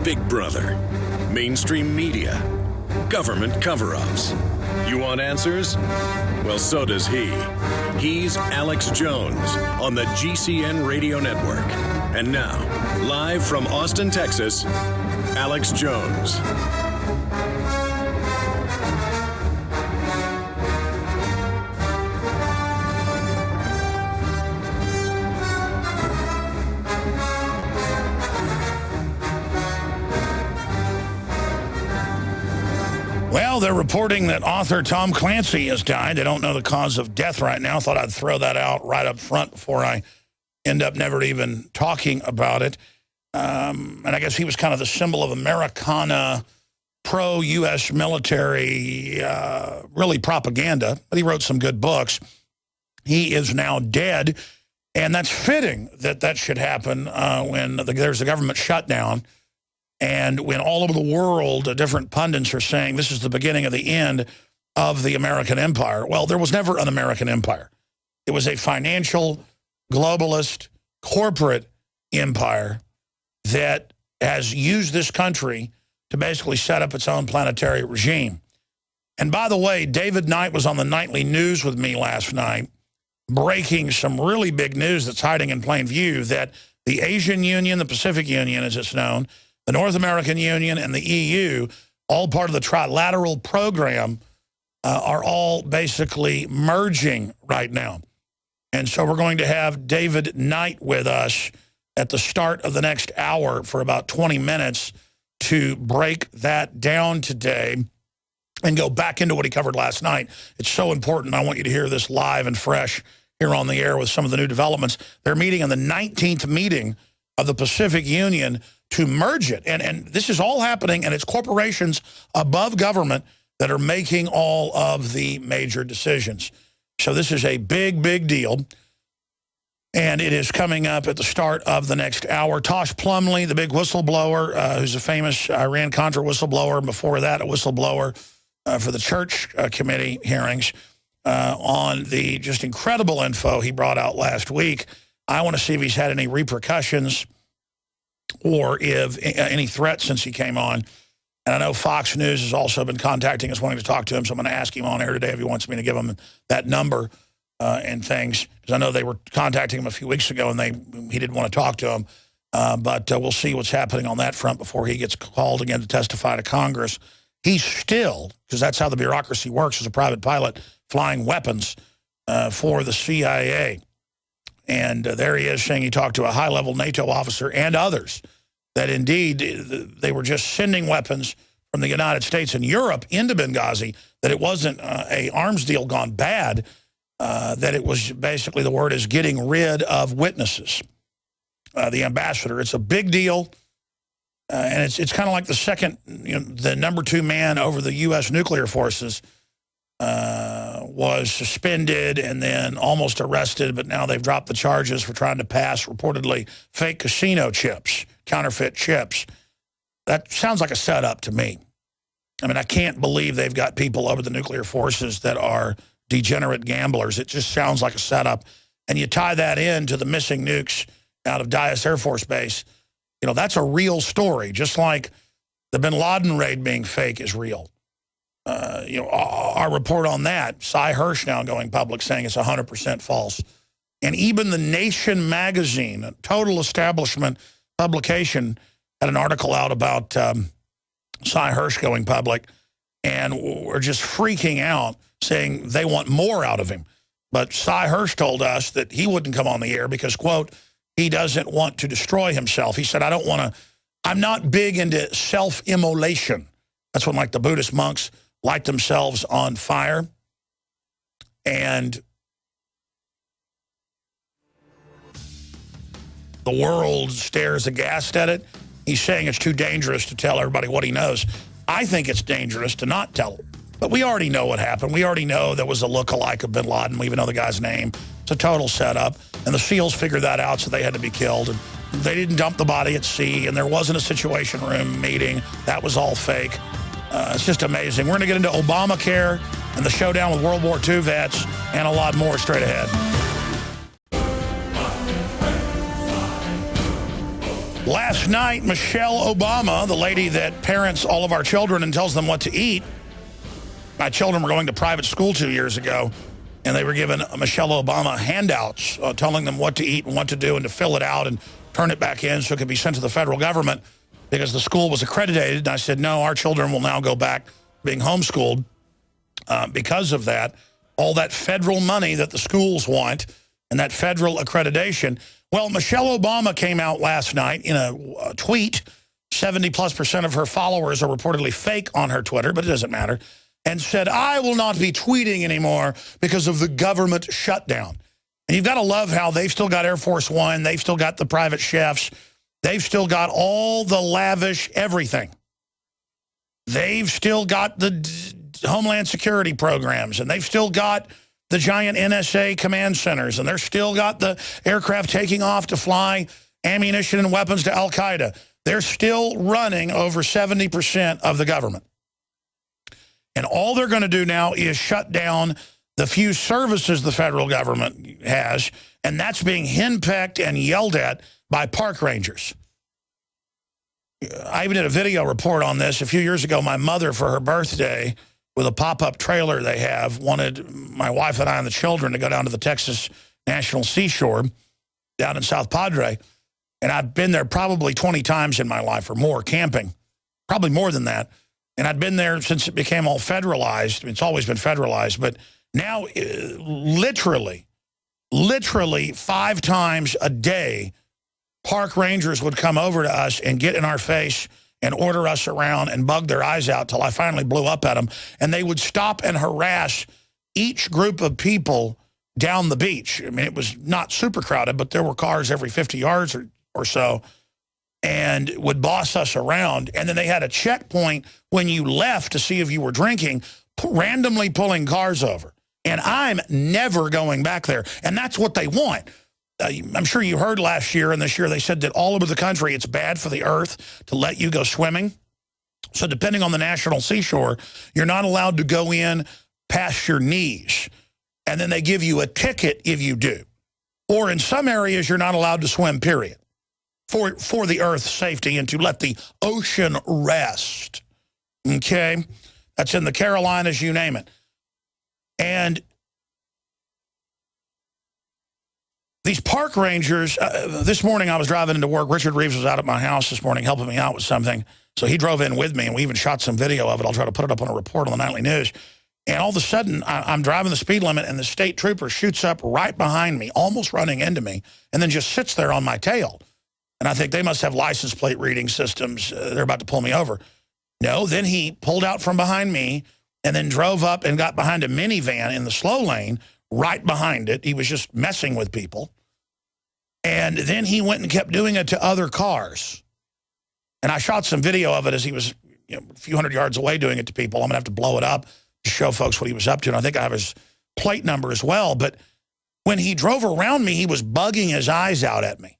Big Brother, mainstream media, government cover-ups. You want answers? Well, so does he. He's Alex Jones on the GCN Radio Network. And now, live from Austin, Texas, Alex Jones. Well, they're reporting that author Tom Clancy has died. They don't know the cause of death right now. Thought I'd throw that out right up front before I end up never even talking about it. And I guess he was kind of the symbol of Americana, pro-U.S. military, really propaganda. But he wrote some good books. He is now dead. And that's fitting that that should happen when there's a government shutdown. And when all over the world, different pundits are saying this is the beginning of the end of the American empire. Well, there was never an American empire. It was a financial, globalist, corporate empire that has used this country to basically set up its own planetary regime. And by the way, David Knight was on the nightly news with me last night, breaking some really big news that's hiding in plain view, that the Asian Union, the Pacific Union as it's known, the North American Union and the EU, all part of the trilateral program, are all basically merging right now. And so we're going to have David Knight with us at the start of the next hour for about 20 minutes to break that down today and go back into what he covered last night. It's so important. I want you to hear this live and fresh here on the air with some of the new developments. They're meeting in the 19th meeting of the Pacific Union to merge it. And this is all happening, and it's corporations above government that are making all of the major decisions. So this is a big, big deal. And it is coming up at the start of the next hour. Tosh Plumlee, the big whistleblower, who's a famous Iran-Contra whistleblower, and before that, a whistleblower for the church committee hearings, on the just incredible info he brought out last week. I want to see if he's had any repercussions or if any threats since he came on. And I know Fox News has also been contacting us, wanting to talk to him, so I'm going to ask him on air today if he wants me to give him that number and things, because I know they were contacting him a few weeks ago and he didn't want to talk to him. But we'll see what's happening on that front before he gets called again to testify to Congress. He's still, because that's how the bureaucracy works as a private pilot, flying weapons for the CIA. And there he is saying he talked to a high-level NATO officer and others that indeed they were just sending weapons from the United States and Europe into Benghazi, that it wasn't a arms deal gone bad, that it was basically, the word is getting rid of witnesses. The ambassador, it's a big deal. And it's kind of like the second, the number 2 man over the U.S. nuclear forces was suspended and then almost arrested, but now they've dropped the charges for trying to pass reportedly fake casino chips, counterfeit chips. That sounds like a setup to me. I mean, I can't believe they've got people over the nuclear forces that are degenerate gamblers. It just sounds like a setup. And you tie that into the missing nukes out of Dyess Air Force Base. That's a real story, just like the bin Laden raid being fake is real. Our report on that, Cy Hirsch now going public saying it's 100% false. And even The Nation magazine, a total establishment publication, had an article out about Cy Hirsch going public, and we're just freaking out, saying they want more out of him. But Cy Hirsch told us that he wouldn't come on the air because, quote, he doesn't want to destroy himself. He said, I'm not big into self-immolation. That's when, like, the Buddhist monks light themselves on fire. And the world stares aghast at it. He's saying it's too dangerous to tell everybody what he knows. I think it's dangerous to not tell them. But we already know what happened. We already know there was a look-alike of bin Laden. We even know the guy's name. It's a total setup. And the SEALs figured that out, so they had to be killed. And they didn't dump the body at sea, and there wasn't a Situation Room meeting. That was all fake. It's just amazing. We're going to get into Obamacare and the showdown with World War II vets and a lot more straight ahead. Last night, Michelle Obama, the lady that parents all of our children and tells them what to eat. My children were going to private school 2 years ago, and they were given Michelle Obama handouts telling them what to eat and what to do and to fill it out and turn it back in so it could be sent to the federal government because the school was accredited. And I said, no, our children will now go back being homeschooled because of that. All that federal money that the schools want and that federal accreditation. Well, Michelle Obama came out last night in a tweet. 70+% of her followers are reportedly fake on her Twitter, but it doesn't matter. And said, I will not be tweeting anymore because of the government shutdown. And you've got to love how they've still got Air Force One. They've still got the private chefs. They've still got all the lavish everything. They've still got the Homeland Security programs. And they've still got the giant NSA command centers. And they're still got the aircraft taking off to fly ammunition and weapons to Al-Qaeda. They're still running over 70% of the government. And all they're going to do now is shut down the few services the federal government has, and that's being henpecked and yelled at by park rangers. I even did a video report on this. A few years ago, my mother, for her birthday, with a pop-up trailer they have, wanted my wife and I and the children to go down to the Texas National Seashore down in South Padre. And I've been there probably 20 times in my life or more, camping, probably more than that. And I'd been there since it became all federalized. It's always been federalized. But now, literally 5 times a day, park rangers would come over to us and get in our face and order us around and bug their eyes out till I finally blew up at them. And they would stop and harass each group of people down the beach. I mean, it was not super crowded, but there were cars every 50 yards or so. And would boss us around. And then they had a checkpoint when you left to see if you were drinking, randomly pulling cars over. And I'm never going back there. And that's what they want. I'm sure you heard last year and this year they said that all over the country it's bad for the earth to let you go swimming. So depending on the national seashore, you're not allowed to go in past your knees. And then they give you a ticket if you do. Or in some areas, you're not allowed to swim, period. For the earth's safety and to let the ocean rest. Okay? That's in the Carolinas, you name it. And these park rangers, this morning I was driving into work. Richard Reeves was out at my house this morning helping me out with something. So he drove in with me, and we even shot some video of it. I'll try to put it up on a report on the Nightly News. And all of a sudden, I'm driving the speed limit, and the state trooper shoots up right behind me, almost running into me, and then just sits there on my tail. And I think they must have license plate reading systems. They're about to pull me over. No, then he pulled out from behind me and then drove up and got behind a minivan in the slow lane, right behind it. He was just messing with people. And then he went and kept doing it to other cars. And I shot some video of it as he was a few hundred yards away doing it to people. I'm going to have to blow it up to show folks what he was up to. And I think I have his plate number as well. But when he drove around me, he was bugging his eyes out at me.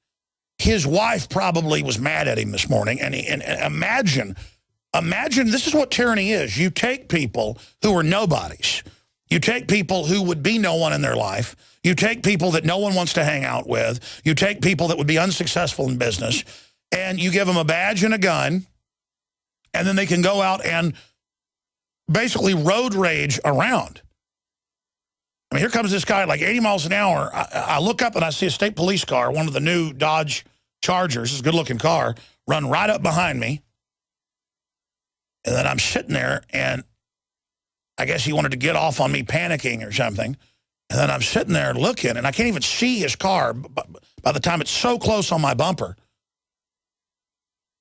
His wife probably was mad at him this morning. And imagine, this is what tyranny is. You take people who are nobodies. You take people who would be no one in their life. You take people that no one wants to hang out with. You take people that would be unsuccessful in business. And you give them a badge and a gun. And then they can go out and basically road rage around. I mean, here comes this guy at like 80 miles an hour. I look up and I see a state police car, one of the new Dodge Chargers, this good-looking car, run right up behind me. And then I'm sitting there, and I guess he wanted to get off on me panicking or something. And then I'm sitting there looking, and I can't even see his car by the time it's so close on my bumper.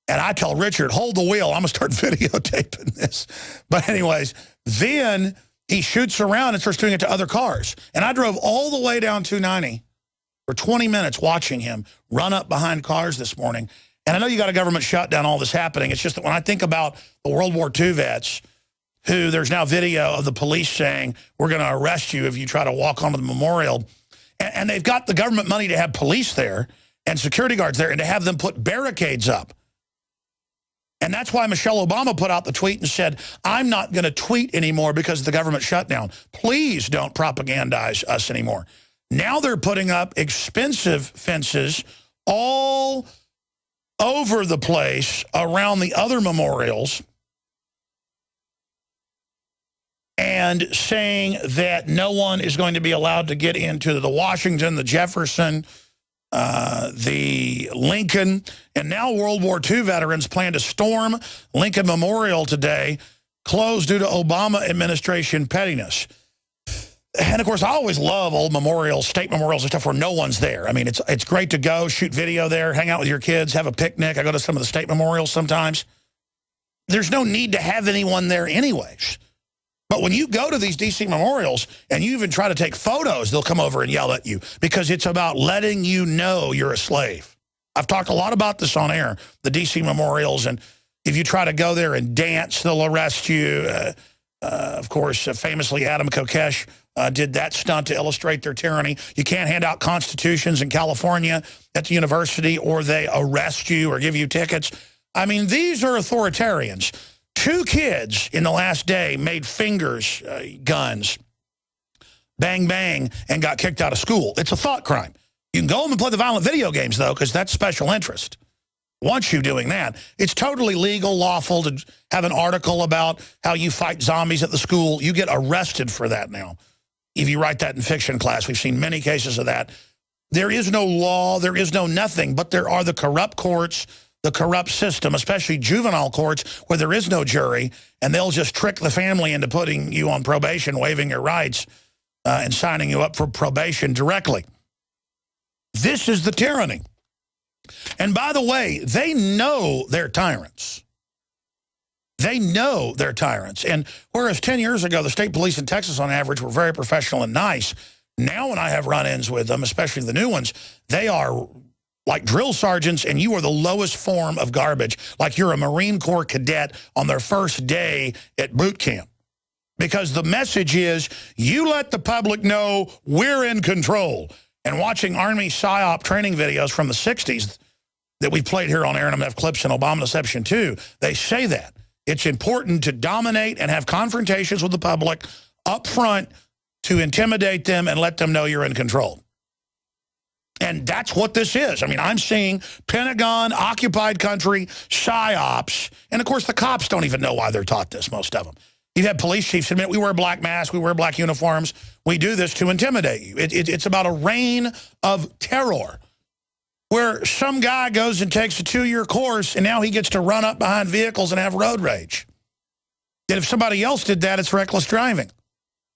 And I tell Richard, hold the wheel. I'm going to start videotaping this. But anyways, then he shoots around and starts doing it to other cars. And I drove all the way down 290 for 20 minutes watching him run up behind cars this morning. And I know you got a government shutdown, all this happening. It's just that when I think about the World War II vets, who there's now video of the police saying, we're going to arrest you if you try to walk onto the memorial. And they've got the government money to have police there and security guards there and to have them put barricades up. And that's why Michelle Obama put out the tweet and said, I'm not going to tweet anymore because of the government shutdown. Please don't propagandize us anymore. Now they're putting up expensive fences all over the place around the other memorials and saying that no one is going to be allowed to get into the Washington, the Jefferson, the Lincoln, and now World War II veterans plan to storm Lincoln Memorial today, closed due to Obama administration pettiness. And, of course, I always love old memorials, state memorials and stuff where no one's there. I mean, it's great to go, shoot video there, hang out with your kids, have a picnic. I go to some of the state memorials sometimes. There's no need to have anyone there anyways. But when you go to these D.C. memorials and you even try to take photos, they'll come over and yell at you because it's about letting you know you're a slave. I've talked a lot about this on air, the D.C. memorials, and if you try to go there and dance, they'll arrest you. Of course, famously, Adam Kokesh did that stunt to illustrate their tyranny. You can't hand out constitutions in California at the university or they arrest you or give you tickets. I mean, these are authoritarians. 2 kids in the last day made fingers guns, bang, bang, and got kicked out of school. It's a thought crime. You can go home and play the violent video games, though, because that's special interest. Once you doing that, it's totally legal, lawful to have an article about how you fight zombies at the school. You get arrested for that now. If you write that in fiction class, we've seen many cases of that. There is no law, there is no nothing, but there are the corrupt courts, the corrupt system, especially juvenile courts, where there is no jury, and they'll just trick the family into putting you on probation, waiving your rights, and signing you up for probation directly. This is the tyranny. And by the way, they know they're tyrants. They know they're tyrants. And whereas 10 years ago, the state police in Texas, on average, were very professional and nice, now when I have run-ins with them, especially the new ones, they are like drill sergeants, and you are the lowest form of garbage, like you're a Marine Corps cadet on their first day at boot camp. Because the message is, you let the public know we're in control. And watching Army PSYOP training videos from the 60s that we played here on air, and I'm going to have clips in Obama Deception too, they say that. It's important to dominate and have confrontations with the public up front to intimidate them and let them know you're in control. And that's what this is. I mean, I'm seeing Pentagon, occupied country, PSYOPs, and of course the cops don't even know why they're taught this, most of them. You've had police chiefs admit, we wear black masks, we wear black uniforms, we do this to intimidate you. It's about a reign of terror where some guy goes and takes a 2-year course and now he gets to run up behind vehicles and have road rage. And if somebody else did that, it's reckless driving.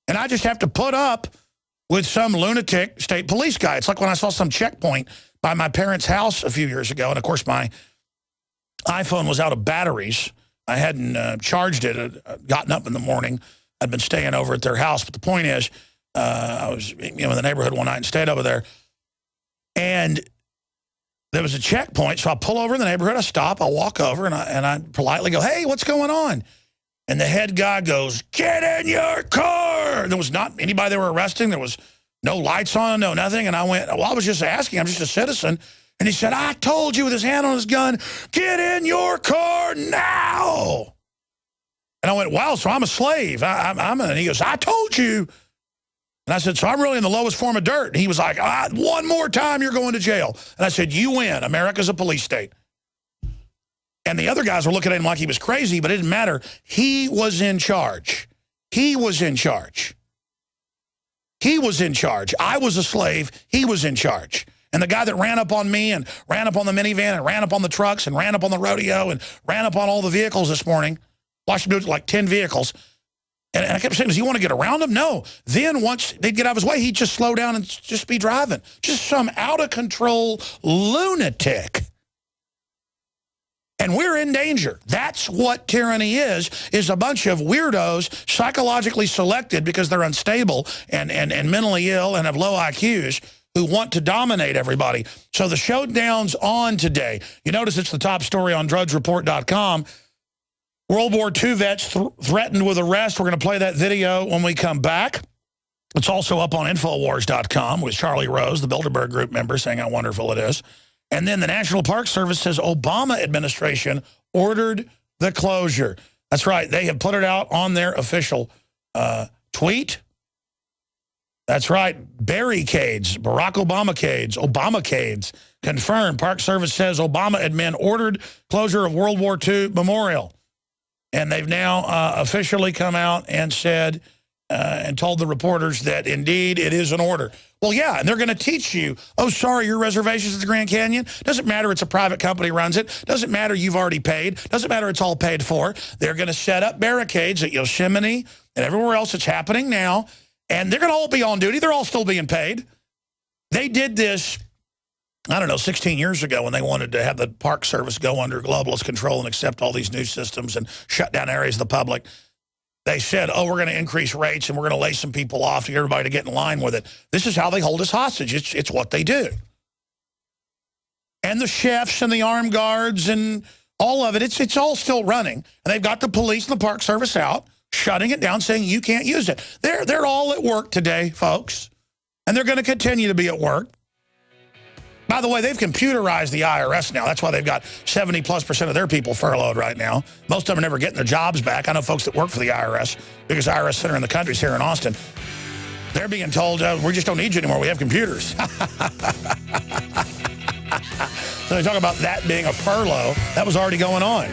And I just have to put up with some lunatic state police guy. It's like when I saw some checkpoint by my parents' house a few years ago, and of course my iPhone was out of batteries. I hadn't charged it. I'd gotten up in the morning. I'd been staying over at their house. But the point is, I was in the neighborhood one night and stayed over there. And there was a checkpoint. So I pull over in the neighborhood. I stop. I walk over, and I politely go, hey, what's going on? And the head guy goes, get in your car. There was not anybody they were arresting. There was no lights on, no nothing. And I went, well, I was just asking. I'm just a citizen. And he said, I told you, with his hand on his gun, get in your car now. And I went, wow, so I'm a slave. And he goes, I told you. And I said, so I'm really in the lowest form of dirt. And he was like, one more time, you're going to jail. And I said, you win. America's a police state. And the other guys were looking at him like he was crazy, but it didn't matter. He was in charge. He was in charge. He was in charge. I was a slave. He was in charge. And the guy that ran up on me and ran up on the minivan and ran up on the trucks and ran up on the rodeo and ran up on all the vehicles this morning, watched him do it to like 10 vehicles. And I kept saying, does he want to get around him? No. Then once they'd get out of his way, he'd just slow down and just be driving. Just some out-of-control lunatic. And we're in danger. That's what tyranny is a bunch of weirdos psychologically selected because they're unstable and mentally ill and have low IQs who want to dominate everybody. So the showdown's on today. You notice it's the top story on drudgereport.com. World War II vets threatened with arrest. We're going to play that video when we come back. It's also up on Infowars.com with Charlie Rose, the Bilderberg Group member, saying how wonderful it is. And then the National Park Service says Obama administration ordered the closure. That's right. They have put it out on their official tweet. That's right. Barricades, Barack Obamacades, confirmed. Park Service says Obama admin ordered closure of World War II Memorial. And they've now officially come out and said and told the reporters that, indeed, it is an order. Well, yeah, and they're going to teach you, oh, sorry, your reservations at the Grand Canyon? Doesn't matter, it's a private company runs it. Doesn't matter, you've already paid. Doesn't matter, it's all paid for. They're going to set up barricades at Yosemite and everywhere else. It's happening now. And they're going to all be on duty. They're all still being paid. They did this, I don't know, 16 years ago when they wanted to have the Park Service go under globalist control and accept all these new systems and shut down areas of the public. They said, oh, we're going to increase rates and we're going to lay some people off to get everybody to get in line with it. This is how they hold us hostage. It's what they do. And the chefs and the armed guards and all of it, it's all still running. And they've got the police and the Park Service out, shutting it down, saying you can't use it. They're all at work today, folks. And they're going to continue to be at work. By the way, they've computerized the IRS now. That's why they've got 70+% of their people furloughed right now. Most of them are never getting their jobs back. I know folks that work for the IRS, biggest IRS center in the country is here in Austin. They're being told, we just don't need you anymore. We have computers. So they talk about that being a furlough. That was already going on.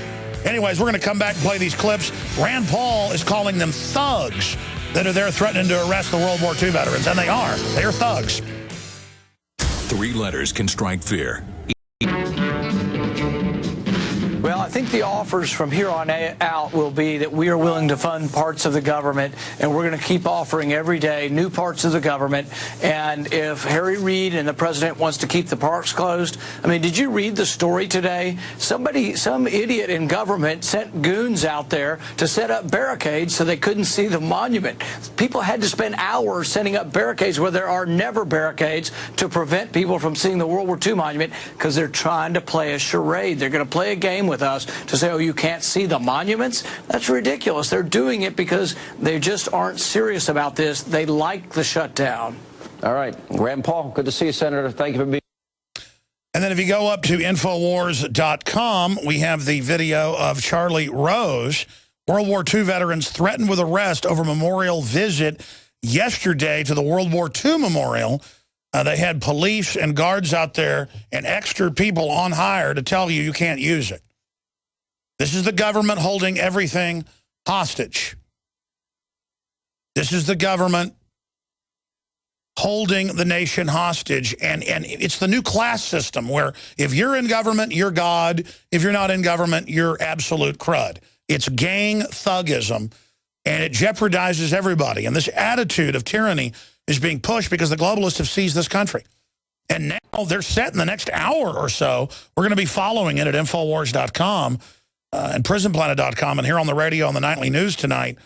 Anyways, we're going to come back and play these clips. Rand Paul is calling them thugs that are there threatening to arrest the World War II veterans. And they are. They are thugs. 3 letters can strike fear. Well, I think the offers from here on out will be that we are willing to fund parts of the government, and we're going to keep offering every day new parts of the government. And if Harry Reid and the president wants to keep the parks closed, I mean, did you read the story today? Some idiot in government sent goons out there to set up barricades so they couldn't see the monument. People had to spend hours setting up barricades where there are never barricades to prevent people from seeing the World War II monument because they're trying to play a charade. They're going to play a game with us to say, oh, you can't see the monuments? That's ridiculous. They're doing it because they just aren't serious about this. They like the shutdown. All right. Rand Paul, good to see you, Senator. Thank you for being. And then if you go up to Infowars.com, we have the video of Charlie Rose, World War II veterans threatened with arrest over memorial visit yesterday to the World War II Memorial. They had police and guards out there and extra people on hire to tell you can't use it. This is the government holding everything hostage. This is the government holding the nation hostage. And it's the new class system where if you're in government, you're God. If you're not in government, you're absolute crud. It's gang thugism, and it jeopardizes everybody. And this attitude of tyranny is being pushed because the globalists have seized this country. And now they're set in the next hour or so. We're going to be following it at Infowars.com and Prisonplanet.com and here on the radio on the nightly news tonight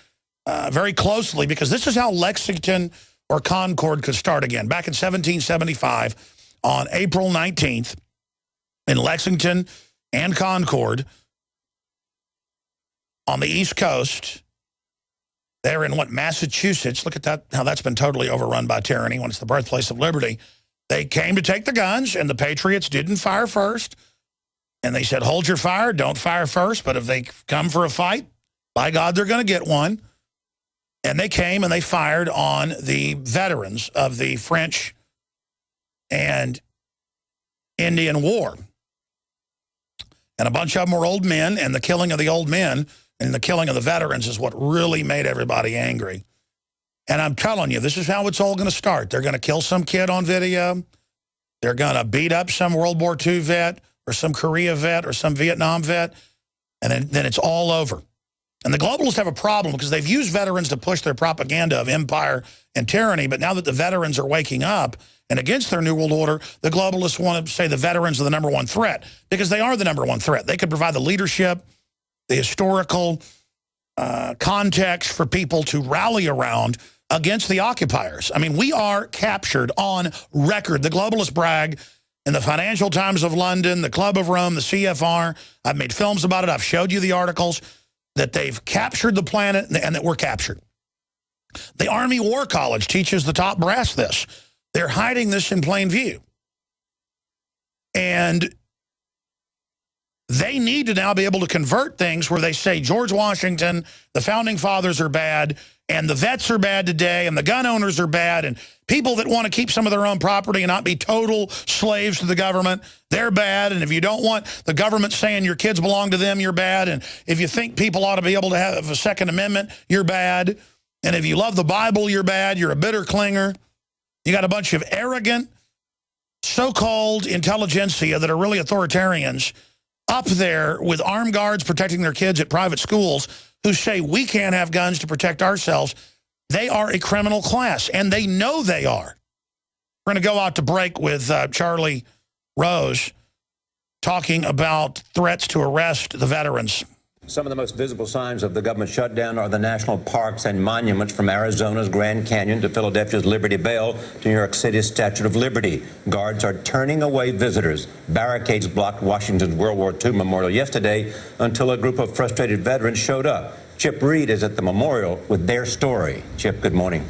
very closely, because this is how Lexington or Concord could start again. Back in 1775, on April 19th, in Lexington and Concord, on the East Coast, they're in Massachusetts. Look at that, how that's been totally overrun by tyranny when it's the birthplace of liberty. They came to take the guns, and the Patriots didn't fire first. And they said, hold your fire, don't fire first. But if they come for a fight, by God, they're going to get one. And they came and they fired on the veterans of the French and Indian War. And a bunch of them were old men, and the killing of the old men and the killing of the veterans is what really made everybody angry. And I'm telling you, this is how it's all going to start. They're going to kill some kid on video. They're going to beat up some World War II vet or some Korea vet or some Vietnam vet, and then it's all over. And the globalists have a problem because they've used veterans to push their propaganda of empire and tyranny, but now that the veterans are waking up and against their New World Order, the globalists want to say the veterans are the #1 threat, because they are the #1 threat. They could provide the leadership, the historical context for people to rally around against the occupiers. I mean, we are captured on record. The globalists brag in the Financial Times of London, the Club of Rome, the CFR. I've made films about it. I've showed you the articles that they've captured the planet and that we're captured. The Army War College teaches the top brass this. They're hiding this in plain view. And they need to now be able to convert things where they say George Washington, the Founding Fathers are bad, and the vets are bad today, and the gun owners are bad, and people that want to keep some of their own property and not be total slaves to the government, they're bad. And if you don't want the government saying your kids belong to them, you're bad. And if you think people ought to be able to have a Second Amendment, you're bad. And if you love the Bible, you're bad. You're a bitter clinger. You got a bunch of arrogant, so-called intelligentsia that are really authoritarians up there with armed guards protecting their kids at private schools who say we can't have guns to protect ourselves. They are a criminal class, and they know they are. We're going to go out to break with Charlie Rose talking about threats to arrest the veterans. Some of the most visible signs of the government shutdown are the national parks and monuments, from Arizona's Grand Canyon to Philadelphia's Liberty Bell to New York City's Statue of Liberty. Guards are turning away visitors. Barricades blocked Washington's World War II Memorial yesterday until a group of frustrated veterans showed up. Chip Reed is at the memorial with their story. Chip, good morning.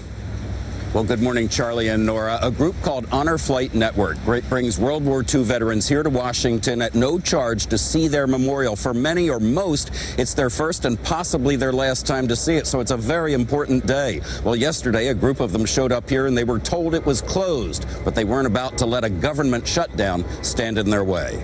Well, good morning, Charlie and Nora. A group called Honor Flight Network brings World War II veterans here to Washington at no charge to see their memorial. For many or most, it's their first and possibly their last time to see it, so it's a very important day. Well, yesterday, a group of them showed up here and they were told it was closed, but they weren't about to let a government shutdown stand in their way.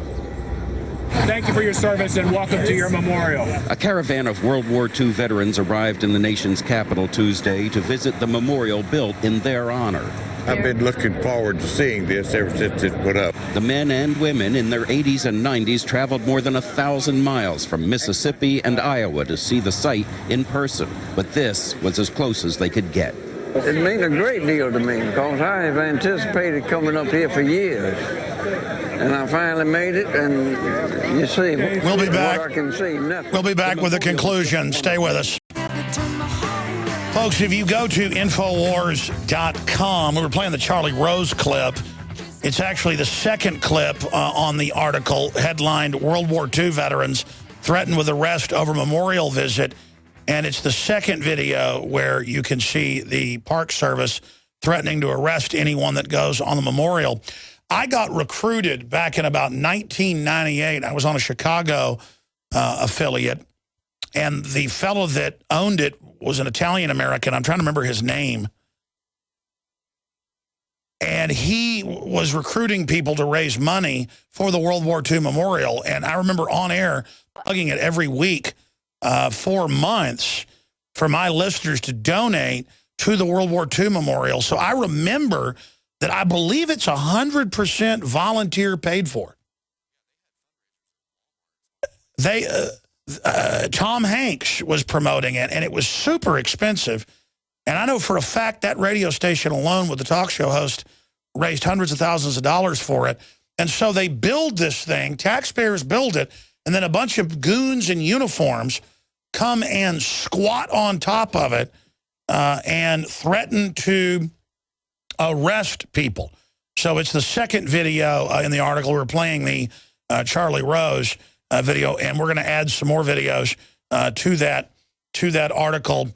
Thank you for your service and welcome to your memorial. A caravan of World War II veterans arrived in the nation's capital Tuesday to visit the memorial built in their honor. I've been looking forward to seeing this ever since it put up. The men and women in their 80s and 90s traveled more than 1,000 miles from Mississippi and Iowa to see the site in person. But this was as close as they could get. It means a great deal to me because I have anticipated coming up here for years. And I finally made it, and you see, we'll be back. What I can see, nothing. We'll be back with the conclusion. Stay with us. Folks, if you go to Infowars.com, we were playing the Charlie Rose clip. It's actually the second clip on the article headlined World War II Veterans Threatened with Arrest Over Memorial Visit. And it's the second video where you can see the Park Service threatening to arrest anyone that goes on the memorial. I got recruited back in about 1998. I was on a Chicago affiliate, and the fellow that owned it was an Italian-American. I'm trying to remember his name. And he was recruiting people to raise money for the World War II Memorial. And I remember on air plugging it every week for months for my listeners to donate to the World War II Memorial. So I remember that I believe it's 100% volunteer paid for. Tom Hanks was promoting it, and it was super expensive. And I know for a fact that radio station alone with the talk show host raised hundreds of thousands of dollars for it. And so they build this thing, taxpayers build it, and then a bunch of goons in uniforms come and squat on top of it and threaten to arrest people. So it's the second video in the article. We're playing the Charlie Rose video, and we're going to add some more videos to that article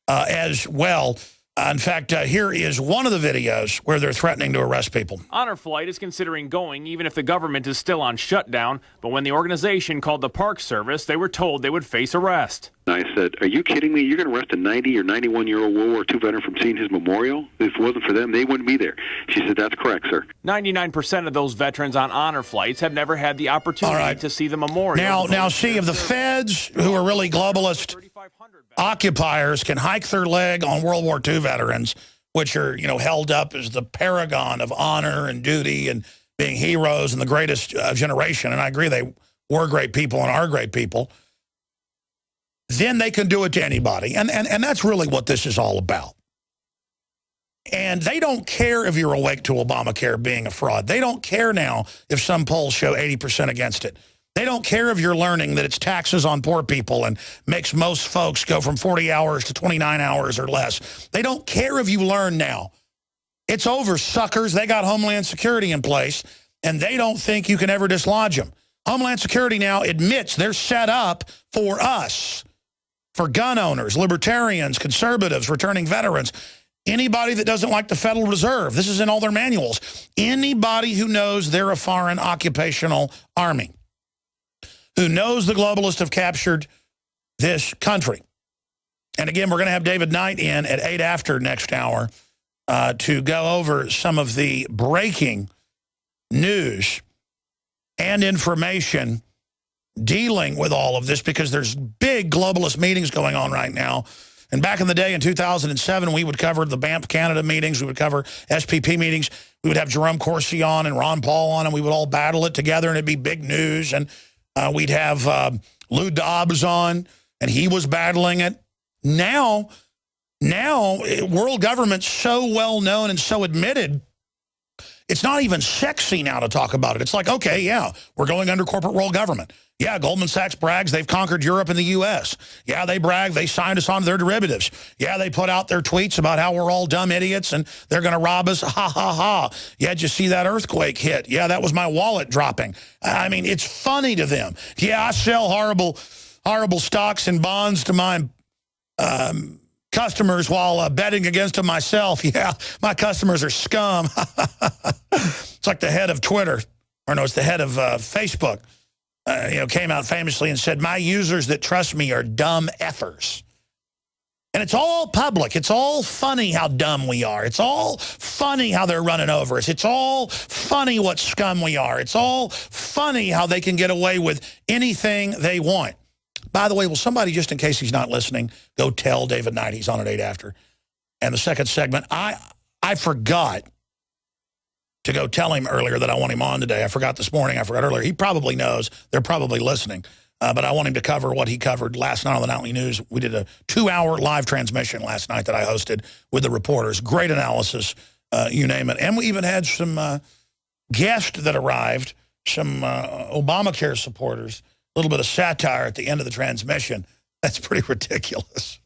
as well. In fact, here is one of the videos where they're threatening to arrest people. Honor Flight is considering going even if the government is still on shutdown, but when the organization called the Park Service, they were told they would face arrest. I said, are you kidding me? You're going to arrest a 90 or 91-year-old World War II veteran from seeing his memorial? If it wasn't for them, they wouldn't be there. She said, that's correct, sir. 99% of those veterans on honor flights have never had the opportunity to see the memorial. Now, see, if the feds, who are really globalist occupiers, can hike their leg on World War II veterans, which are, held up as the paragon of honor and duty and being heroes and the greatest generation, and I agree they were great people and are great people, then they can do it to anybody. And that's really what this is all about. And they don't care if you're awake to Obamacare being a fraud. They don't care now if some polls show 80% against it. They don't care if you're learning that it's taxes on poor people and makes most folks go from 40 hours to 29 hours or less. They don't care if you learn now. It's over, suckers. They got Homeland Security in place, and they don't think you can ever dislodge them. Homeland Security now admits they're set up for us, for gun owners, libertarians, conservatives, returning veterans, anybody that doesn't like the Federal Reserve. This is in all their manuals. Anybody who knows they're a foreign occupational army, who knows the globalists have captured this country. And again, we're going to have David Knight in at 8 after next hour to go over some of the breaking news and information dealing with all of this, because there's big globalist meetings going on right now. And back in the day in 2007, we would cover the BAMP Canada meetings. We would cover SPP meetings. We would have Jerome Corsi on and Ron Paul on, and we would all battle it together, and it'd be big news. And we'd have Lou Dobbs on, and he was battling it. Now, world government's so well known and so admitted, it's not even sexy now to talk about it. It's like, okay, yeah, we're going under corporate world government. Yeah, Goldman Sachs brags they've conquered Europe and the U.S. Yeah, they brag they signed us on their derivatives. Yeah, they put out their tweets about how we're all dumb idiots and they're going to rob us. Ha, ha, ha. Yeah, did you see that earthquake hit? Yeah, that was my wallet dropping. I mean, it's funny to them. Yeah, I sell horrible stocks and bonds to my customers while betting against them myself. Yeah, my customers are scum. It's like the head of Twitter, or no, it's the head of Facebook. Came out famously and said, my users that trust me are dumb effers. And it's all public. It's all funny how dumb we are. It's all funny how they're running over us. It's all funny what scum we are. It's all funny how they can get away with anything they want. By the way, will somebody, just in case he's not listening, go tell David Knight he's on at 8 after. And the second segment, I forgot to go tell him earlier that I want him on today. I forgot this morning. I forgot earlier. He probably knows. They're probably listening. But I want him to cover what he covered last night on the Nightly News. We did a 2-hour live transmission last night that I hosted with the reporters. Great analysis, you name it. And we even had some guests that arrived, some Obamacare supporters, a little bit of satire at the end of the transmission. That's pretty ridiculous.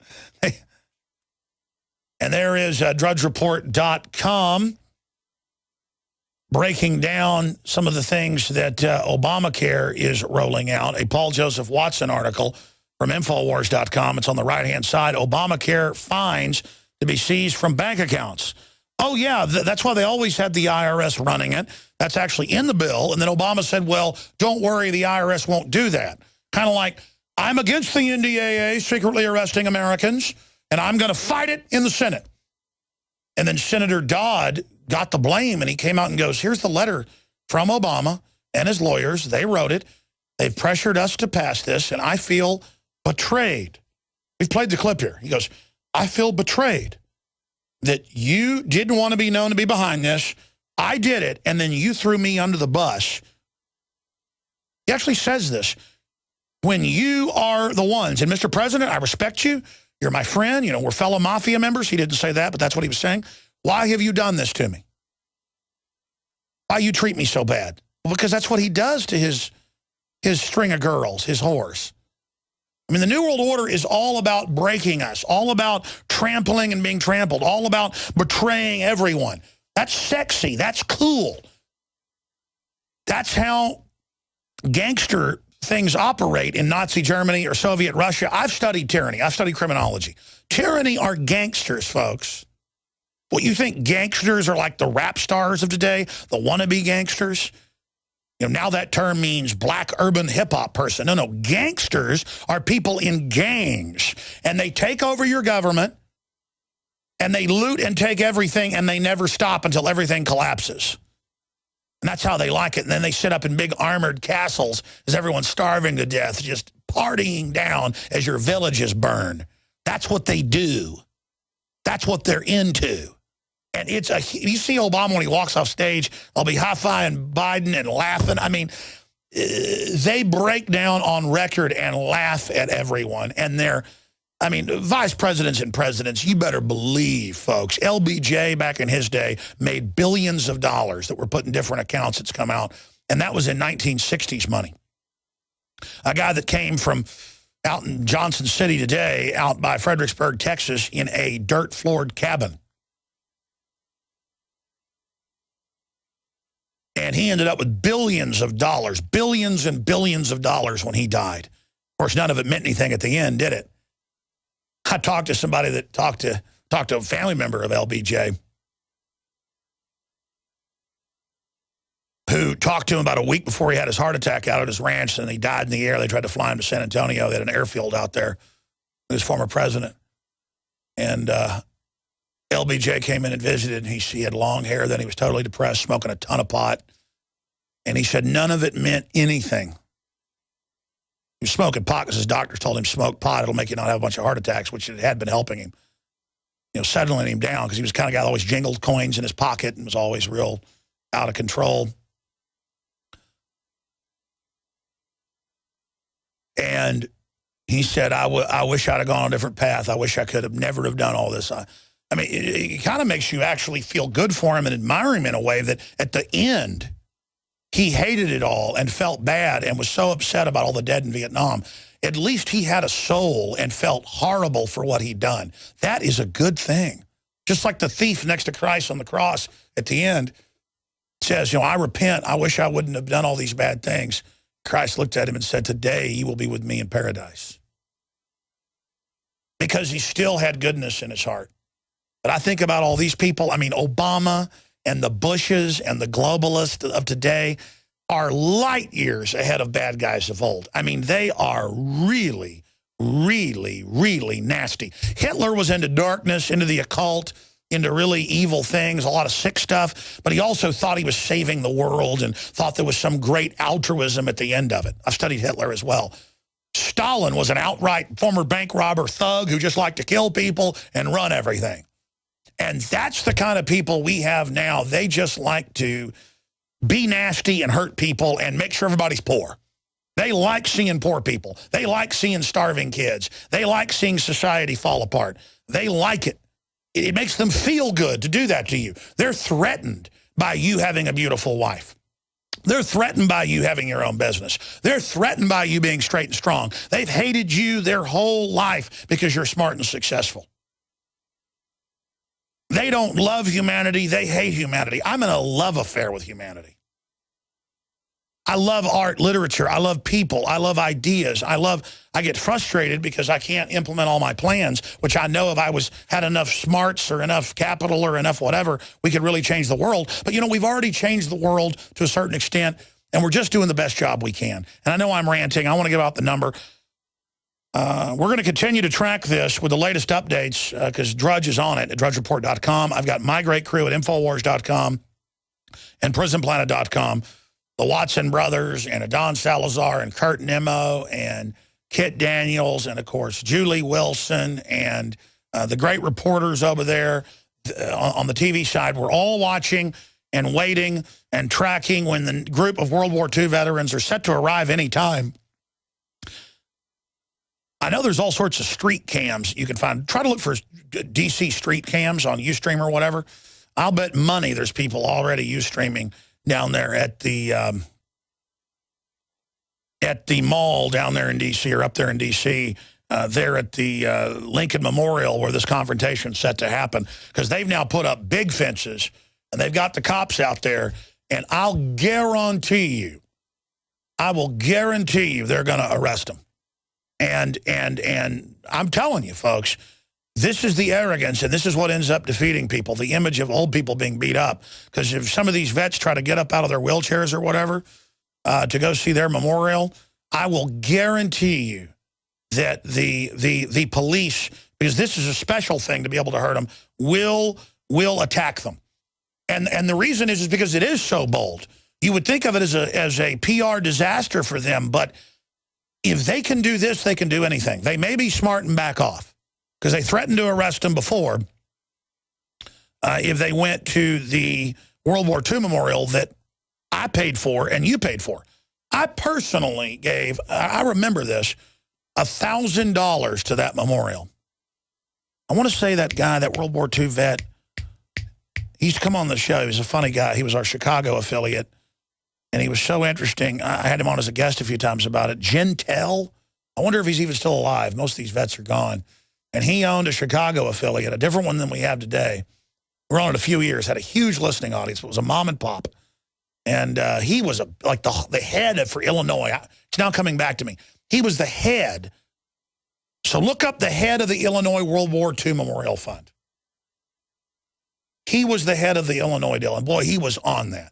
And there is drudgereport.com. breaking down some of the things that Obamacare is rolling out. A Paul Joseph Watson article from Infowars.com. It's on the right-hand side. Obamacare fines to be seized from bank accounts. Oh, yeah, that's why they always had the IRS running it. That's actually in the bill. And then Obama said, well, don't worry, the IRS won't do that. Kind of like, I'm against the NDAA secretly arresting Americans, and I'm going to fight it in the Senate. And then Senator Dodd got the blame, and he came out and goes, here's the letter from Obama and his lawyers. They wrote it. They've pressured us to pass this, and I feel betrayed. We've played the clip here. He goes, I feel betrayed that you didn't want to be known to be behind this. I did it, and then you threw me under the bus. He actually says this. When you are the ones, and Mr. President, I respect you. You're my friend. You know, we're fellow mafia members. He didn't say that, but that's what he was saying. Why have you done this to me? Why you treat me so bad? Well, because that's what he does to his string of girls, his whores. I mean, the New World Order is all about breaking us, all about trampling and being trampled, all about betraying everyone. That's sexy. That's cool. That's how gangster things operate in Nazi Germany or Soviet Russia. I've studied tyranny. I've studied criminology. Tyranny are gangsters, folks. What, you think gangsters are like the rap stars of today, the wannabe gangsters? You know, now that term means black urban hip-hop person. No, gangsters are people in gangs, and they take over your government, and they loot and take everything, and they never stop until everything collapses. And that's how they like it. And then they sit up in big armored castles as everyone's starving to death, just partying down as your villages burn. That's what they do. That's what they're into. And you see Obama when he walks off stage, they'll be high-fiving Biden and laughing. I mean, they break down on record and laugh at everyone. And vice presidents and presidents, you better believe, folks. LBJ back in his day made billions of dollars that were put in different accounts that's come out. And that was in 1960s money. A guy that came from out in Johnson City today, out by Fredericksburg, Texas, in a dirt-floored cabin. And he ended up with billions of dollars, billions and billions of dollars when he died. Of course, none of it meant anything at the end, did it? I talked to somebody that talked to a family member of LBJ who talked to him about a week before he had his heart attack out at his ranch, and he died in the air. They tried to fly him to San Antonio. They had an airfield out there. He was former president. And LBJ came in and visited, and he had long hair. Then he was totally depressed, smoking a ton of pot. And he said none of it meant anything. He was smoking pot because his doctors told him smoke pot. It'll make you not have a bunch of heart attacks, which it had been helping him. You know, settling him down because he was the kind of guy that always jingled coins in his pocket and was always real out of control. And he said, I wish I'd have gone on a different path. I wish I could have never have done all this. I mean, it kind of makes you actually feel good for him and admire him in a way that at the end, he hated it all and felt bad and was so upset about all the dead in Vietnam. At least he had a soul and felt horrible for what he'd done. That is a good thing. Just like the thief next to Christ on the cross at the end says, you know, I repent. I wish I wouldn't have done all these bad things. Christ looked at him and said, today you will be with me in paradise. Because he still had goodness in his heart. But I think about all these people. I mean, Obama and the Bushes and the globalists of today are light years ahead of bad guys of old. I mean, they are really, really, really nasty. Hitler was into darkness, into the occult, into really evil things, a lot of sick stuff, but he also thought he was saving the world and thought there was some great altruism at the end of it. I've studied Hitler as well. Stalin was an outright former bank robber thug who just liked to kill people and run everything. And that's the kind of people we have now. They just like to be nasty and hurt people and make sure everybody's poor. They like seeing poor people. They like seeing starving kids. They like seeing society fall apart. They like it. It makes them feel good to do that to you. They're threatened by you having a beautiful wife. They're threatened by you having your own business. They're threatened by you being straight and strong. They've hated you their whole life because you're smart and successful. They don't love humanity. They hate humanity. I'm in a love affair with humanity. I love art, literature. I love people. I love ideas. I get frustrated because I can't implement all my plans, which I know if I had enough smarts or enough capital or enough whatever, we could really change the world. But, you know, we've already changed the world to a certain extent, and we're just doing the best job we can. And I know I'm ranting. I want to give out the number. We're going to continue to track this with the latest updates because Drudge is on it at drudgereport.com. I've got my great crew at Infowars.com and Prisonplanet.com. The Watson brothers and Adon Salazar and Kurt Nimmo and Kit Daniels and, of course, Julie Wilson and the great reporters over there on the TV side. We're all watching and waiting and tracking when the group of World War II veterans are set to arrive any time. I know there's all sorts of street cams you can find. Try to look for DC street cams on Ustream or whatever. I'll bet money there's people already Ustreaming down there at the mall down there in D.C. or up there in D.C., there at the Lincoln Memorial where this confrontation is set to happen, because they've now put up big fences, and they've got the cops out there, and I will guarantee you they're going to arrest them. And I'm telling you, folks, this is the arrogance, and this is what ends up defeating people, the image of old people being beat up. Because if some of these vets try to get up out of their wheelchairs or whatever to go see their memorial, I will guarantee you that the police, because this is a special thing to be able to hurt them, will attack them. And the reason is because it is so bold. You would think of it as a PR disaster for them, but if they can do this, they can do anything. They may be smart and back off, because they threatened to arrest them before if they went to the World War II memorial that I paid for and you paid for. I personally gave, I remember this, $1,000 to that memorial. I want to say that guy, that World War II vet, he used to come on the show. He was a funny guy. He was our Chicago affiliate, and he was so interesting. I had him on as a guest a few times about it. Gentel, I wonder if he's even still alive. Most of these vets are gone. And he owned a Chicago affiliate, a different one than we have today. We're on it a few years, had a huge listening audience. It was a mom and pop. And he was like the head for Illinois. It's now coming back to me. He was the head. So look up the head of the Illinois World War II Memorial Fund. He was the head of the Illinois deal. And boy, he was on that.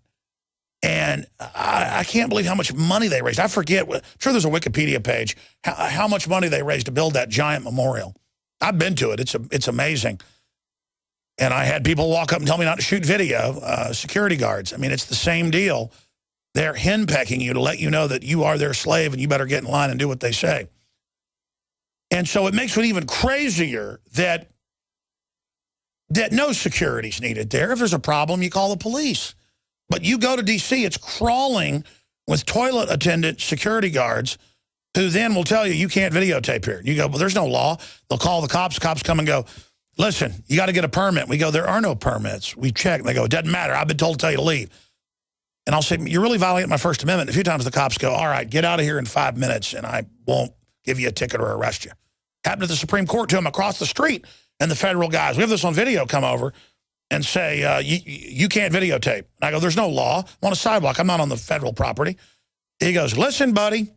And I can't believe how much money they raised. I forget. I'm sure there's a Wikipedia page, how much money they raised to build that giant memorial. I've been to it. It's amazing. And I had people walk up and tell me not to shoot video, security guards. I mean, it's the same deal. They're henpecking you to let you know that you are their slave and you better get in line and do what they say. And so it makes it even crazier that no security's needed there. If there's a problem, you call the police. But you go to D.C., it's crawling with toilet attendant security guards who then will tell you, you can't videotape here. You go, well, there's no law. They'll call the cops. Cops come and go, listen, you got to get a permit. We go, there are no permits. We check. And they go, it doesn't matter. I've been told to tell you to leave. And I'll say, you're really violating my First Amendment. A few times the cops go, all right, get out of here in 5 minutes, and I won't give you a ticket or arrest you. Happened to the Supreme Court to him across the street, and the federal guys, we have this on video, come over and say, you can't videotape. And I go, there's no law. I'm on a sidewalk. I'm not on the federal property. He goes, listen, buddy,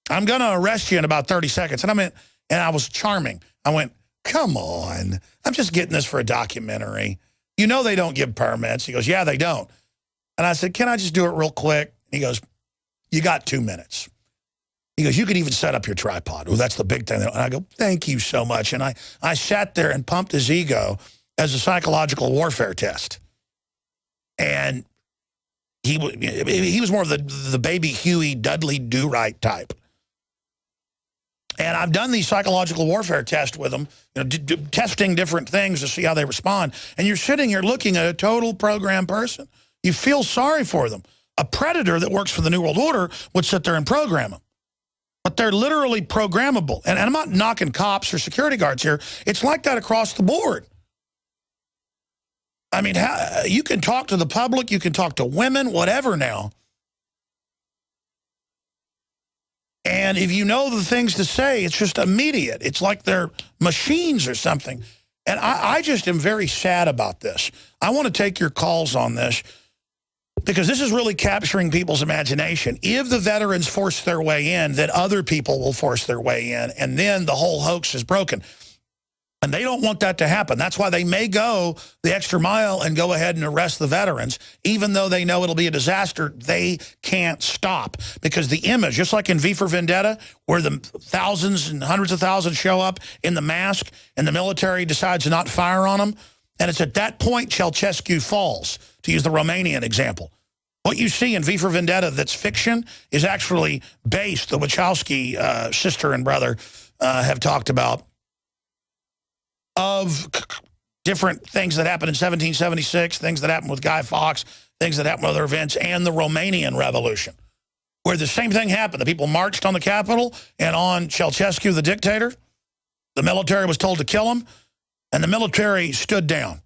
I'm going to arrest you in about 30 seconds. And I was charming. I went, come on. I'm just getting this for a documentary. You know they don't give permits. He goes, yeah, they don't. And I said, can I just do it real quick? And he goes, you got 2 minutes. He goes, you could even set up your tripod. Well, that's the big thing. And I go, thank you so much. And I sat there and pumped his ego as a psychological warfare test. And he was more of the baby Huey, Dudley Do-Right type. And I've done these psychological warfare tests with them, testing different things to see how they respond. And you're sitting here looking at a total program person. You feel sorry for them. A predator that works for the New World Order would sit there and program them. But they're literally programmable. And I'm not knocking cops or security guards here. It's like that across the board. I mean, you can talk to the public, you can talk to women, whatever now. And if you know the things to say, it's just immediate. It's like they're machines or something. And I just am very sad about this. I want to take your calls on this because this is really capturing people's imagination. If the veterans force their way in, then other people will force their way in, and then the whole hoax is broken. And they don't want that to happen. That's why they may go the extra mile and go ahead and arrest the veterans, even though they know it'll be a disaster. They can't stop because the image, just like in V for Vendetta, where the thousands and hundreds of thousands show up in the mask and the military decides to not fire on them. And it's at that point Ceausescu falls, to use the Romanian example. What you see in V for Vendetta that's fiction is actually based, the Wachowski sister and brother have talked about, of different things that happened in 1776, things that happened with Guy Fawkes, things that happened with other events, and the Romanian Revolution, where the same thing happened. The people marched on the Capitol and on Ceausescu, the dictator. The military was told to kill him, and the military stood down.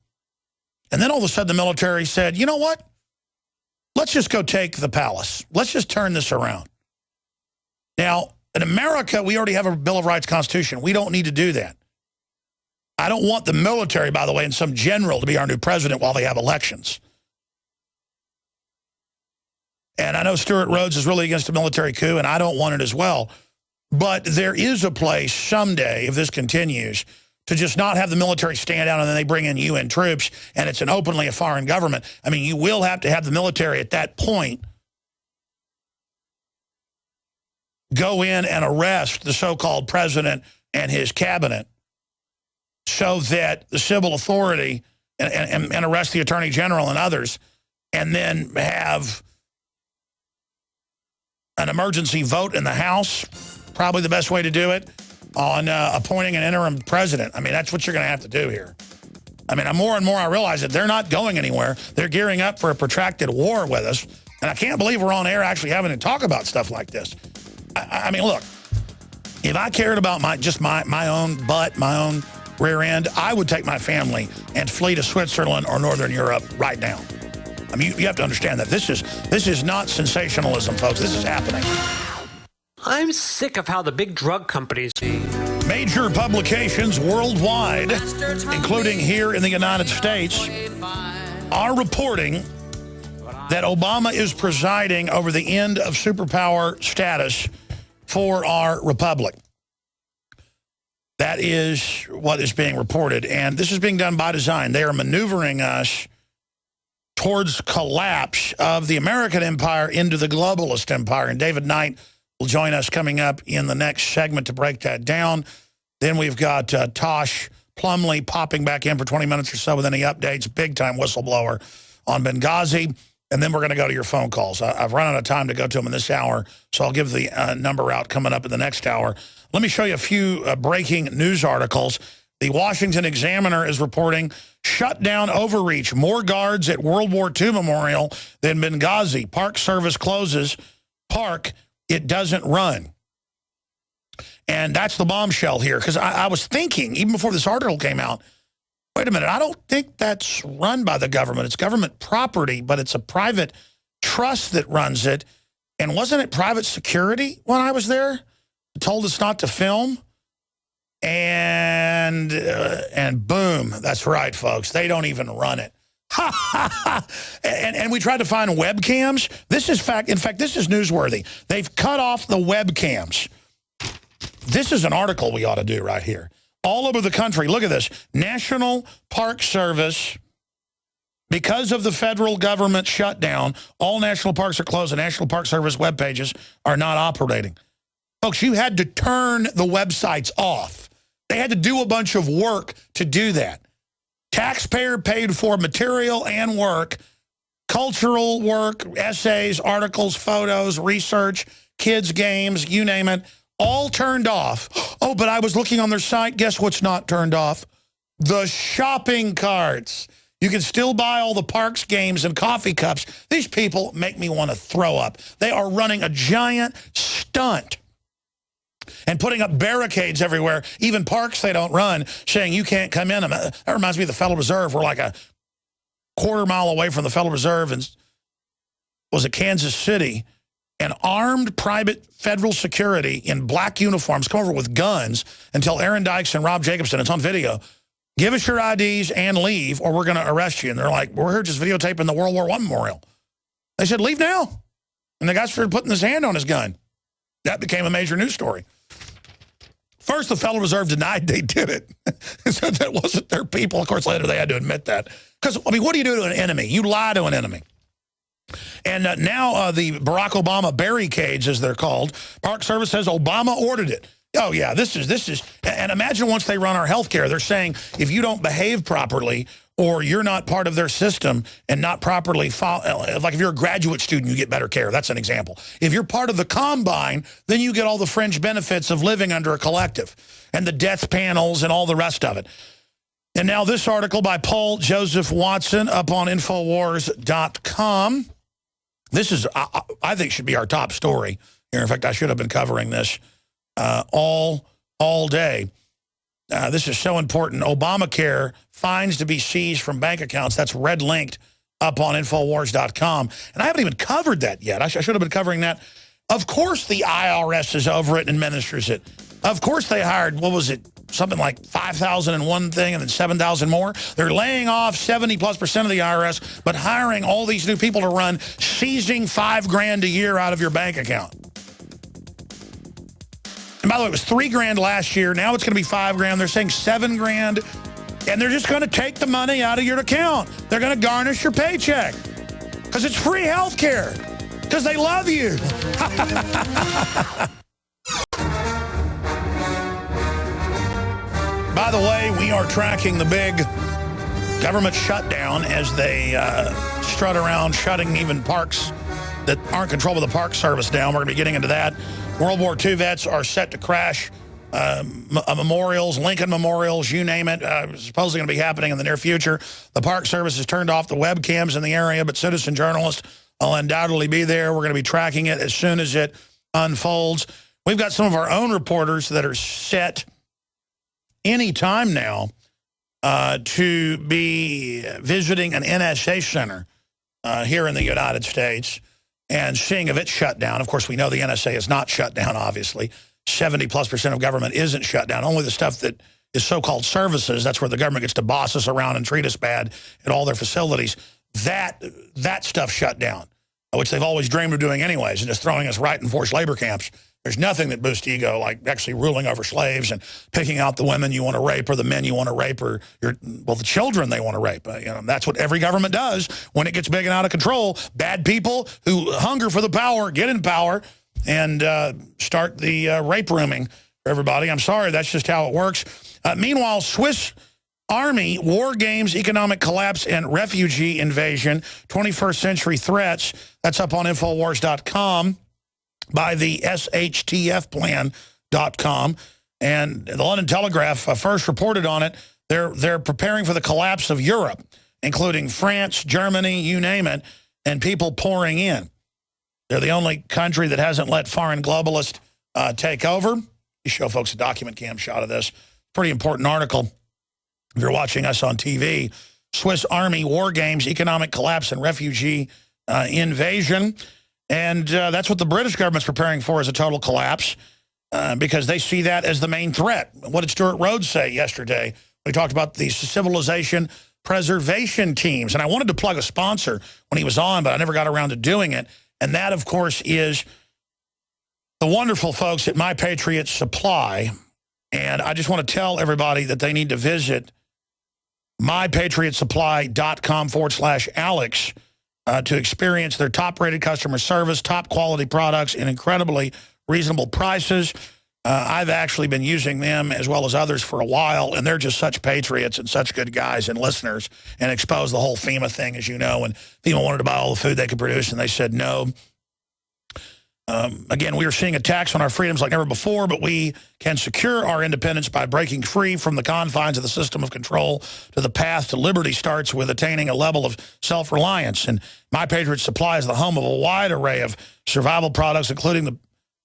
And then all of a sudden the military said, you know what? Let's just go take the palace. Let's just turn this around. Now, in America, we already have a Bill of Rights Constitution. We don't need to do that. I don't want the military, by the way, and some general to be our new president while they have elections. And I know Stuart Rhodes is really against a military coup, and I don't want it as well. But there is a place someday, if this continues, to just not have the military stand down and then they bring in UN troops, and it's openly a foreign government. I mean, you will have to have the military at that point go in and arrest the so-called president and his cabinet, so that the civil authority and arrest the attorney general and others, and then have an emergency vote in the House, probably the best way to do it, on appointing an interim president. I mean, that's what you're going to have to do here. I mean, more and more I realize that they're not going anywhere. They're gearing up for a protracted war with us. And I can't believe we're on air actually having to talk about stuff like this. I mean, look, if I cared about my own butt, my own rear end, I would take my family and flee to Switzerland or Northern Europe right now. I mean, you have to understand that this is not sensationalism, folks. This is happening. I'm sick of how the big drug companies... Major publications worldwide, including here in the United States, are reporting that Obama is presiding over the end of superpower status for our republic. That is what is being reported, and this is being done by design. They are maneuvering us towards collapse of the American empire into the globalist empire, and David Knight will join us coming up in the next segment to break that down. Then we've got Tosh Plumlee popping back in for 20 minutes or so with any updates, big-time whistleblower on Benghazi. And then we're going to go to your phone calls. I've run out of time to go to them in this hour, so I'll give the number out coming up in the next hour. Let me show you a few breaking news articles. The Washington Examiner is reporting shutdown overreach, more guards at World War II Memorial than Benghazi. Park Service closes park, it doesn't run. And that's the bombshell here, because I was thinking, even before this article came out, wait a minute, I don't think that's run by the government. It's government property, but it's a private trust that runs it. And wasn't it private security when I was there? It told us not to film. And boom, that's right, folks. They don't even run it. and we tried to find webcams. This is in fact, this is newsworthy. They've cut off the webcams. This is an article we ought to do right here. All over the country, look at this. National Park Service, because of the federal government shutdown, all national parks are closed and National Park Service web pages are not operating. Folks, you had to turn the websites off. They had to do a bunch of work to do that. Taxpayer paid for material and work, cultural work, essays, articles, photos, research, kids' games, you name it, all turned off. Oh, but I was looking on their site. Guess what's not turned off? The shopping carts. You can still buy all the parks games and coffee cups. These people make me want to throw up. They are running a giant stunt and putting up barricades everywhere, even parks they don't run, saying you can't come in. That reminds me of the Federal Reserve. We're like a quarter-mile away from the Federal Reserve, and was it Kansas City? And armed private federal security in black uniforms come over with guns and tell Aaron Dykes and Rob Jacobson, it's on video, give us your IDs and leave or we're going to arrest you. And they're like, we're here just videotaping the World War I Memorial. They said, leave now. And the guy started putting his hand on his gun. That became a major news story. First, the Federal Reserve denied they did it. Said that wasn't their people. Of course, later they had to admit that. Because, I mean, what do you do to an enemy? You lie to an enemy. And now the Barack Obama barricades, as they're called, Park Service says Obama ordered it. Oh, yeah, this is, and imagine once they run our health care, they're saying if you don't behave properly or you're not part of their system and not properly follow, like if you're a graduate student, you get better care. That's an example. If you're part of the combine, then you get all the fringe benefits of living under a collective and the death panels and all the rest of it. And now this article by Paul Joseph Watson up on Infowars.com. This is, I think, should be our top story here. In fact, I should have been covering this all day. This is so important. Obamacare fines to be seized from bank accounts. That's red linked up on Infowars.com. And I haven't even covered that yet. I should have been covering that. Of course the IRS is over it and administers it. Of course they hired, what was it, something like 5,000 in one thing and then 7,000 more. They're laying off 70+% of the IRS, but hiring all these new people to run, seizing $5 grand a year out of your bank account. And by the way, it was $3 grand last year. Now it's going to be $5 grand. They're saying $7 grand, and they're just going to take the money out of your account. They're going to garnish your paycheck because it's free health care because they love you. By the way, we are tracking the big government shutdown as they strut around shutting even parks that aren't controlled by the Park Service down. We're going to be getting into that. World War II vets are set to crash memorials, Lincoln memorials, you name it. Supposedly going to be happening in the near future. The Park Service has turned off the webcams in the area, but citizen journalists will undoubtedly be there. We're going to be tracking it as soon as it unfolds. We've got some of our own reporters that are set any time now to be visiting an NSA center here in the United States and seeing if it's shut down. Of course, we know the NSA is not shut down, obviously. 70+% of government isn't shut down. Only the stuff that is so-called services, that's where the government gets to boss us around and treat us bad at all their facilities. That stuff shut down, which they've always dreamed of doing anyways, and just throwing us right in forced labor camps. There's nothing that boosts ego like actually ruling over slaves and picking out the women you want to rape or the men you want to rape or the children they want to rape. That's what every government does when it gets big and out of control. Bad people who hunger for the power get in power and start the rape rooming for everybody. I'm sorry, that's just how it works. Meanwhile, Swiss Army, war games, economic collapse, and refugee invasion, 21st century threats. That's up on Infowars.com by the SHTFplan.com. And the London Telegraph first reported on it. They're preparing for the collapse of Europe, including France, Germany, you name it, and people pouring in. They're the only country that hasn't let foreign globalists take over. You show folks a document cam shot of this. Pretty important article. If you're watching us on TV, Swiss Army war games, economic collapse, and refugee invasion. And that's what the British government's preparing for, is a total collapse, because they see that as the main threat. What did Stuart Rhodes say yesterday? We talked about the civilization preservation teams. And I wanted to plug a sponsor when he was on, but I never got around to doing it. And that, of course, is the wonderful folks at My Patriot Supply. And I just want to tell everybody that they need to visit mypatriotsupply.com/Alex to experience their top-rated customer service, top-quality products, and incredibly reasonable prices. I've actually been using them as well as others for a while, and they're just such patriots and such good guys and listeners, and expose the whole FEMA thing, as you know, and FEMA wanted to buy all the food they could produce, and they said no. Again, we are seeing attacks on our freedoms like never before, but we can secure our independence by breaking free from the confines of the system of control. To the path to liberty starts with attaining a level of self-reliance. And My Patriot Supply is the home of a wide array of survival products, including the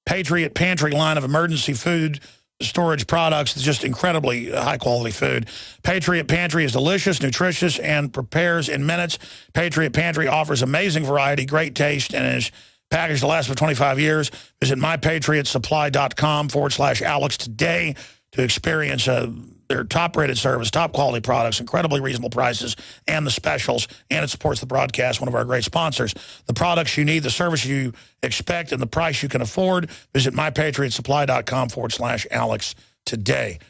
Patriot Pantry line of emergency food storage products. It's just incredibly high-quality food. Patriot Pantry is delicious, nutritious, and prepares in minutes. Patriot Pantry offers amazing variety, great taste, and is packaged to last for 25 years. Visit mypatriotsupply.com/Alex today to experience their top-rated service, top-quality products, incredibly reasonable prices, and the specials. And it supports the broadcast, one of our great sponsors. The products you need, the service you expect, and the price you can afford. Visit mypatriotsupply.com/Alex today.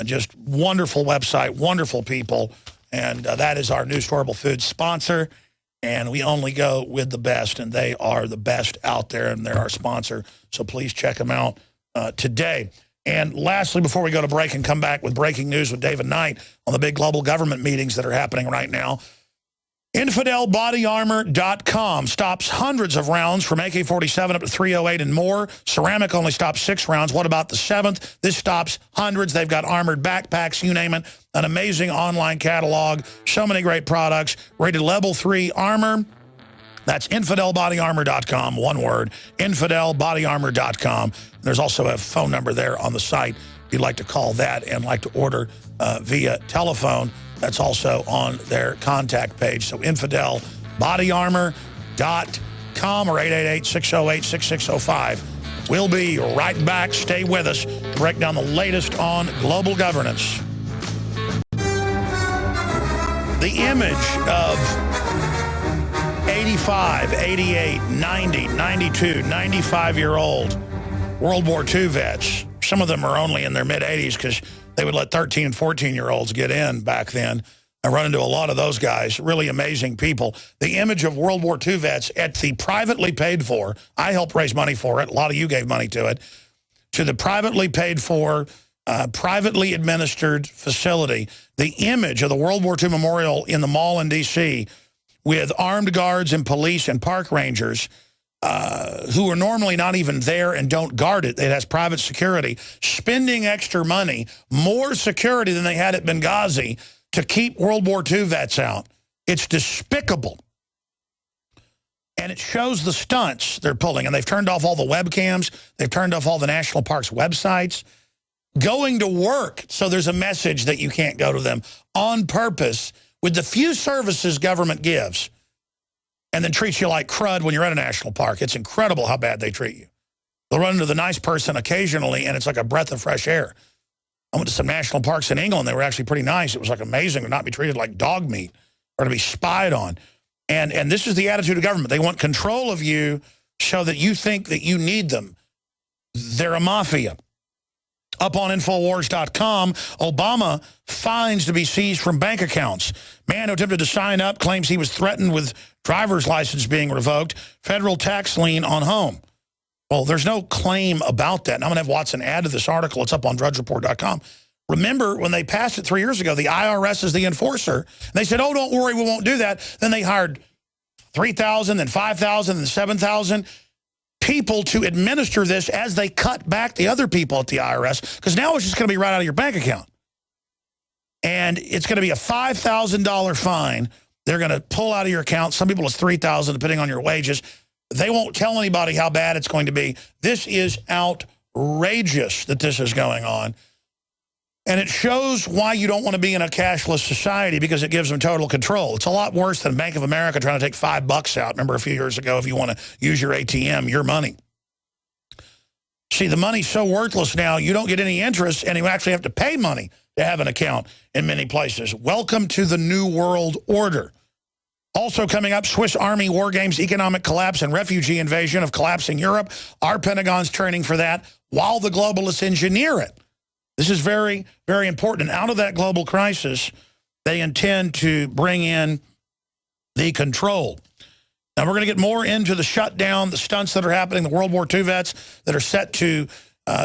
Just wonderful website, wonderful people. And that is our new Storable Foods sponsor. And we only go with the best, and they are the best out there, and they're our sponsor. So please check them out today. And lastly, before we go to break and come back with breaking news with David Knight on the big global government meetings that are happening right now, InfidelBodyArmor.com stops hundreds of rounds from AK-47 up to .308 and more. Ceramic only stops 6 rounds. What about the 7th? This stops hundreds. They've got armored backpacks, you name it. An amazing online catalog. So many great products. Rated level 3 armor. That's InfidelBodyArmor.com, one word, InfidelBodyArmor.com. There's also a phone number there on the site if you'd like to call that and like to order via telephone. That's also on their contact page. So InfidelBodyArmor.com or 888-608-6605. We'll be right back. Stay with us to break down the latest on global governance. The image of 85, 88, 90, 92, 95-year-old World War II vets. Some of them are only in their mid-80s because they would let 13 and 14-year-olds get in back then. I run into a lot of those guys, really amazing people. The image of World War II vets at the privately paid for, I helped raise money for it, a lot of you gave money to it, to the privately paid for, privately administered facility. The image of the World War II Memorial in the mall in D.C. with armed guards and police and park rangers who are normally not even there and don't guard it. It has private security, spending extra money, more security than they had at Benghazi to keep World War II vets out. It's despicable. And it shows the stunts they're pulling. And they've turned off all the webcams. They've turned off all the national parks websites. Going to work, so there's a message that you can't go to them on purpose with the few services government gives, and then treats you like crud when you're at a national park. It's incredible how bad they treat you. They'll run into the nice person occasionally, and it's like a breath of fresh air. I went to some national parks in England. They were actually pretty nice. It was like amazing to not be treated like dog meat or to be spied on. And this is the attitude of government. They want control of you so that you think that you need them. They're a mafia. Up on Infowars.com, Obama fines to be seized from bank accounts. Man who attempted to sign up claims he was threatened with driver's license being revoked. Federal tax lien on home. Well, there's no claim about that. And I'm going to have Watson add to this article. It's up on drudgereport.com. Remember, when they passed it 3 years ago, the IRS is the enforcer. And they said, oh, don't worry, we won't do that. Then they hired 3,000, then 5,000, then 7,000 people to administer this as they cut back the other people at the IRS, because now it's just going to be right out of your bank account. And it's going to be a $5,000 fine. They're going to pull out of your account. Some people it's $3,000, depending on your wages. They won't tell anybody how bad it's going to be. This is outrageous that this is going on. And it shows why you don't want to be in a cashless society, because it gives them total control. It's a lot worse than Bank of America trying to take $5 out. Remember a few years ago, if you want to use your ATM, your money. See, the money's so worthless now, you don't get any interest, and you actually have to pay money to have an account in many places. Welcome to the New World Order. Also coming up, Swiss Army war games, economic collapse, and refugee invasion of collapsing Europe. Our Pentagon's training for that while the globalists engineer it. This is very, very important. And out of that global crisis, they intend to bring in the control. Now, we're going to get more into the shutdown, the stunts that are happening, the World War II vets that are set to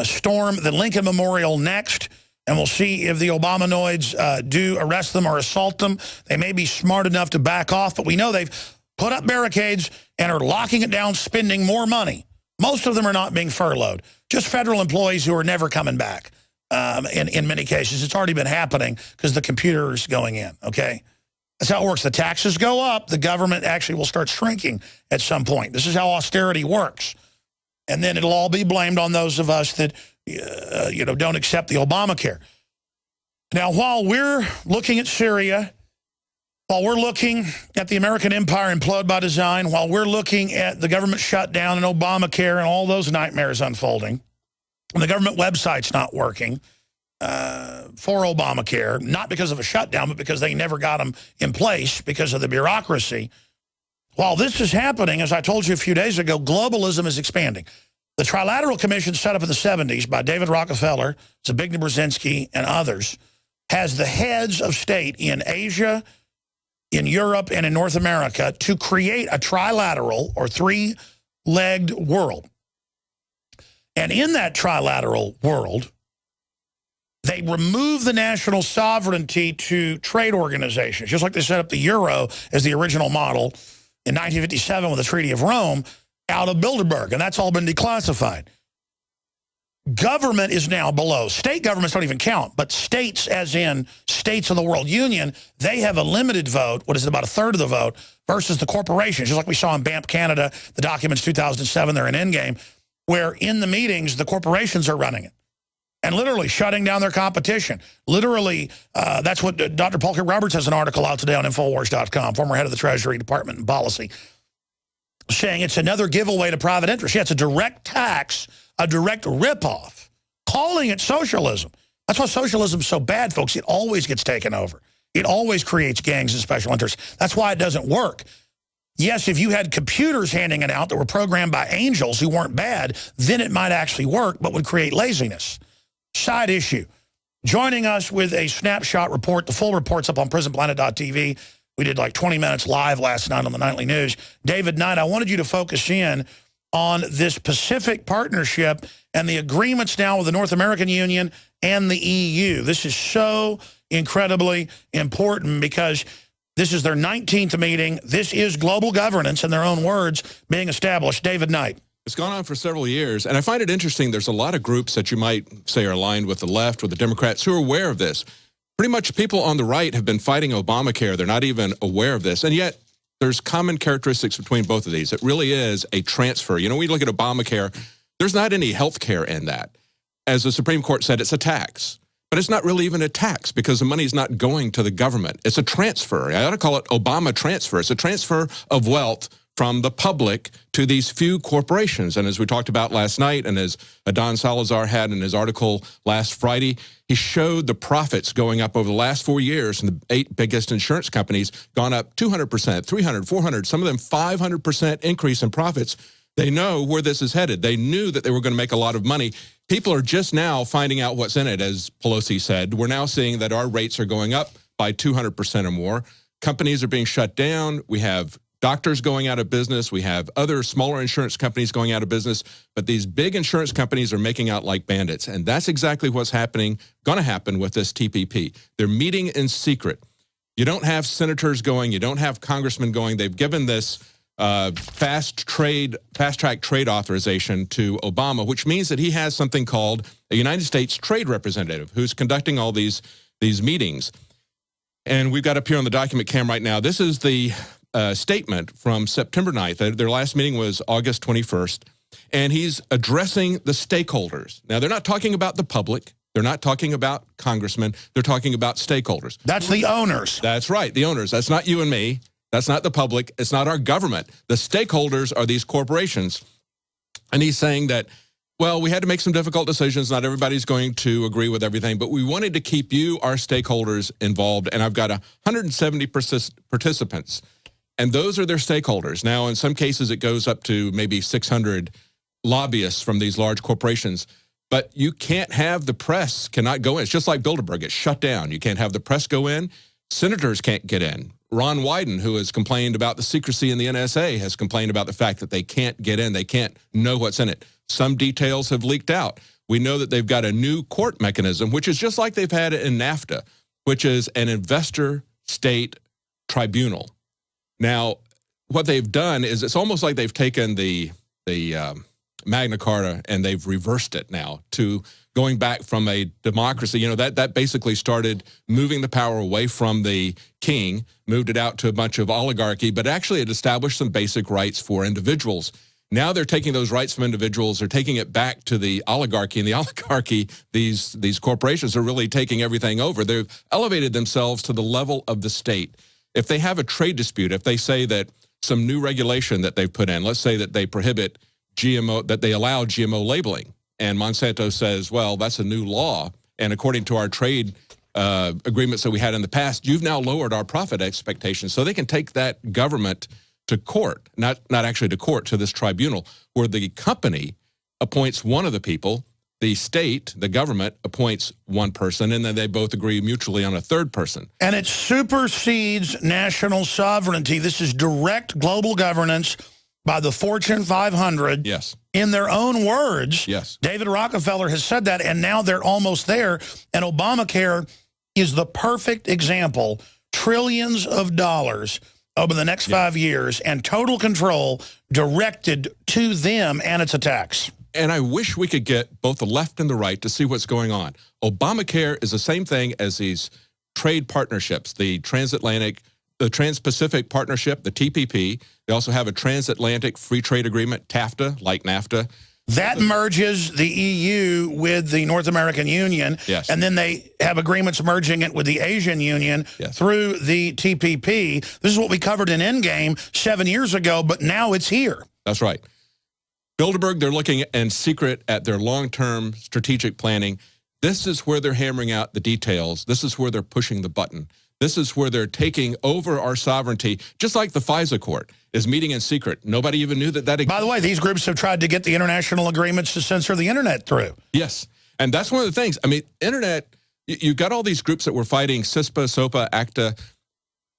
storm the Lincoln Memorial next. And we'll see if the Obamanoids do arrest them or assault them. They may be smart enough to back off, but we know they've put up barricades and are locking it down, spending more money. Most of them are not being furloughed. Just federal employees who are never coming back. In many cases, it's already been happening because the computer's going in, okay? That's how it works. The taxes go up. The government actually will start shrinking at some point. This is how austerity works. And then it'll all be blamed on those of us that, don't accept the Obamacare. Now, while we're looking at Syria, while we're looking at the American empire implode by design, while we're looking at the government shutdown and Obamacare and all those nightmares unfolding, and the government website's not working for Obamacare, not because of a shutdown, but because they never got them in place because of the bureaucracy. While this is happening, as I told you a few days ago, globalism is expanding. The Trilateral Commission set up in the 70s by David Rockefeller, Zbigniew Brzezinski, and others, has the heads of state in Asia, in Europe, and in North America to create a trilateral or three-legged world. And in that trilateral world, they remove the national sovereignty to trade organizations, just like they set up the euro as the original model in 1957 with the Treaty of Rome out of Bilderberg, and that's all been declassified. Government is now below. State governments don't even count, but states, as in states of the World Union, they have a limited vote, what is it, about a third of the vote, versus the corporations, just like we saw in BAMP Canada, the documents 2007, they're in Endgame, where in the meetings, the corporations are running it and literally shutting down their competition. Literally, that's what Dr. Paul K. Roberts has an article out today on Infowars.com, former head of the Treasury Department and Policy, saying it's another giveaway to private interest. Yeah, it's a direct tax, a direct ripoff, calling it socialism. That's why socialism is so bad, folks. It always gets taken over. It always creates gangs and special interests. That's why it doesn't work. Yes, if you had computers handing it out that were programmed by angels who weren't bad, then it might actually work, but would create laziness. Side issue. Joining us with a snapshot report, the full report's up on prisonplanet.tv. We did like 20 minutes live last night on the Nightly News. David Knight, I wanted you to focus in on this Pacific partnership and the agreements now with the North American Union and the EU. This is so incredibly important because this is their 19th meeting. This is global governance, in their own words, being established. David Knight. It's gone on for several years, and I find it interesting. There's a lot of groups that you might say are aligned with the left, with the Democrats, who are aware of this. Pretty much people on the right have been fighting Obamacare. They're not even aware of this, and yet there's common characteristics between both of these. It really is a transfer. You know, we look at Obamacare, there's not any health care in that. As the Supreme Court said, it's a tax. But it's not really even a tax because the money's not going to the government. It's a transfer. I ought to call it Obama transfer. It's a transfer of wealth from the public to these few corporations. And as we talked about last night, and as Don Salazar had in his article last Friday, he showed the profits going up over the last 4 years, and the 8 biggest insurance companies gone up 200%, 300, 400, some of them 500% increase in profits. They know where this is headed. They knew that they were going to make a lot of money. People are just now finding out what's in it, as Pelosi said. We're now seeing that our rates are going up by 200% or more. Companies are being shut down. We have doctors going out of business. We have other smaller insurance companies going out of business. But these big insurance companies are making out like bandits. And that's exactly what's going to happen with this TPP. They're meeting in secret. You don't have senators going. You don't have congressmen going. They've given this fast-track trade authorization to Obama, which means that he has something called a United States Trade Representative who's conducting all these meetings. And we've got up here on the document cam right now. This is the statement from September 9th. Their last meeting was August 21st. And he's addressing the stakeholders. Now, they're not talking about the public. They're not talking about congressmen. They're talking about stakeholders. That's the owners. That's right, the owners. That's not you and me. That's not the public. It's not our government. The stakeholders are these corporations. And he's saying that, well, we had to make some difficult decisions. Not everybody's going to agree with everything, but we wanted to keep you, our stakeholders, involved. And I've got 170 participants, and those are their stakeholders. Now, in some cases, it goes up to maybe 600 lobbyists from these large corporations. But you can't have the press cannot go in. It's just like Bilderberg. It's shut down. You can't have the press go in. Senators can't get in. Ron Wyden, who has complained about the secrecy in the NSA, has complained about the fact that they can't get in. They can't know what's in it. Some details have leaked out. We know that they've got a new court mechanism, which is just like they've had it in NAFTA, which is an investor state tribunal. Now, what they've done is it's almost like they've taken the Magna Carta and they've reversed it now to going back from a democracy. You know, that basically started moving the power away from the king, moved it out to a bunch of oligarchy, but actually it established some basic rights for individuals. Now they're taking those rights from individuals, they're taking it back to the oligarchy, and the oligarchy, these corporations are really taking everything over. They've elevated themselves to the level of the state. If they have a trade dispute, if they say that some new regulation that they've put in, let's say that they prohibit GMO, that they allow GMO labeling, and Monsanto says, well, that's a new law, and according to our trade agreements that we had in the past, you've now lowered our profit expectations. So they can take that government to court, not actually to court, to this tribunal, where the company appoints one of the people, the state, the government, appoints one person, and then they both agree mutually on a third person. And it supersedes national sovereignty. This is direct global governance by the Fortune 500. Yes. In their own words. Yes. David Rockefeller has said that, and now they're almost there. And Obamacare is the perfect example. Trillions of dollars over the next 5 years, and total control directed to them and its attacks. And I wish we could get both the left and the right to see what's going on. Obamacare is the same thing as these trade partnerships, the transatlantic, the Trans-Pacific Partnership, the TPP. They also have a transatlantic free trade agreement, TAFTA, like NAFTA. That merges the EU with the North American Union, yes. And then they have agreements merging it with the Asian Union, yes, through the TPP. This is what we covered in Endgame 7 years ago, but now it's here. That's right. Bilderberg, they're looking in secret at their long-term strategic planning. This is where they're hammering out the details. This is where they're pushing the button. This is where they're taking over our sovereignty, just like the FISA court is meeting in secret. Nobody even knew that existed. By the way, these groups have tried to get the international agreements to censor the internet through. Yes, and that's one of the things. I mean, internet, you've got all these groups that were fighting CISPA, SOPA, ACTA.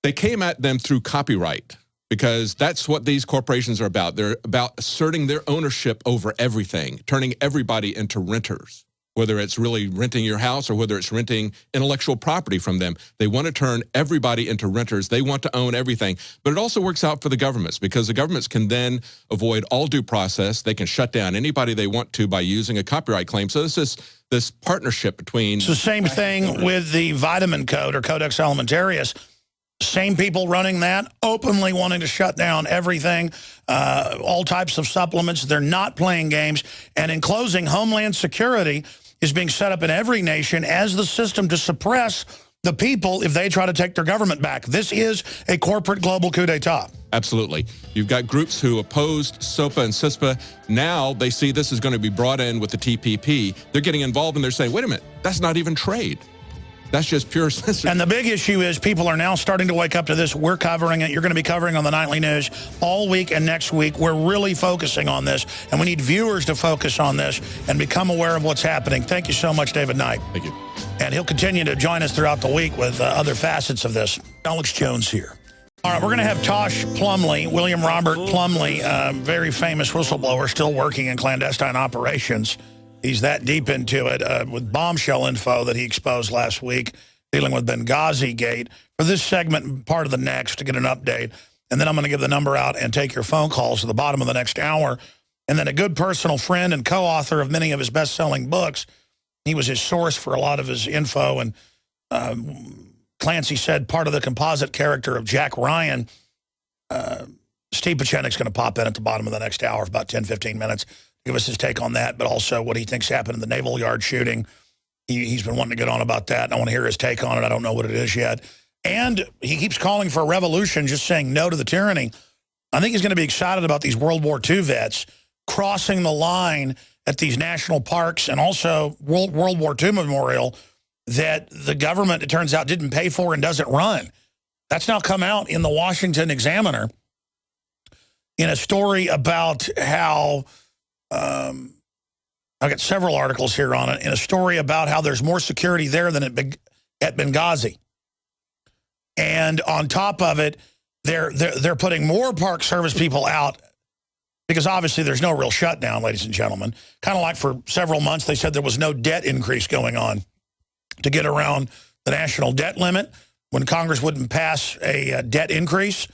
They came at them through copyright because that's what these corporations are about. They're about asserting their ownership over everything, turning everybody into renters. Whether it's really renting your house or whether it's renting intellectual property from them. They want to turn everybody into renters. They want to own everything. But it also works out for the governments because the governments can then avoid all due process. They can shut down anybody they want to by using a copyright claim. So this is this partnership between... It's the same thing with the vitamin code or Codex Alimentarius. Same people running that, openly wanting to shut down everything, all types of supplements. They're not playing games. And in closing, Homeland Security is being set up in every nation as the system to suppress the people if they try to take their government back. This is a corporate global coup d'etat. Absolutely. You've got groups who opposed SOPA and CISPA. Now they see this is going to be brought in with the TPP. They're getting involved and they're saying, wait a minute, that's not even trade. That's just pure censorship. And the big issue is people are now starting to wake up to this. We're covering it. You're going to be covering on the Nightly News all week and next week. We're really focusing on this, and we need viewers to focus on this and become aware of what's happening. Thank you so much, David Knight. Thank you. And he'll continue to join us throughout the week with other facets of this. Alex Jones here. All right, we're going to have Tosh Plumlee, William Robert Plumlee, very famous whistleblower, still working in clandestine operations. He's that deep into it with bombshell info that he exposed last week, dealing with Benghazi Gate. For this segment, part of the next, to get an update. And then I'm going to give the number out and take your phone calls at the bottom of the next hour. And then a good personal friend and co-author of many of his best-selling books. He was his source for a lot of his info. And Clancy said part of the composite character of Jack Ryan. Steve Pachenik's going to pop in at the bottom of the next hour for about 10, 15 minutes. Give us his take on that, but also what he thinks happened in the Naval Yard shooting. He's been wanting to get on about that, and I want to hear his take on it. I don't know what it is yet. And he keeps calling for a revolution, just saying no to the tyranny. I think he's going to be excited about these World War II vets crossing the line at these national parks and also World War II Memorial that the government, it turns out, didn't pay for and doesn't run. That's now come out in the Washington Examiner in a story about how, I've got several articles here on it, in a story about how there's more security there than at Benghazi. And on top of it, they're putting more Park Service people out because obviously there's no real shutdown, ladies and gentlemen. Kind of like for several months they said there was no debt increase going on to get around the national debt limit. When Congress wouldn't pass a debt increase,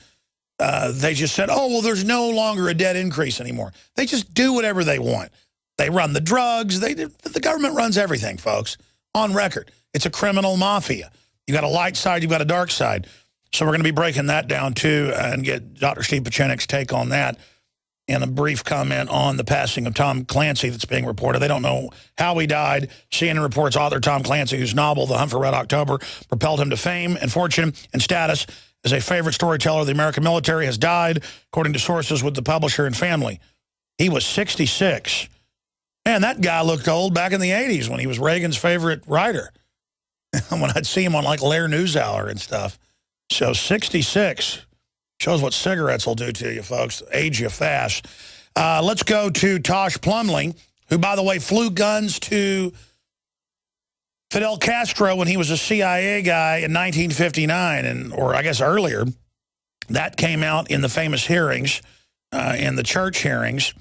they just said, oh, well, there's no longer a debt increase anymore. They just do whatever they want. They run the drugs. The government runs everything, folks, on record. It's a criminal mafia. You got a light side, you've got a dark side. So we're going to be breaking that down, too, and get Dr. Steve Pachenik's take on that and a brief comment on the passing of Tom Clancy that's being reported. They don't know how he died. CNN reports author Tom Clancy, whose novel, The Hunt for Red October, propelled him to fame and fortune and status as a favorite storyteller of the American military, has died, according to sources with the publisher and family. He was 66. Man, that guy looked old back in the 80s when he was Reagan's favorite writer. When I'd see him on, like, Lair NewsHour and stuff. So 66 shows what cigarettes will do to you, folks. Age you fast. Let's go to Tosh Plumlee, who, by the way, flew guns to Fidel Castro when he was a CIA guy in 1959, or I guess earlier. That came out in the famous hearings, in the church hearings.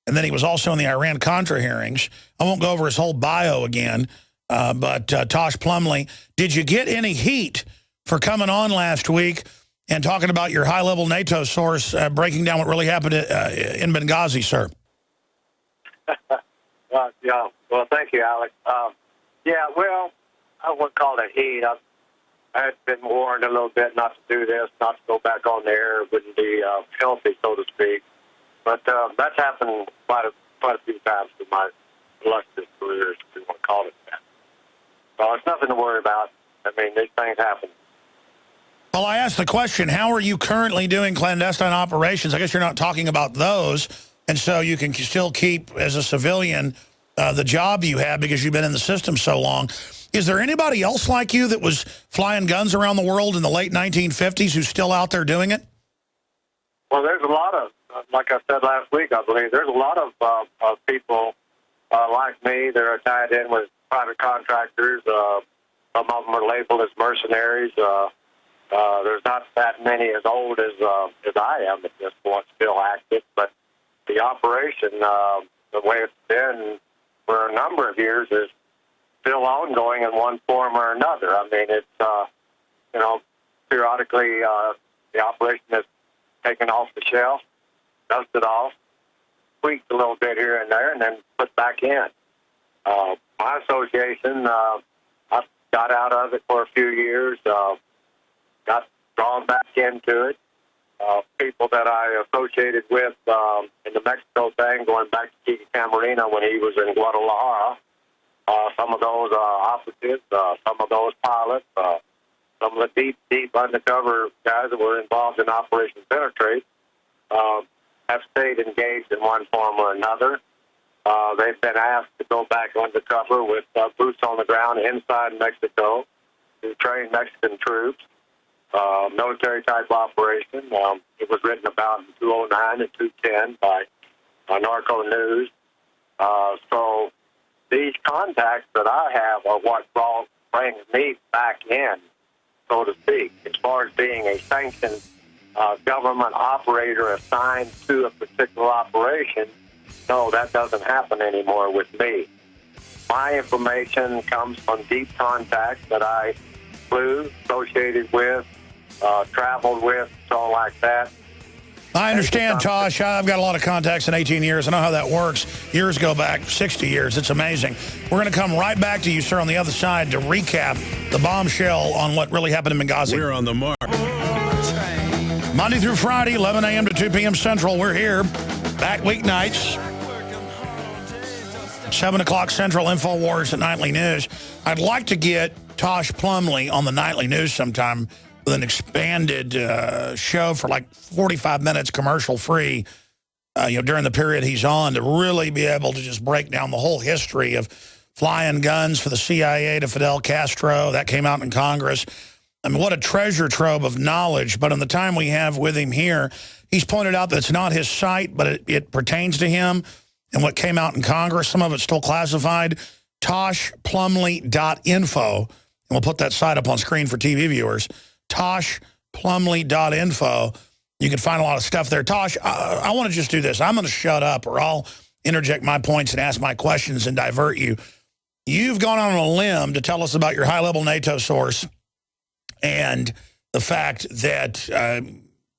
And then he was also in the Iran-Contra hearings. I won't go over his whole bio again. But Tosh Plumlee, did you get any heat for coming on last week and talking about your high-level NATO source breaking down what really happened in Benghazi, sir? Yeah. Well, thank you, Alex. Yeah, well, I wouldn't call it heat. I had been warned a little bit not to do this, not to go back on the air. It wouldn't be healthy, so to speak. But that's happened quite a few times in my illustrious career, if you want to call it that. So it's nothing to worry about. I mean, these things happen. Well, I asked the question, how are you currently doing clandestine operations? I guess you're not talking about those, and so you can still keep, as a civilian, the job you have because you've been in the system so long. Is there anybody else like you that was flying guns around the world in the late 1950s who's still out there doing it? Well, there's a lot of, like I said last week, I believe, there's a lot of people like me that are tied in with private contractors. Some of them are labeled as mercenaries. There's not that many as old as I am at this point, still active. But the operation, the way it's been for a number of years, is still ongoing in one form or another. I mean, it's, periodically the operation is taken off the shelf, dusted off, tweaked a little bit here and there, and then put back in. My association, I got out of it for a few years, got drawn back into it. People that I associated with in the Mexico thing, going back to Kiki Camarena when he was in Guadalajara, some of those operatives, some of those pilots, some of the deep undercover guys that were involved in Operation Penetrate have stayed engaged in one form or another. They've been asked to go back undercover with boots on the ground inside Mexico to train Mexican troops. Military-type operation. It was written about in 2009 and 2010 by Narco News. So these contacts that I have are what brings me back in, so to speak, as far as being a sanctioned government operator assigned to a particular operation. No, that doesn't happen anymore with me. My information comes from deep contacts that I flew, associated with, traveled with, so like that. I understand, Tosh. I've got a lot of contacts in 18 years. I know how that works. Years go back 60 years. It's amazing. We're going to come right back to you, sir, on the other side to recap the bombshell on what really happened in Benghazi. We're on the mark. Monday through Friday, 11 a.m. to 2 p.m. Central. We're here. Back weeknights. 7 o'clock Central, InfoWars at Nightly News. I'd like to get Tosh Plumlee on the Nightly News sometime with an expanded show for like 45 minutes, commercial-free, during the period he's on, to really be able to just break down the whole history of flying guns for the CIA to Fidel Castro. That came out in Congress. I mean, what a treasure trove of knowledge. But in the time we have with him here, he's pointed out that it's not his site, but it pertains to him and what came out in Congress. Some of it's still classified. ToshPlumlee.info. And we'll put that site up on screen for TV viewers. ToshPlumlee.info. You can find a lot of stuff there. Tosh, I want to just do this. I'm going to shut up, or I'll interject my points and ask my questions and divert you. You've gone on a limb to tell us about your high-level NATO source and the fact that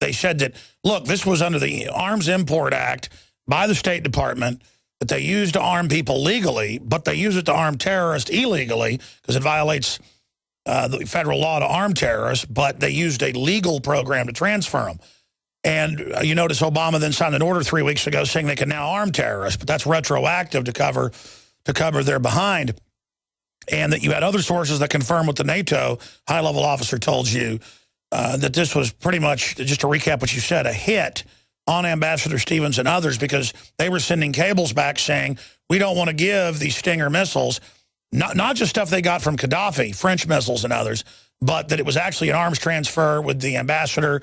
they said that, look, this was under the Arms Import Act by the State Department, that they used to arm people legally, but they use it to arm terrorists illegally because it violates the federal law to arm terrorists, but they used a legal program to transfer them. And you notice Obama then signed an order 3 weeks ago saying they can now arm terrorists, but that's retroactive to cover their behind. And that you had other sources that confirm what the NATO high-level officer told you, that this was pretty much, just to recap what you said, a hit on Ambassador Stevens and others, because they were sending cables back saying, we don't want to give these Stinger missiles, not just stuff they got from Gaddafi, French missiles and others, but that it was actually an arms transfer with the ambassador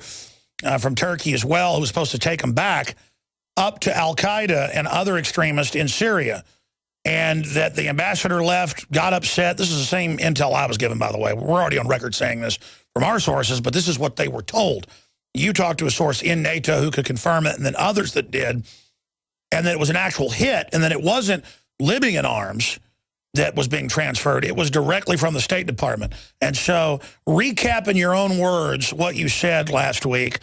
from Turkey as well, who was supposed to take them back up to al-Qaeda and other extremists in Syria. And that the ambassador left, got upset. This is the same intel I was given, by the way. We're already on record saying this from our sources, but this is what they were told. You talked to a source in NATO who could confirm it, and then others that did, and that it was an actual hit, and that it wasn't Libyan arms that was being transferred. It was directly from the State Department. And so, recap in your own words what you said last week,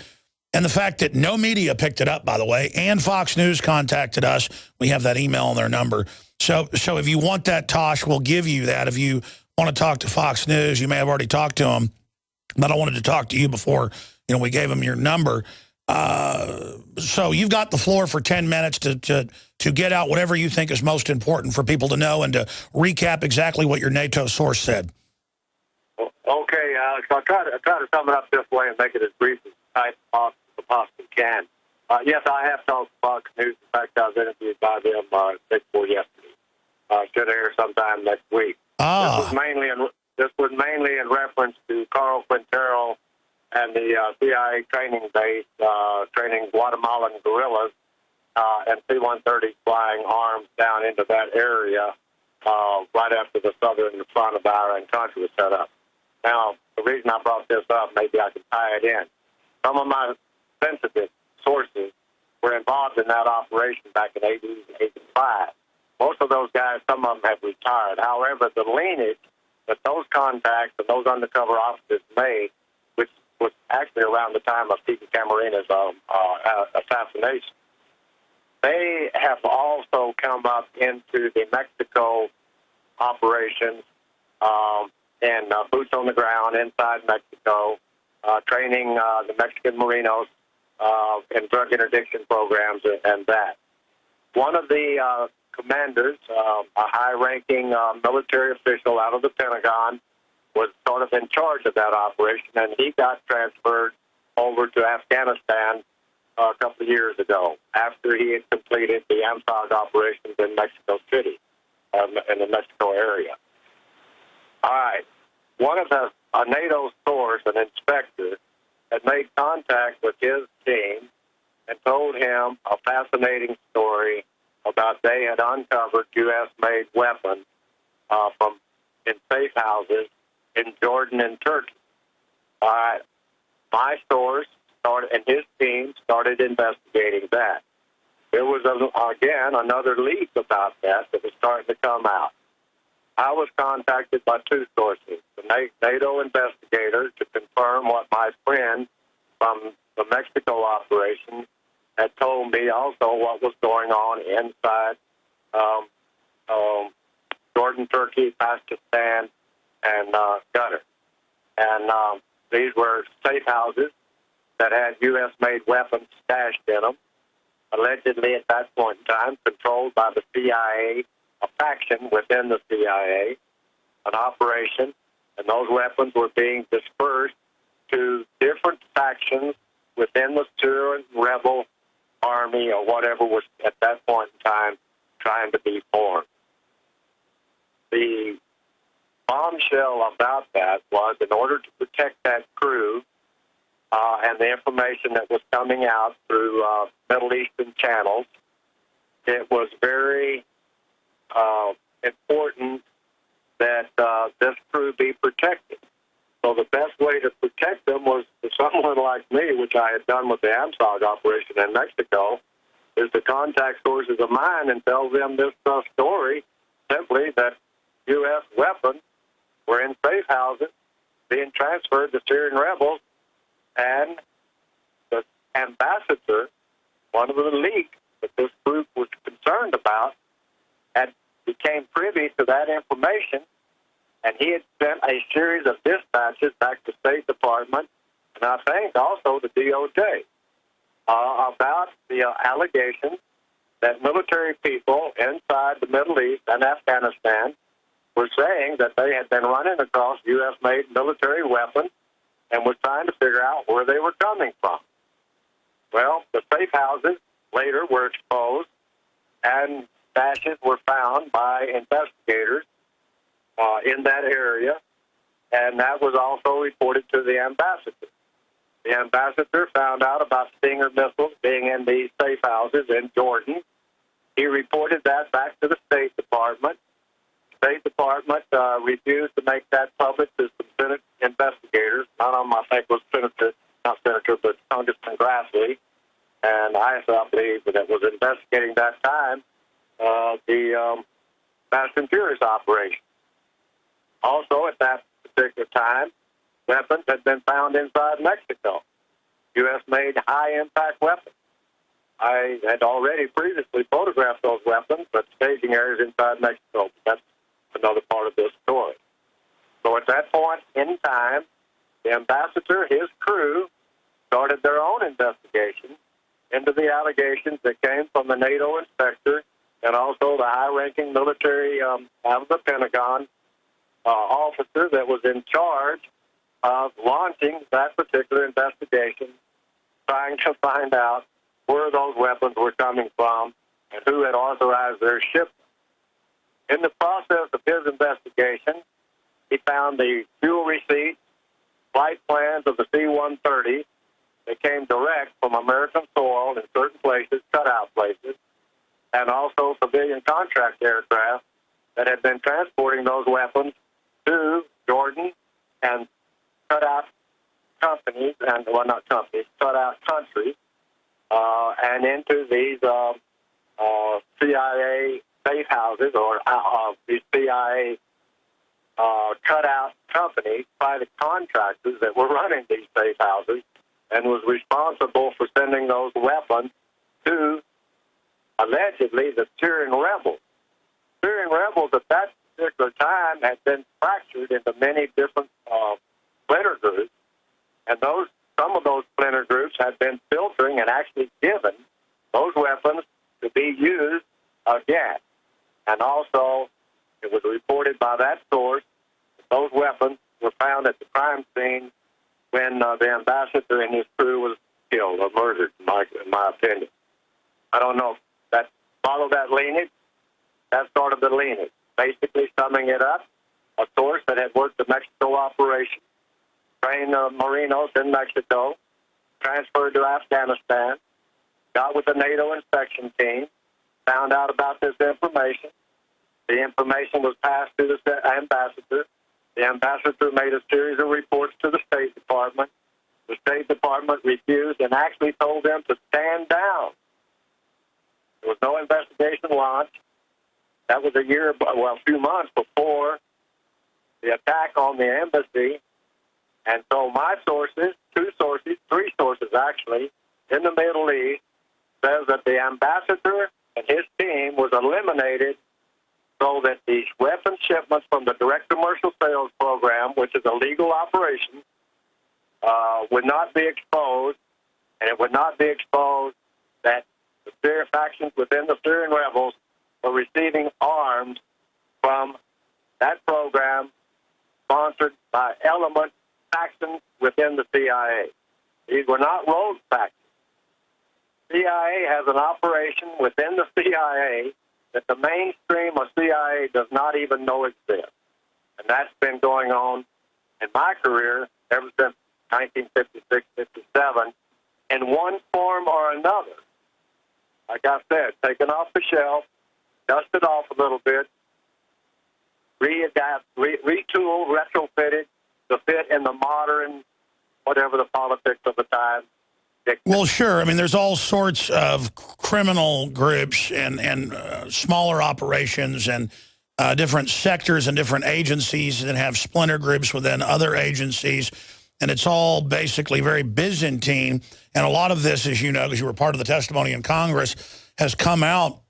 and the fact that no media picked it up, by the way, and Fox News contacted us. We have that email and their number. So if you want that, Tosh, we'll give you that. If you want to talk to Fox News, you may have already talked to them, but I wanted to talk to you before we gave them your number. So you've got the floor for 10 minutes to get out whatever you think is most important for people to know and to recap exactly what your NATO source said. Okay, Alex, I'll try to sum it up this way and make it as brief as I possibly can. Yes, I have talked to Fox News. In fact, I was interviewed by them day before yesterday. Should air sometime next week. This was mainly in reference to Carl Quintero and the CIA training base, training Guatemalan guerrillas and C-130 flying arms down into that area right after the southern front of our and Contra was set up. Now, the reason I brought this up, maybe I can tie it in. Some of my sensitive sources were involved in that operation back in 80 and 85. Most of those guys, some of them have retired. However, the lineage that those contacts and those undercover officers made, which was actually around the time of Tito Camarina's assassination, they have also come up into the Mexico operations and boots on the ground inside Mexico, training the Mexican Marinos in drug interdiction programs and that. One of the commanders, a high-ranking military official out of the Pentagon, was sort of in charge of that operation, and he got transferred over to Afghanistan a couple of years ago after he had completed the AMSOG operations in Mexico City, in the Mexico area. All right. One of a NATO source, an inspector, had made contact with his team and told him a fascinating story about they had uncovered U.S.-made weapons in safe houses in Jordan and Turkey. All right. My source his team started investigating that. There was, again, another leak about that was starting to come out. I was contacted by two sources, the NATO investigators, to confirm what my friend from the Mexico operation had told me, also what was going on inside Jordan, Turkey, Pakistan, and Qatar. And these were safe houses that had U.S.-made weapons stashed in them, allegedly at that point in time controlled by the CIA, a faction within the CIA, an operation, and those weapons were being dispersed to different factions within the Syrian rebel army or whatever was at that point in time trying to be formed. The bombshell about that was, in order to protect that crew and the information that was coming out through Middle Eastern channels, it was very important that this crew be protected. So the best way to protect them was for someone like me, which I had done with the AMSOG operation in Mexico, is to contact sources of mine and tell them this story, simply that U.S. weapons were in safe houses being transferred to Syrian rebels, and the ambassador, one of the leaks that this group was concerned about, became privy to that information, and he had sent a series of dispatches back to State Department, and I think also the DOJ, about the allegations that military people inside the Middle East and Afghanistan were saying that they had been running across U.S.-made military weapons and were trying to figure out where they were coming from. Well, the safe houses later were exposed, and stashes were found by investigators in that area, and that was also reported to the ambassador. The ambassador found out about Stinger missiles being in these safe houses in Jordan. He reported that back to the State Department. The State Department refused to make that public to some Senate investigators. None of them, I think, was but Congressman Grassley, and I believe that was investigating that time the Fast and Furious operation. Also, at that particular time, weapons had been found inside Mexico, U.S.-made high-impact weapons. I had already previously photographed those weapons, but staging areas inside Mexico. That's another part of this story. So at that point in time, the ambassador, his crew, started their own investigation into the allegations that came from the NATO inspector and also the high-ranking military out of the Pentagon officer that was in charge of launching that particular investigation, trying to find out where those weapons were coming from and who had authorized their shipment. In the process of his investigation, he found the fuel receipts, flight plans of the C-130 that came direct from American soil in certain places, cutout places, and also civilian contract aircraft that had been transporting those weapons to Jordan and cutout companies, and well, not companies, cutout countries, and into these CIA safe houses or these CIA cutout companies, private contractors that were running these safe houses, and was responsible for sending those weapons to allegedly the Syrian rebels. Syrian rebels at that particular time had been fractured into many different splinter groups, and some of those splinter groups had been filtering and actually given those weapons to be used again. And also, it was reported by that source that those weapons were found at the crime scene when the ambassador and his crew was killed or murdered, in my opinion. I don't know if that followed that lineage. That's sort of the lineage. Basically, summing it up, a source that had worked the Mexico operation, trained Marinos in Mexico, transferred to Afghanistan, got with the NATO inspection team, found out about this information. The information was passed to the ambassador. The ambassador made a series of reports to the State Department. The State Department refused and actually told them to stand down. There was no investigation launched. That was a few months before the attack on the embassy. And so my sources, three sources actually, in the Middle East, says that the ambassador and his team was eliminated so that these weapon shipments from the direct commercial sales program, which is a legal operation, would not be exposed, and it would not be exposed that the Syrian factions within the Syrian rebels were receiving arms from that program sponsored by elements, factions within the CIA. These were not rogue factions. CIA has an operation within the CIA that the mainstream of CIA does not even know exists. And that's been going on in my career ever since 1956, 57, in one form or another. Like I said, taken off the shelf, dusted off a little bit, retooled, retrofitted to fit in the modern, whatever the politics of the time. Well, sure. I mean, there's all sorts of criminal groups and smaller operations and different sectors and different agencies that have splinter groups within other agencies. And it's all basically very Byzantine. And a lot of this, as you know, because you were part of the testimony in Congress, has come out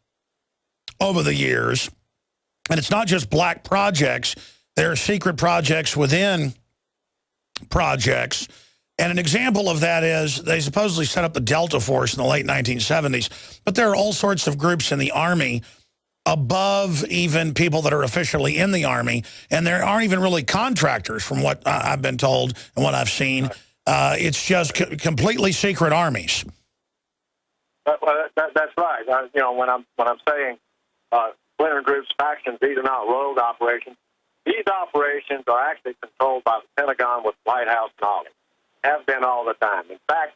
over the years. And it's not just black projects. There are secret projects within projects. And an example of that is they supposedly set up the Delta Force in the late 1970s. But there are all sorts of groups in the Army above even people that are officially in the Army. And there aren't even really contractors from what I've been told and what I've seen. It's just completely secret armies. Well, that's right. You know, when I'm saying splinter groups, factions, these are not rogue operations. These operations are actually controlled by the Pentagon with White House knowledge. Have been all the time. In fact,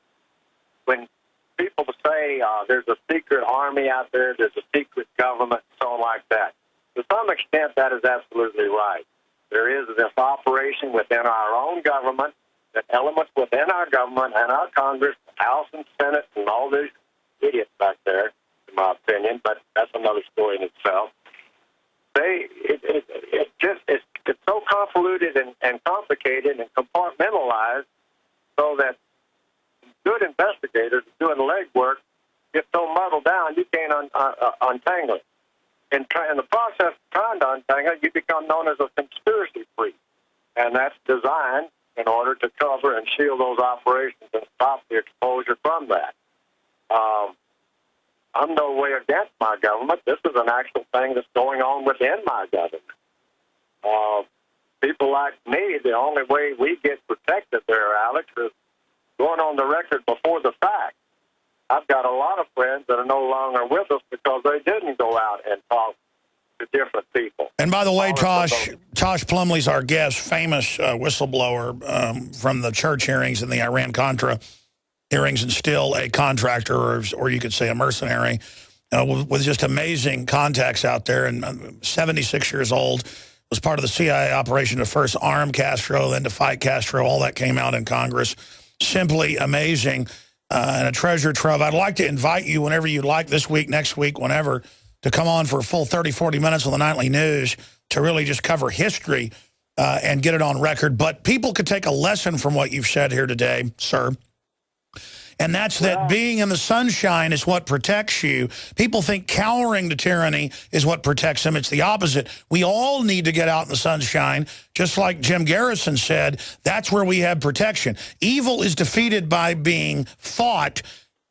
when people say there's a secret army out there, there's a secret government, so on like that, to some extent that is absolutely right. There is this operation within our own government, that elements within our government and our Congress, House and Senate, and all these idiots back there, in my opinion, but that's another story in itself. It's so convoluted and complicated and compartmentalized so that good investigators doing legwork get so muddled down you can't untangle it. In the process of trying to untangle it, you become known as a conspiracy freak. And that's designed in order to cover and shield those operations and stop the exposure from that. I'm no way against my government. This is an actual thing that's going on within my government. People like me, the only way we get protected there, Alex, is going on the record before the fact. I've got a lot of friends that are no longer with us because they didn't go out and talk to different people. And by the way, Tosh Plumlee's our guest, famous whistleblower from the church hearings and the Iran-Contra hearings, and still a contractor, or you could say a mercenary, with just amazing contacts out there, and 76 years old, was part of the CIA operation to first arm Castro, then to fight Castro. All that came out in Congress. Simply amazing and a treasure trove. I'd like to invite you whenever you'd like, this week, next week, whenever, to come on for a full 30, 40 minutes on the Nightly News to really just cover history and get it on record. But people could take a lesson from what you've said here today, sir. And that's that being in the sunshine is what protects you. People think cowering to tyranny is what protects them. It's the opposite. We all need to get out in the sunshine. Just like Jim Garrison said, that's where we have protection. Evil is defeated by being fought,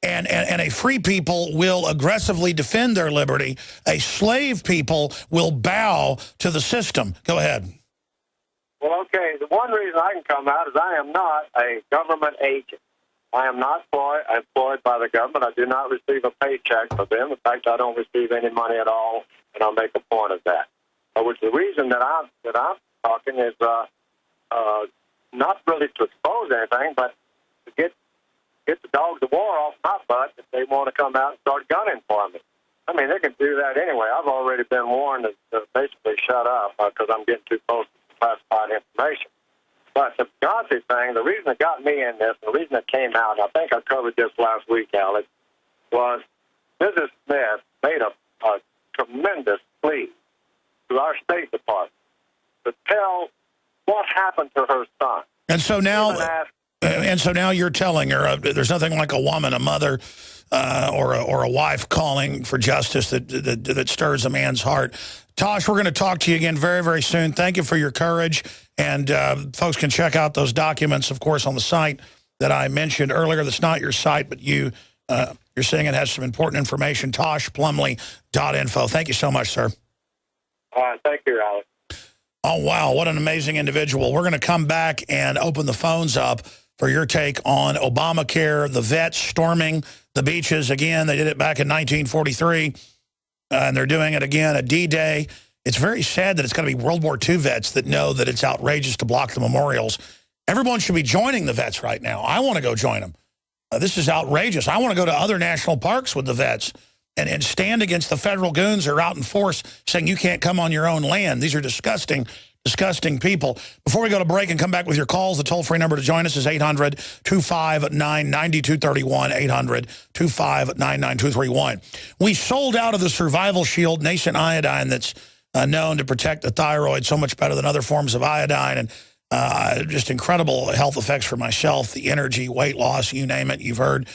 and a free people will aggressively defend their liberty. A slave people will bow to the system. Go ahead. Well, okay, the one reason I can come out is I am not a government agent. I am not employed by the government. I do not receive a paycheck for them. In fact, I don't receive any money at all, and I'll make a point of that. Which the reason that I'm talking is not really to expose anything, but to get the dogs of war off my butt if they want to come out and start gunning for me. I mean, they can do that anyway. I've already been warned to basically shut up because I'm getting too close to classified information. But the Benghazi thing, the reason it got me in this, the reason it came out, and I think I covered this last week, Alex, was Mrs. Smith made a tremendous plea to our State Department to tell what happened to her son. And so now you're telling her there's nothing like a woman, a mother, or a wife calling for justice that stirs a man's heart. Tosh, we're going to talk to you again very, very soon. Thank you for your courage. And folks can check out those documents, of course, on the site that I mentioned earlier. That's not your site, but you're saying it has some important information. ToshPlumlee.info. Thank you so much, sir. Thank you, Alex. Oh, wow. What an amazing individual. We're going to come back and open the phones up for your take on Obamacare, the vets storming the beaches again. They did it back in 1943, and they're doing it again at D-Day. It's very sad that it's going to be World War II vets that know that it's outrageous to block the memorials. Everyone should be joining the vets right now. I want to go join them. This is outrageous. I want to go to other national parks with the vets and stand against the federal goons who are out in force saying you can't come on your own land. These are disgusting, disgusting people. Before we go to break and come back with your calls, the toll-free number to join us is 800-259-9231, 800-259-9231. We sold out of the Survival Shield nascent iodine that's known to protect the thyroid so much better than other forms of iodine, and just incredible health effects for myself, the energy, weight loss, you name it. You've heard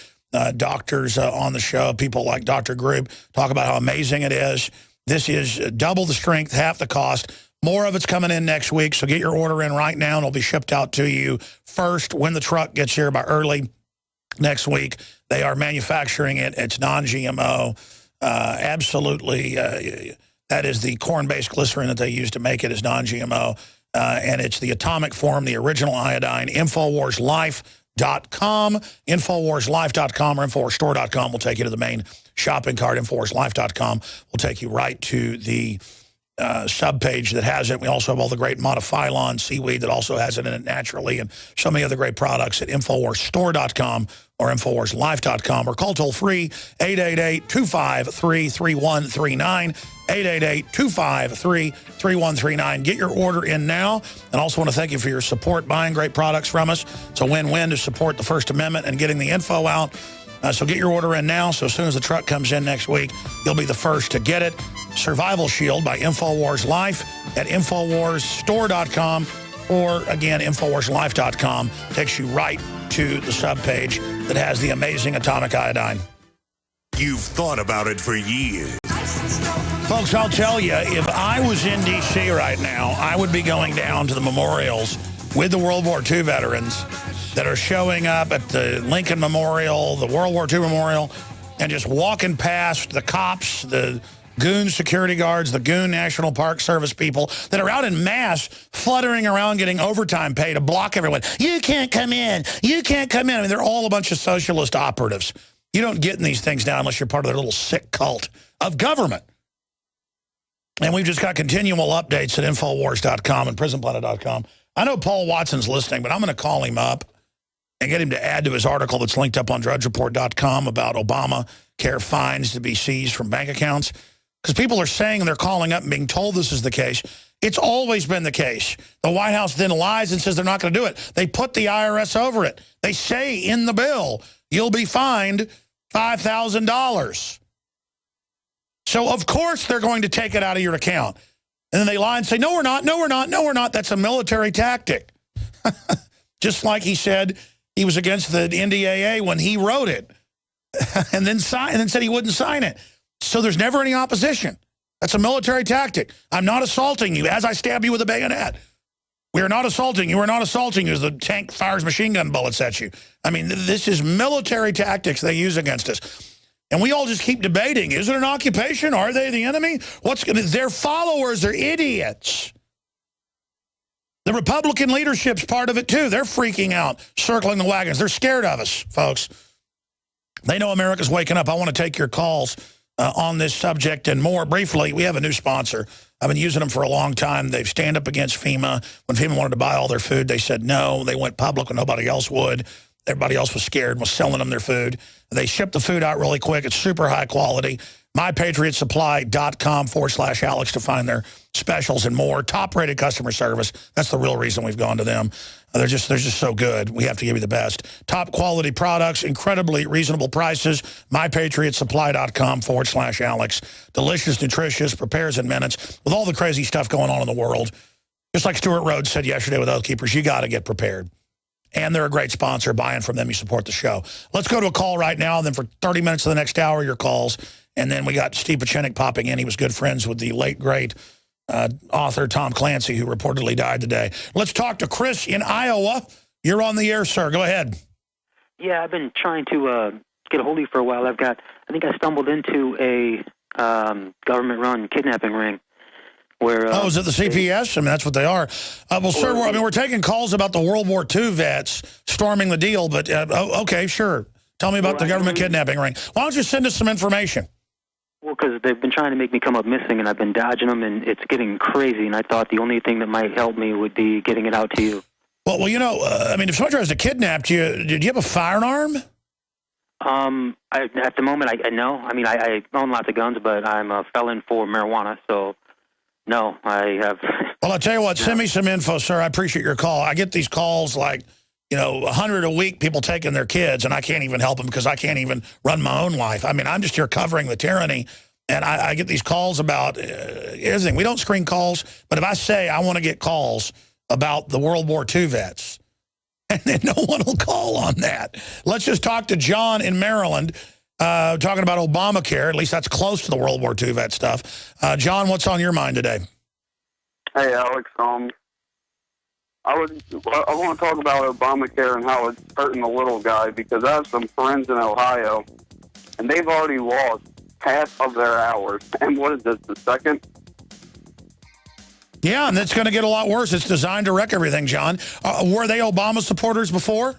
doctors on the show, people like Dr. Grube, talk about how amazing it is. This is double the strength, half the cost. More of it's coming in next week, so get your order in right now, and it'll be shipped out to you first when the truck gets here by early next week. They are manufacturing it. It's non-GMO. Absolutely, that is the corn-based glycerin that they use to make it is non-GMO. And it's the atomic form, the original iodine. InfoWarsLife.com, InfoWarsLife.com or InfoWarsStore.com will take you to the main shopping cart. InfoWarsLife.com will take you right to the subpage that has it. We also have all the great Monophyllon seaweed that also has it in it naturally, and so many other great products at InfoWarsStore.com or InfoWarsLife.com, or call toll-free 888-253-3139, 888-253-3139. Get your order in now. And also want to thank you for your support, buying great products from us. It's a win-win to support the First Amendment and getting the info out. So get your order in now, so as soon as the truck comes in next week, you'll be the first to get it. Survival Shield by InfoWars Life at InfoWarsStore.com, or, again, InfoWarsLife.com. Takes you right to the subpage that has the amazing atomic iodine. You've thought about it for years. Folks, I'll tell you, if I was in D.C. right now, I would be going down to the memorials with the World War II veterans that are showing up at the Lincoln Memorial, the World War II Memorial, and just walking past the cops, the goon security guards, the goon National Park Service people that are out in mass fluttering around getting overtime pay to block everyone. You can't come in. You can't come in. I mean, they're all a bunch of socialist operatives. You don't get in these things now unless you're part of their little sick cult of government. And we've just got continual updates at Infowars.com and Prisonplanet.com. I know Paul Watson's listening, but I'm going to call him up and get him to add to his article that's linked up on DrudgeReport.com about Obamacare fines to be seized from bank accounts. Because people are saying, they're calling up and being told this is the case. It's always been the case. The White House then lies and says they're not going to do it. They put the IRS over it. They say in the bill, you'll be fined $5,000. So, of course, they're going to take it out of your account. And then they lie and say, no, we're not, no, we're not, no, we're not. That's a military tactic. Just like he said he was against the NDAA when he wrote it and then said he wouldn't sign it. So there's never any opposition. That's a military tactic. I'm not assaulting you as I stab you with a bayonet. We are not assaulting you. We're not assaulting you as the tank fires machine gun bullets at you. I mean, this is military tactics they use against us. And we all just keep debating, is it an occupation? Are they the enemy? Their followers are idiots. The Republican leadership's part of it, too. They're freaking out, circling the wagons. They're scared of us, folks. They know America's waking up. I want to take your calls on this subject and more. Briefly, we have a new sponsor. I've been using them for a long time. They've stand up against FEMA. When FEMA wanted to buy all their food, they said no. They went public when nobody else would. Everybody else was scared and was selling them their food. They ship the food out really quick. It's super high quality. MyPatriotSupply.com/Alex to find their specials and more. Top-rated customer service. That's the real reason we've gone to them. They're just so good. We have to give you the best. Top quality products, incredibly reasonable prices. MyPatriotSupply.com/Alex. Delicious, nutritious, prepares in minutes. With all the crazy stuff going on in the world, just like Stuart Rhodes said yesterday with Oath Keepers, you got to get prepared. And they're a great sponsor. Buying from them, you support the show. Let's go to a call right now, and then for 30 minutes of the next hour, your calls. And then we got Steve Pachenik popping in. He was good friends with the late, great author Tom Clancy, who reportedly died today. Let's talk to Chris in Iowa. You're on the air, sir. Go ahead. Yeah, I've been trying to get a hold of you for a while. I think I stumbled into a government-run kidnapping ring. Where, is it the CPS? I mean, that's what they are. Well, sir, we're taking calls about the World War II vets storming the deal, but okay, sure. Tell me about the government kidnapping ring. Why don't you send us some information? Well, because they've been trying to make me come up missing, and I've been dodging them, and it's getting crazy, and I thought the only thing that might help me would be getting it out to you. Well, you know, I mean, if someone tries to kidnap you, did you have a firearm? At the moment, no. I mean, I own lots of guns, but I'm a felon for marijuana, so... No, I have... Well, I'll tell you what, send me some info, sir. I appreciate your call. I get these calls like, 100 a week, people taking their kids, and I can't even help them because I can't even run my own life. I mean, I'm just here covering the tyranny, and I get these calls about everything. We don't screen calls, but if I say I want to get calls about the World War II vets, and then no one will call on that. Let's just talk to John in Maryland. Talking about Obamacare, at least that's close to the World War II vet stuff. John, what's on your mind today? Hey, Alex. I want to talk about Obamacare and how it's hurting the little guy, because I have some friends in Ohio, and they've already lost half of their hours. And what is this, the second? Yeah, and it's going to get a lot worse. It's designed to wreck everything, John. Were they Obama supporters before?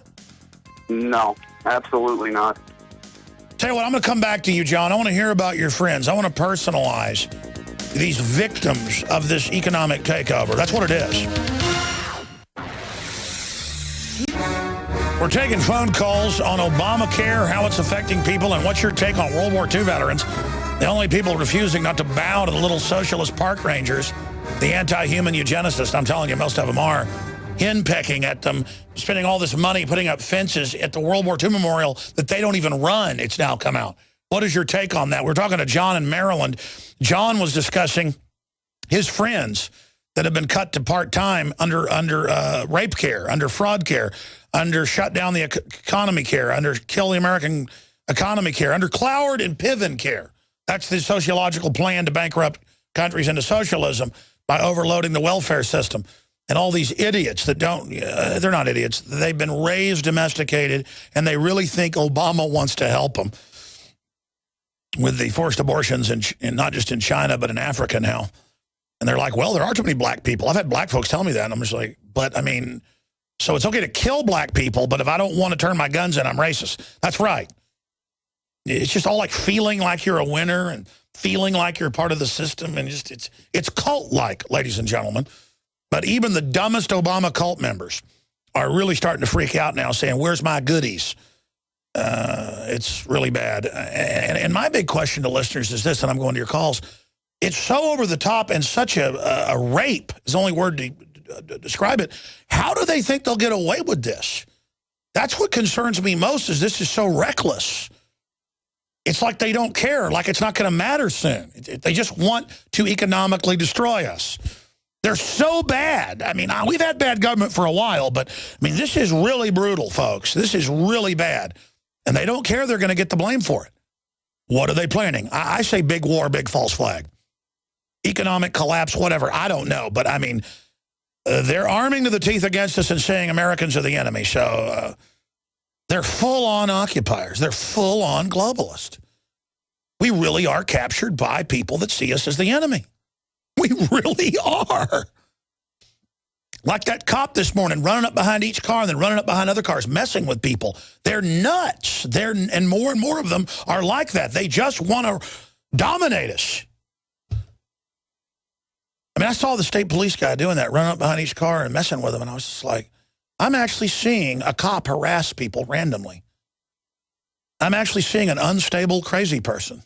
No, absolutely not. Tell you what, I'm going to come back to you, John. I want to hear about your friends. I want to personalize these victims of this economic takeover. That's what it is. We're taking phone calls on Obamacare, how it's affecting people, and what's your take on World War II veterans? The only people refusing not to bow to the little socialist park rangers, the anti-human eugenicists. I'm telling you, most of them are. Henpecking at them, spending all this money putting up fences at the World War II Memorial that they don't even run. It's now come out. What is your take on that? We're talking to John in Maryland. John was discussing his friends that have been cut to part-time under rape care, under fraud care, under shut down the economy care, under kill the American economy care, under Cloward and Piven care. That's the sociological plan to bankrupt countries into socialism by overloading the welfare system. And all these idiots that don't, they're not idiots. They've been raised, domesticated, and they really think Obama wants to help them with the forced abortions, and not just in China, but in Africa now. And they're like, well, there are too many black people. I've had black folks tell me that. And I'm just like, but I mean, so it's okay to kill black people, but if I don't want to turn my guns in, I'm racist. That's right. It's just all like feeling like you're a winner and feeling like you're part of the system. And just it's cult-like, ladies and gentlemen. But even the dumbest Obama cult members are really starting to freak out now, saying, where's my goodies? It's really bad. And my big question to listeners is this, and I'm going to your calls. It's so over the top and such a rape is the only word to describe it. How do they think they'll get away with this? That's what concerns me most, is this is so reckless. It's like they don't care, like it's not going to matter soon. They just want to economically destroy us. They're so bad. I mean, we've had bad government for a while, but, I mean, this is really brutal, folks. This is really bad. And they don't care. They're going to get the blame for it. What are they planning? I say big war, big false flag. Economic collapse, whatever. I don't know. But, I mean, they're arming to the teeth against us and saying Americans are the enemy. So they're full-on occupiers. They're full-on globalists. We really are captured by people that see us as the enemy. We really are. Like that cop this morning running up behind each car and then running up behind other cars, messing with people. They're nuts. And more of them are like that. They just want to dominate us. I mean, I saw the state police guy doing that, running up behind each car and messing with them, and I was just like, I'm actually seeing a cop harass people randomly. I'm actually seeing an unstable, crazy person.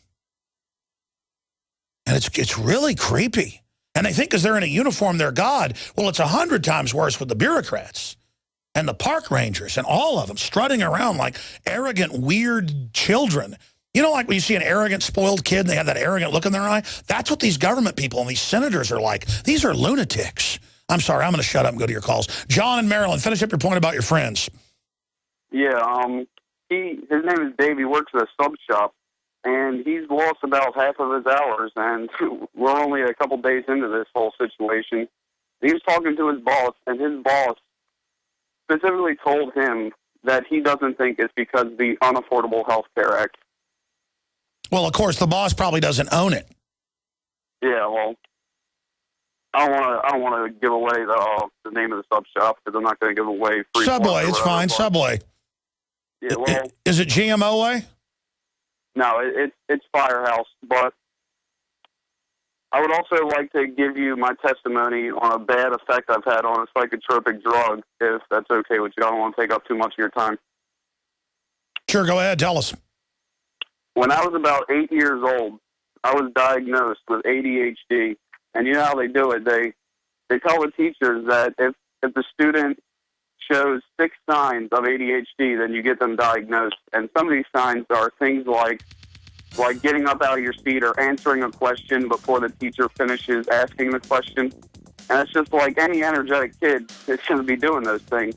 And it's really creepy. And they think because they're in a uniform, they're God. Well, it's 100 times worse with the bureaucrats and the park rangers and all of them strutting around like arrogant, weird children. You know, like when you see an arrogant, spoiled kid and they have that arrogant look in their eye? That's what these government people and these senators are like. These are lunatics. I'm sorry, I'm going to shut up and go to your calls. John in Maryland, finish up your point about your friends. Yeah, his name is Dave. He works at a sub shop, and he's lost about half of his hours, and we're only a couple days into this whole situation. He was talking to his boss, and his boss specifically told him that he doesn't think it's because of the Unaffordable Health Care Act. Well, of course, the boss probably doesn't own it. Yeah, well, I don't want to give away the name of the sub shop because I'm not going to give away free Subway, it's fine, Subway. Yeah, well, is it GMO way? No, it's Firehouse, but I would also like to give you my testimony on a bad effect I've had on a psychotropic drug, if that's okay with you. I don't want to take up too much of your time. Sure, go ahead, tell us. When I was about 8 years old, I was diagnosed with ADHD, and you know how they do it. They tell the teachers that if the student shows 6 signs of ADHD, then you get them diagnosed. And some of these signs are things like getting up out of your seat or answering a question before the teacher finishes asking the question. And it's just like any energetic kid is going to be doing those things.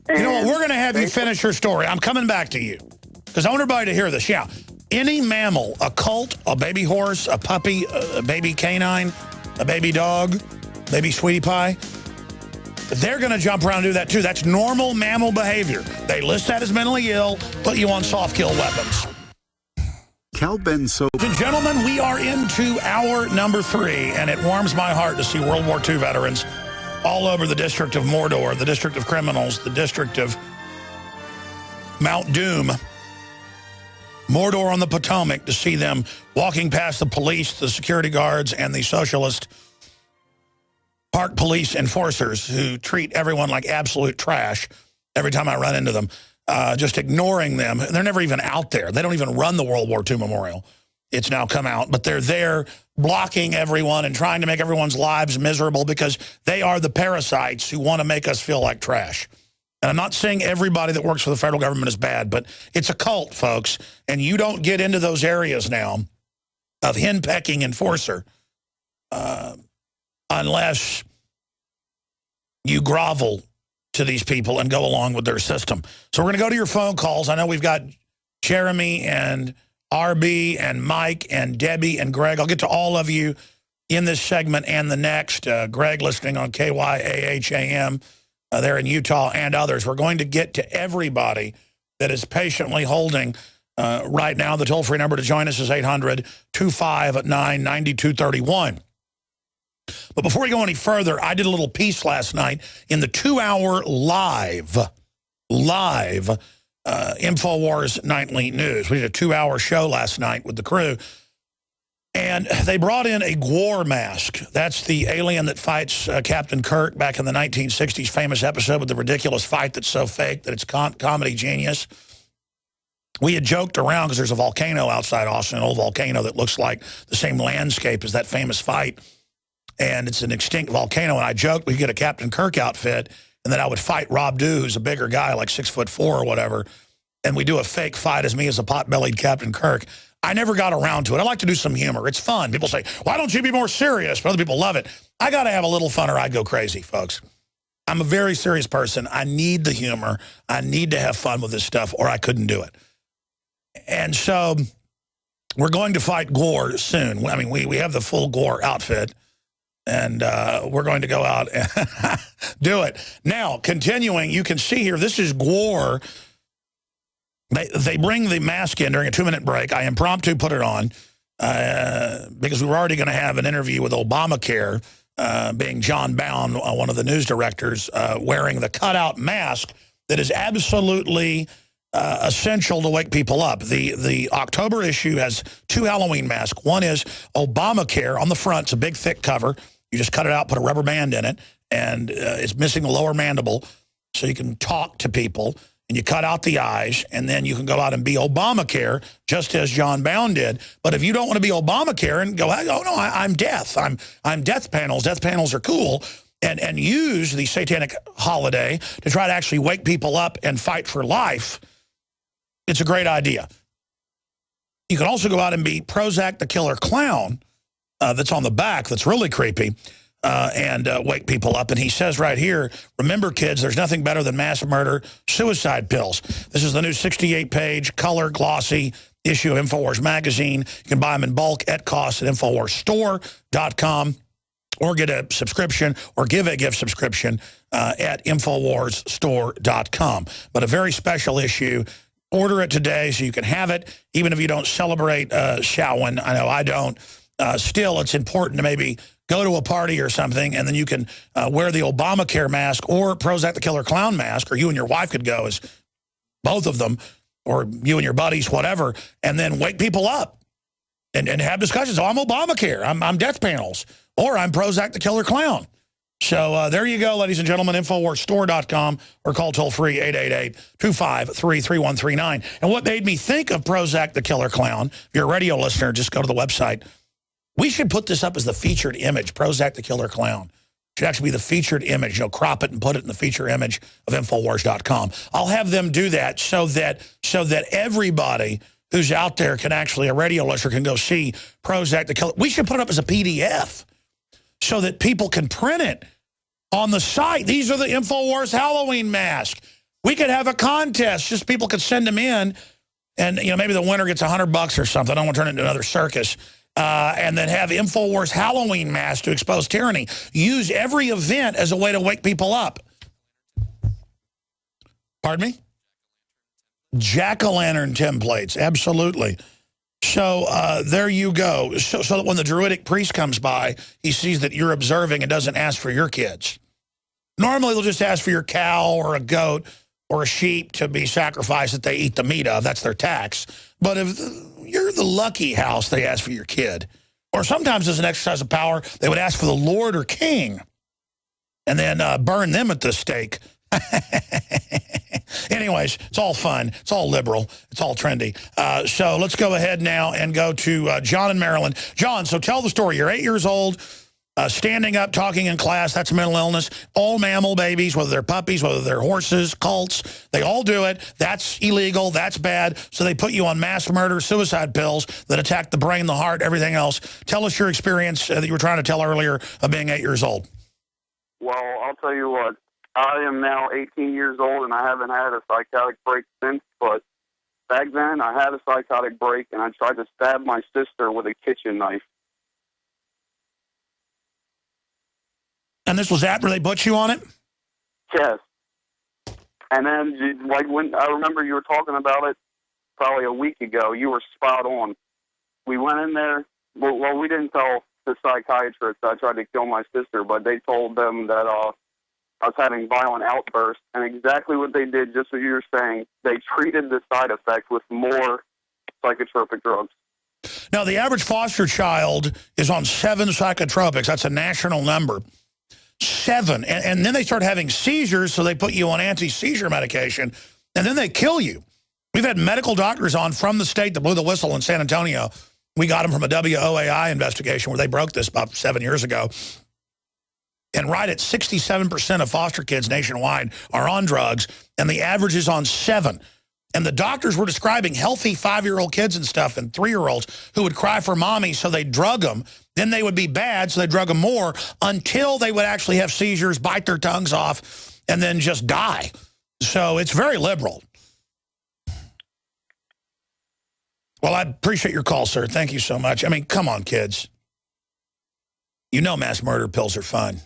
And you know what? We're going to have you finish your story. I'm coming back to you because I want everybody to hear this. Yeah. Any mammal, a colt, a baby horse, a puppy, a baby canine, a baby dog, baby sweetie pie, they're going to jump around and do that too. That's normal mammal behavior. They list that as mentally ill, put you on soft kill weapons. Ladies and gentlemen, we are into hour number 3, and it warms my heart to see World War II veterans all over the District of Mordor, the District of Criminals, the District of Mount Doom, Mordor on the Potomac, to see them walking past the police, the security guards, and the socialist park police enforcers who treat everyone like absolute trash every time I run into them, just ignoring them. They're never even out there. They don't even run the World War II Memorial. It's now come out, but they're there blocking everyone and trying to make everyone's lives miserable because they are the parasites who want to make us feel like trash. And I'm not saying everybody that works for the federal government is bad, but it's a cult, folks, and you don't get into those areas now of henpecking enforcer unless you grovel to these people and go along with their system. So we're going to go to your phone calls. I know we've got Jeremy and RB and Mike and Debbie and Greg. I'll get to all of you in this segment and the next. Greg listening on KYAHAM there in Utah and others. We're going to get to everybody that is patiently holding right now. The toll-free number to join us is 800-259-9231. But before we go any further, I did a little piece last night in the 2-hour live InfoWars Nightly News. We did a 2-hour show last night with the crew, and they brought in a Gwar mask. That's the alien that fights Captain Kirk back in the 1960s famous episode with the ridiculous fight that's so fake that it's comedy genius. We had joked around because there's a volcano outside Austin, an old volcano that looks like the same landscape as that famous fight. And it's an extinct volcano, and I joked we could get a Captain Kirk outfit, and then I would fight Rob Dew, who's a bigger guy, like 6'4" or whatever, and we do a fake fight as me as a pot-bellied Captain Kirk. I never got around to it. I like to do some humor. It's fun. People say, why don't you be more serious? But other people love it. I got to have a little fun or I'd go crazy, folks. I'm a very serious person. I need the humor. I need to have fun with this stuff, or I couldn't do it. And so we're going to fight Gwar soon. I mean, we have the full Gwar outfit. And we're going to go out and do it. Now, continuing, you can see here, this is Gwar. They bring the mask in during a 2-minute break. I impromptu put it on because we were already going to have an interview with Obamacare, being John Bound, one of the news directors, wearing the cutout mask that is absolutely essential to wake people up. The October issue has 2 Halloween masks. One is Obamacare on the front. It's a big, thick cover. You just cut it out, put a rubber band in it, and it's missing the lower mandible so you can talk to people. and you cut out the eyes, and then you can go out and be Obamacare, just as John Bowne did. But if you don't want to be Obamacare and go, oh, no, I'm death. I'm death panels. Death panels are cool. And use the satanic holiday to try to actually wake people up and fight for life, it's a great idea. You can also go out and be Prozac the Killer Clown, that's on the back, that's really creepy, and wake people up. And he says right here, remember, kids, there's nothing better than mass murder suicide pills. This is the new 68-page, color, glossy issue of InfoWars magazine. You can buy them in bulk at cost at InfoWarsStore.com. or get a subscription or give a gift subscription at InfoWarsStore.com. But a very special issue. Order it today so you can have it, even if you don't celebrate Samhain. I know I don't. Still, it's important to maybe go to a party or something, and then you can wear the Obamacare mask or Prozac the Killer Clown mask, or you and your wife could go as both of them, or you and your buddies, whatever, and then wake people up and have discussions. Oh, I'm Obamacare. I'm death panels. Or I'm Prozac the Killer Clown. So there you go, ladies and gentlemen, InfoWarsStore.com, or call toll-free 888-253-3139. And what made me think of Prozac the Killer Clown, if you're a radio listener, just go to the website. We should put this up as the featured image, Prozac the Killer Clown. It should actually be the featured image. You'll crop it and put it in the feature image of InfoWars.com. I'll have them do that so that everybody who's out there can actually, a radio listener can go see Prozac the Killer. We should put it up as a PDF, so that people can print it on the site. These are the InfoWars Halloween masks. We could have a contest. Just people could send them in, and maybe the winner gets $100 or something. I don't want to turn it into another circus. And then have InfoWars Halloween masks to expose tyranny. Use every event as a way to wake people up. Pardon me? Jack-o'-lantern templates, absolutely. So there you go. So that when the druidic priest comes by, he sees that you're observing and doesn't ask for your kids. Normally, they'll just ask for your cow or a goat or a sheep to be sacrificed that they eat the meat of. That's their tax. But if you're the lucky house, they ask for your kid. Or sometimes as an exercise of power, they would ask for the Lord or King and then burn them at the stake. Anyways, it's all fun. It's all liberal. It's all trendy. So let's go ahead now and go to John in Maryland. John, so tell the story. You're 8 years old, standing up, talking in class. That's mental illness. All mammal babies, whether they're puppies, whether they're horses, colts, they all do it. That's illegal. That's bad. So they put you on mass murder, suicide pills that attack the brain, the heart, everything else. Tell us your experience that you were trying to tell earlier of being 8 years old. Well, I'll tell you what. I am now 18 years old, and I haven't had a psychotic break since, but back then I had a psychotic break, and I tried to stab my sister with a kitchen knife. And this was after they put you on it? Yes. And then, like, when I remember you were talking about it probably a week ago, you were spot on. We went in there, well, we didn't tell the psychiatrist I tried to kill my sister, but they told them that I was having violent outbursts, and exactly what they did, just what you were saying, they treated the side effects with more psychotropic drugs. Now, the average foster child is on 7 psychotropics. That's a national number. 7. And then they start having seizures, so they put you on anti-seizure medication, and then they kill you. We've had medical doctors on from the state that blew the whistle in San Antonio. We got them from a WWII investigation where they broke this about 7 years ago. And right at 67% of foster kids nationwide are on drugs, and the average is on 7. And the doctors were describing healthy 5-year-old kids and stuff and 3-year-olds who would cry for mommy, so they'd drug them. Then they would be bad, so they'd drug them more until they would actually have seizures, bite their tongues off, and then just die. So it's very liberal. Well, I appreciate your call, sir. Thank you so much. I mean, come on, kids. You know mass murder pills are fun.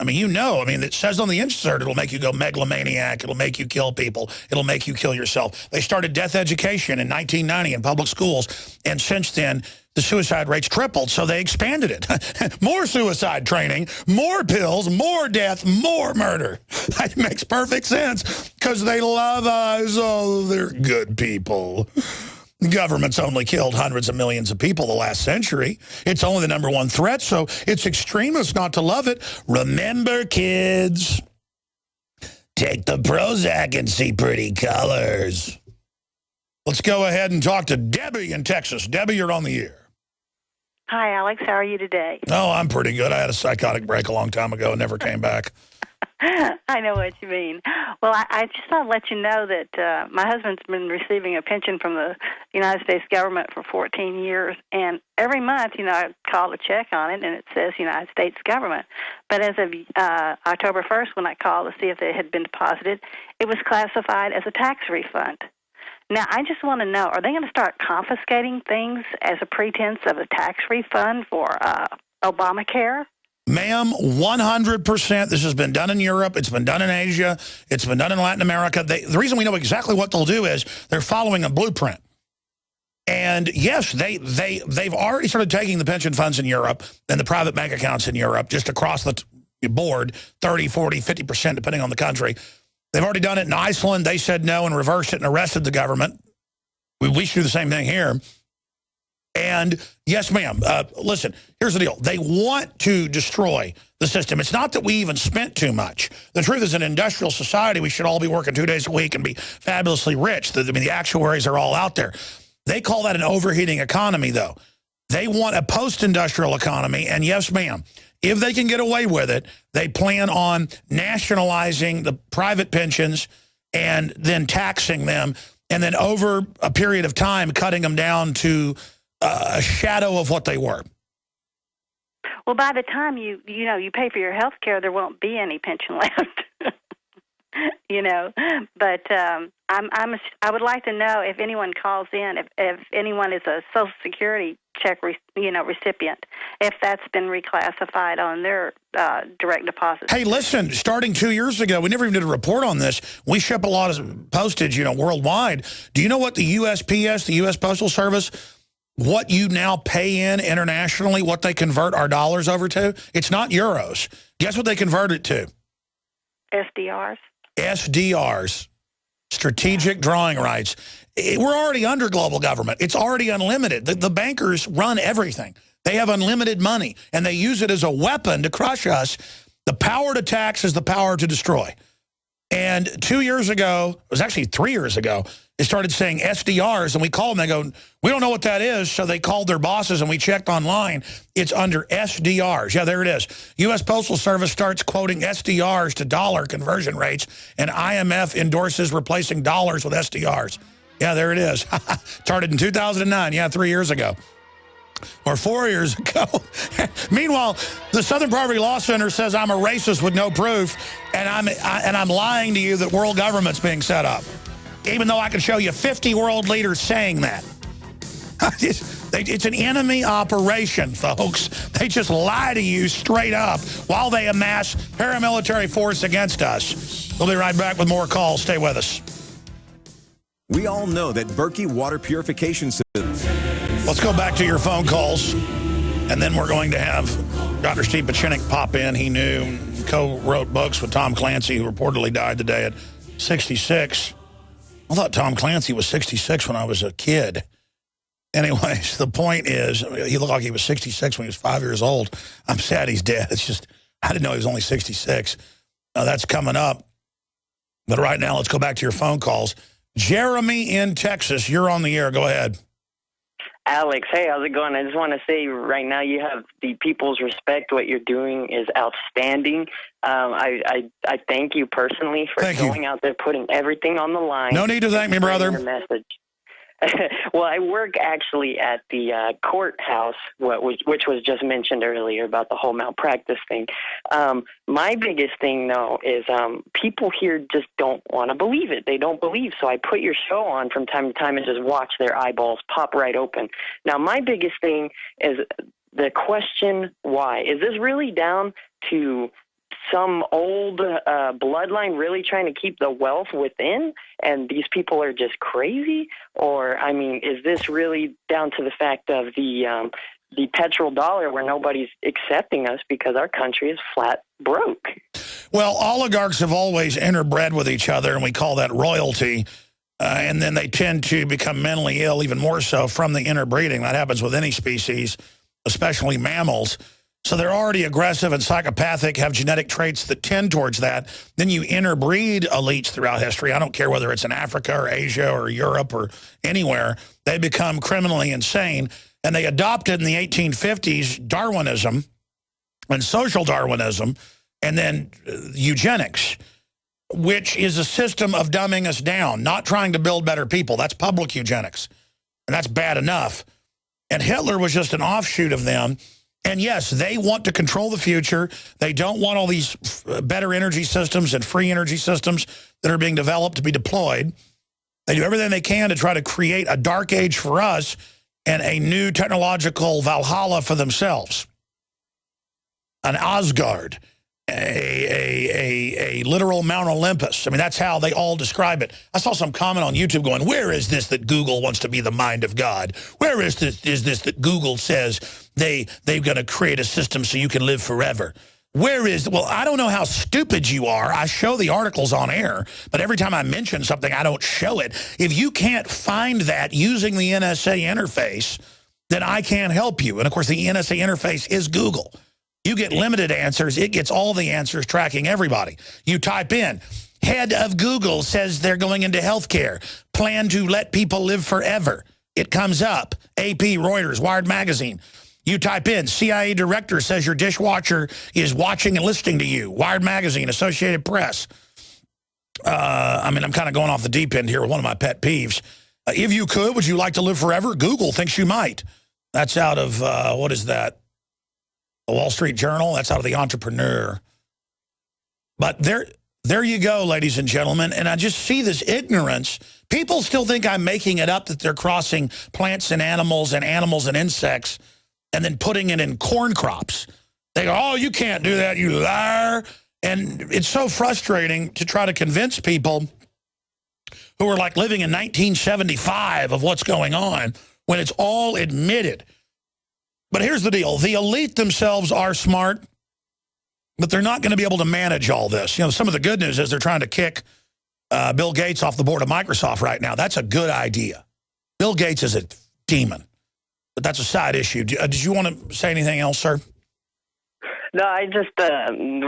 I mean, it says on the insert it'll make you go megalomaniac. It'll make you kill people. It'll make you kill yourself. They started death education in 1990 in public schools, and since then, the suicide rates tripled, so they expanded it. More suicide training, more pills, more death, more murder. It makes perfect sense, because they love us. Oh, they're good people. The government's only killed hundreds of millions of people the last century. It's only the #1 threat, so it's extremist not to love it. Remember, kids, Take the Prozac and see pretty colors. Let's go ahead and talk to Debbie in Texas. Debbie, you're on the air. Hi, Alex. How are you today? Oh, I'm pretty good. I had a psychotic break a long time ago and never came back. I know what you mean. Well, I just thought I'd let you know that my husband's been receiving a pension from the United States government for 14 years, and every month, I call to check on it, and it says United States government. But as of October 1st, when I called to see if it had been deposited, it was classified as a tax refund. Now, I just want to know, are they going to start confiscating things as a pretense of a tax refund for Obamacare? Ma'am, 100%. This has been done in Europe. It's been done in Asia. It's been done in Latin America. The reason we know exactly what they'll do is they're following a blueprint. And yes, they've already started taking the pension funds in Europe and the private bank accounts in Europe just across the board, 30, 40, 50%, depending on the country. They've already done it in Iceland. They said no and reversed it and arrested the government. We should do the same thing here. And yes, ma'am, listen, here's the deal. They want to destroy the system. It's not that we even spent too much. The truth is, in an industrial society, we should all be working 2 days a week and be fabulously rich. The actuaries are all out there. They call that an overheating economy, though. They want a post-industrial economy, and yes, ma'am, if they can get away with it, they plan on nationalizing the private pensions and then taxing them, and then over a period of time, cutting them down to a shadow of what they were. Well, by the time you pay for your health care, there won't be any pension left. But I would like to know if anyone calls in, if anyone is a Social Security check, recipient, if that's been reclassified on their direct deposit. Hey, listen, starting 2 years ago, we never even did a report on this. We ship a lot of postage, worldwide. Do you know what the USPS, the U.S. Postal Service, what you now pay in internationally, what they convert our dollars over to? It's not euros. Guess what they convert it to? SDRs. SDRs, strategic drawing rights. We're already under global government. It's already unlimited. The bankers run everything. They have unlimited money, and they use it as a weapon to crush us. The power to tax is the power to destroy. And 2 years ago, it was actually 3 years ago, they started saying SDRs, and we called them. They go, we don't know what that is. So they called their bosses, and we checked online. It's under SDRs. Yeah, there it is. U.S. Postal Service starts quoting SDRs to dollar conversion rates, and IMF endorses replacing dollars with SDRs. Yeah, there it is. Started in 2009. Yeah, 3 years ago. Or 4 years ago. Meanwhile, the Southern Poverty Law Center says I'm a racist with no proof, and I'm lying to you that world government's being set up, even though I can show you 50 world leaders saying that. It's an enemy operation, folks. They just lie to you straight up while they amass paramilitary force against us. We'll be right back with more calls. Stay with us. We all know that Berkey water purification system. Let's go back to your phone calls, and then we're going to have Dr. Steve Pachinik pop in. He knew, co-wrote books with Tom Clancy, who reportedly died today at 66. I thought Tom Clancy was 66 when I was a kid. Anyways, the point is, he looked like he was 66 when he was 5 years old. I'm sad he's dead. It's just, I didn't know he was only 66. That's coming up. But right now, let's go back to your phone calls. Jeremy in Texas, you're on the air. Go ahead. Alex, hey, how's it going? I just want to say right now you have the people's respect. What you're doing is outstanding. I thank you personally for going out there, putting everything on the line. No need to thank me, brother. Your message. Well, I work actually at the courthouse, which was just mentioned earlier about the whole malpractice thing. My biggest thing, though, is people here just don't want to believe it. They don't believe. So I put your show on from time to time and just watch their eyeballs pop right open. Now, my biggest thing is the question, why? Is this really down to some old bloodline really trying to keep the wealth within, and these people are just crazy? Or, I mean, is this really down to the fact of the petrodollar where nobody's accepting us because our country is flat broke? Well, oligarchs have always interbred with each other, and we call that royalty. And then they tend to become mentally ill, even more so from the interbreeding. That happens with any species, especially mammals. So they're already aggressive and psychopathic, have genetic traits that tend towards that. Then you interbreed elites throughout history. I don't care whether it's in Africa or Asia or Europe or anywhere. They become criminally insane. And they adopted in the 1850s Darwinism and social Darwinism and then eugenics, which is a system of dumbing us down, not trying to build better people. That's public eugenics. And that's bad enough. And Hitler was just an offshoot of them. And yes, they want to control the future. They don't want all these better energy systems and free energy systems that are being developed to be deployed. They do everything they can to try to create a dark age for us and a new technological Valhalla for themselves. An Asgard, a literal Mount Olympus. I mean, that's how they all describe it. I saw some comment on YouTube going, where is this that Google wants to be the mind of God? Where is this that Google says they're going to create a system so you can live forever? Where is, well, I don't know how stupid you are. I show the articles on air, but every time I mention something, I don't show it. If you can't find that using the NSA interface, then I can't help you. And of course, the NSA interface is Google. You get limited answers. It gets all the answers, tracking everybody. You type in, head of Google says they're going into healthcare, plan to let people live forever. It comes up. AP, Reuters, Wired Magazine. You type in, CIA director says your dishwasher is watching and listening to you. Wired Magazine, Associated Press. I mean, I'm kind of going off the deep end here with one of my pet peeves. If you could, would you like to live forever? Google thinks you might. That's out of, what is that? The Wall Street Journal. That's out of the Entrepreneur. But there you go, ladies and gentlemen. And I just see this ignorance. People still think I'm making it up that they're crossing plants and animals and insects and then putting it in corn crops. They go, oh, you can't do that, you liar. And it's so frustrating to try to convince people who are like living in 1975 of what's going on when it's all admitted. But here's the deal. The elite themselves are smart, but they're not going to be able to manage all this. You know, some of the good news is they're trying to kick Bill Gates off the board of Microsoft right now. That's a good idea. Bill Gates is a demon, but that's a side issue. Did you want to say anything else, sir? No, I just,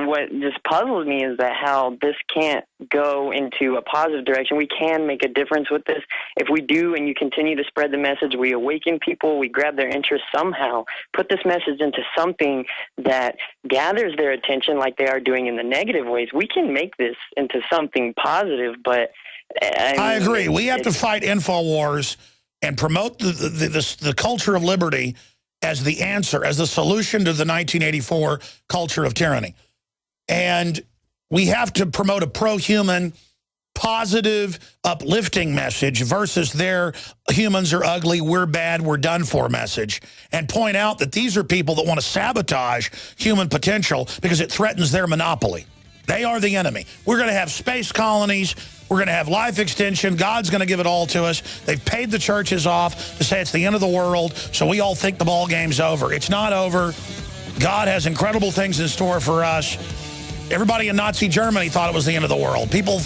what just puzzles me is that how this can't go into a positive direction. We can make a difference with this. If we do and you continue to spread the message, we awaken people, we grab their interest somehow, put this message into something that gathers their attention like they are doing in the negative ways, we can make this into something positive, but... I agree. We have to fight InfoWars and promote the culture of liberty as the answer, as the solution to the 1984 culture of tyranny. And we have to promote a pro-human, positive, uplifting message versus their humans are ugly, we're bad, we're done for message. And point out that these are people that want to sabotage human potential because it threatens their monopoly. They are the enemy. We're going to have space colonies. We're going to have life extension. God's going to give it all to us. They've paid the churches off to say it's the end of the world, so we all think the ball game's over. It's not over. God has incredible things in store for us. Everybody in Nazi Germany thought it was the end of the world. People,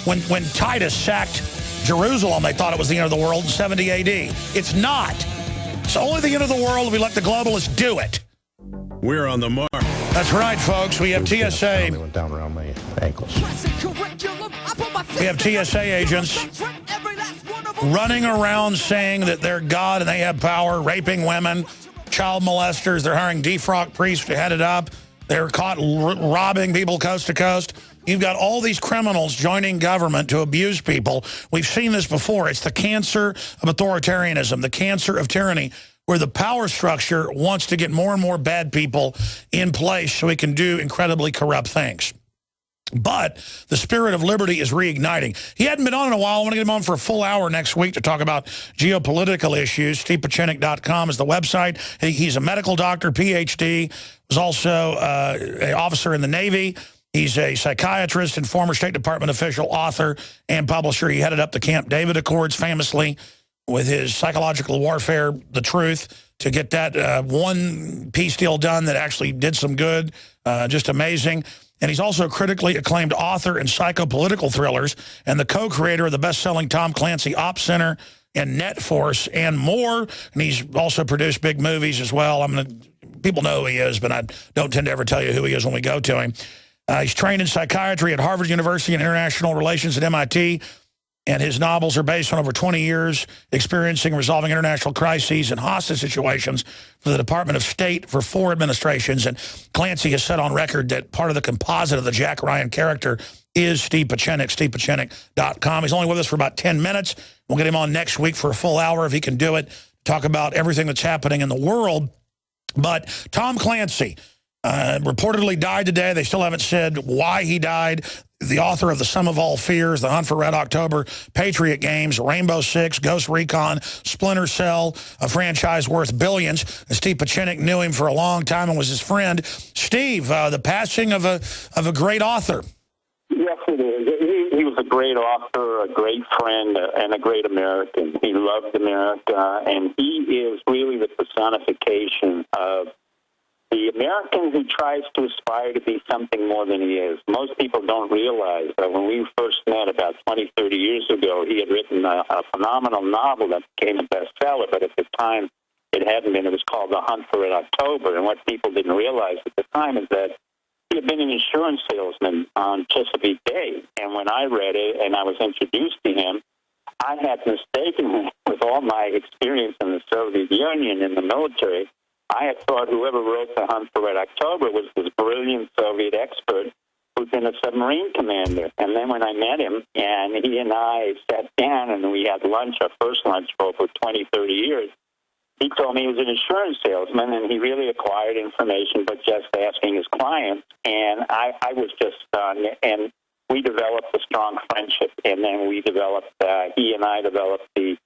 when Titus sacked Jerusalem, they thought it was the end of the world in 70 AD. It's not. It's only the end of the world if we let the globalists do it. We're on the mark. That's right, folks. We have TSA. Went down around my ankles. We have TSA agents running around saying that they're God and they have power, raping women, child molesters. They're hiring defrock priests to head it up. They're caught robbing people coast to coast. You've got all these criminals joining government to abuse people. We've seen this before. It's the cancer of authoritarianism, the cancer of tyranny, where the power structure wants to get more and more bad people in place so it can do incredibly corrupt things. But the spirit of liberty is reigniting. He hadn't been on in a while. I want to get him on for a full hour next week to talk about geopolitical issues. StevePachinik.com is the website. He's a medical doctor, PhD, was also an officer in the Navy. He's a psychiatrist and former State Department official, author, and publisher. He headed up the Camp David Accords famously with his psychological warfare, The Truth, to get that one peace deal done that actually did some good, just amazing. And he's also a critically acclaimed author in psychopolitical thrillers and the co-creator of the best-selling Tom Clancy Op Center and Net Force and more. And he's also produced big movies as well. I'm going to people know who he is, but I don't tend to ever tell you who he is when we go to him. He's trained in psychiatry at Harvard University and international relations at MIT. And his novels are based on over 20 years experiencing and resolving international crises and hostage situations for the Department of State for 4 administrations. And Clancy has said on record that part of the composite of the Jack Ryan character is Steve Pieczenik, stevepieczenik.com. He's only with us for about 10 minutes. We'll get him on next week for a full hour if he can do it, talk about everything that's happening in the world. But Tom Clancy reportedly died today. They still haven't said why he died. The author of The Sum of All Fears, The Hunt for Red October, Patriot Games, Rainbow Six, Ghost Recon, Splinter Cell, a franchise worth billions. And Steve Pieczenik knew him for a long time and was his friend. Steve, the passing of a great author. Yes, it is. He was a great author, a great friend, and a great American. He loved America, and he is really the personification of the American who tries to aspire to be something more than he is. Most people don't realize that when we first met about 20, 30 years ago, he had written a phenomenal novel that became a bestseller, but at the time it hadn't been. It was called The Hunt for Red October, and what people didn't realize at the time is that he had been an insurance salesman on Chesapeake Bay, and when I read it and I was introduced to him, I had mistaken with all my experience in the Soviet Union in the military. I had thought whoever wrote The Hunt for Red October was this brilliant Soviet expert who'd been a submarine commander. And then when I met him, and he and I sat down and we had lunch, our first lunch for over 20, 30 years, he told me he was an insurance salesman, and he really acquired information but just asking his clients. And I was just stunned. And we developed a strong friendship. And then we developed, he and I developed the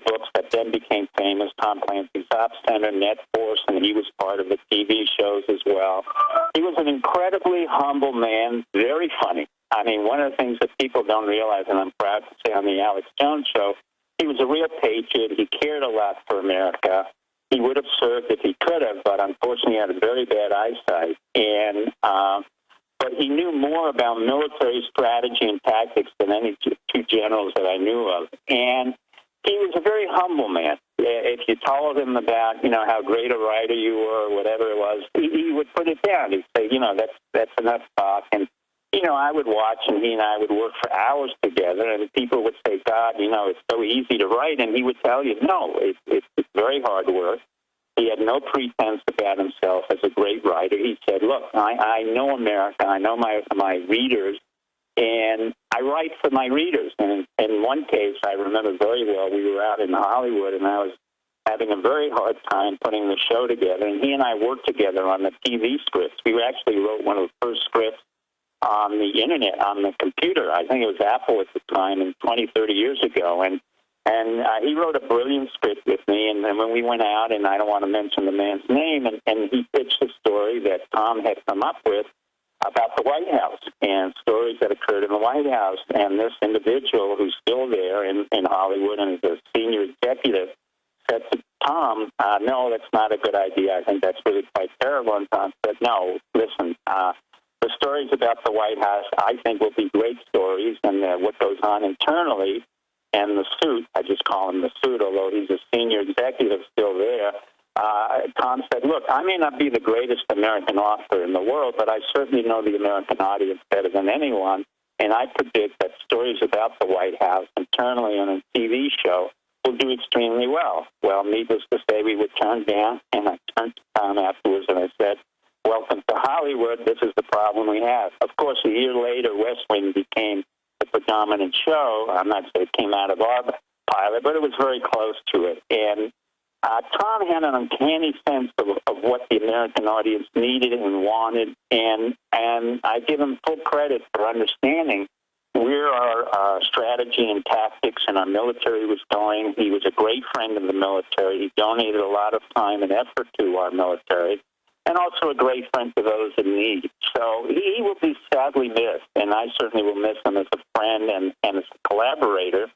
books that then became famous, Tom Clancy's Ops Center, Net Force, and he was part of the TV shows as well. He was an incredibly humble man, very funny. I mean, one of the things that people don't realize, and I'm proud to say on the Alex Jones Show, he was a real patriot. He cared a lot for America. He would have served if he could have, but unfortunately he had a very bad eyesight. And but he knew more about military strategy and tactics than any two generals that I knew of. And he was a very humble man. If you told him about, how great a writer you were or whatever it was, he would put it down. He'd say, that's enough talk. And, I would watch, and he and I would work for hours together, and people would say, God, it's so easy to write. And he would tell you, no, it's very hard work. He had no pretense about himself as a great writer. He said, look, I know America. I know my readers. And I write for my readers. And in one case, I remember very well, we were out in Hollywood, and I was having a very hard time putting the show together. And he and I worked together on the TV scripts. We actually wrote one of the first scripts on the Internet, on the computer. I think it was Apple at the time, and 20, 30 years ago. And he wrote a brilliant script with me. And then when we went out, and I don't want to mention the man's name, and he pitched a story that Tom had come up with about the White House and stories that occurred in the White House. And this individual who's still there in Hollywood and is a senior executive said to Tom, no, that's not a good idea. I think that's really quite terrible. And Tom said, no, listen, the stories about the White House I think will be great stories, and what goes on internally and the suit, I just call him the suit, although he's a senior executive still there. Tom said, look, I may not be the greatest American author in the world, but I certainly know the American audience better than anyone, and I predict that stories about the White House internally on a TV show will do extremely well. Well, needless to say, we would turn down, and I turned to Tom afterwards and I said, welcome to Hollywood. This is the problem we have. Of course, a year later, West Wing became the predominant show. I'm not saying it came out of our pilot, but it was very close to it. And Tom had an uncanny sense of what the American audience needed and wanted, and I give him full credit for understanding where our strategy and tactics and our military was going. He was a great friend of the military. He donated a lot of time and effort to our military, and also a great friend to those in need. So he will be sadly missed, and I certainly will miss him as a friend and as a collaborator.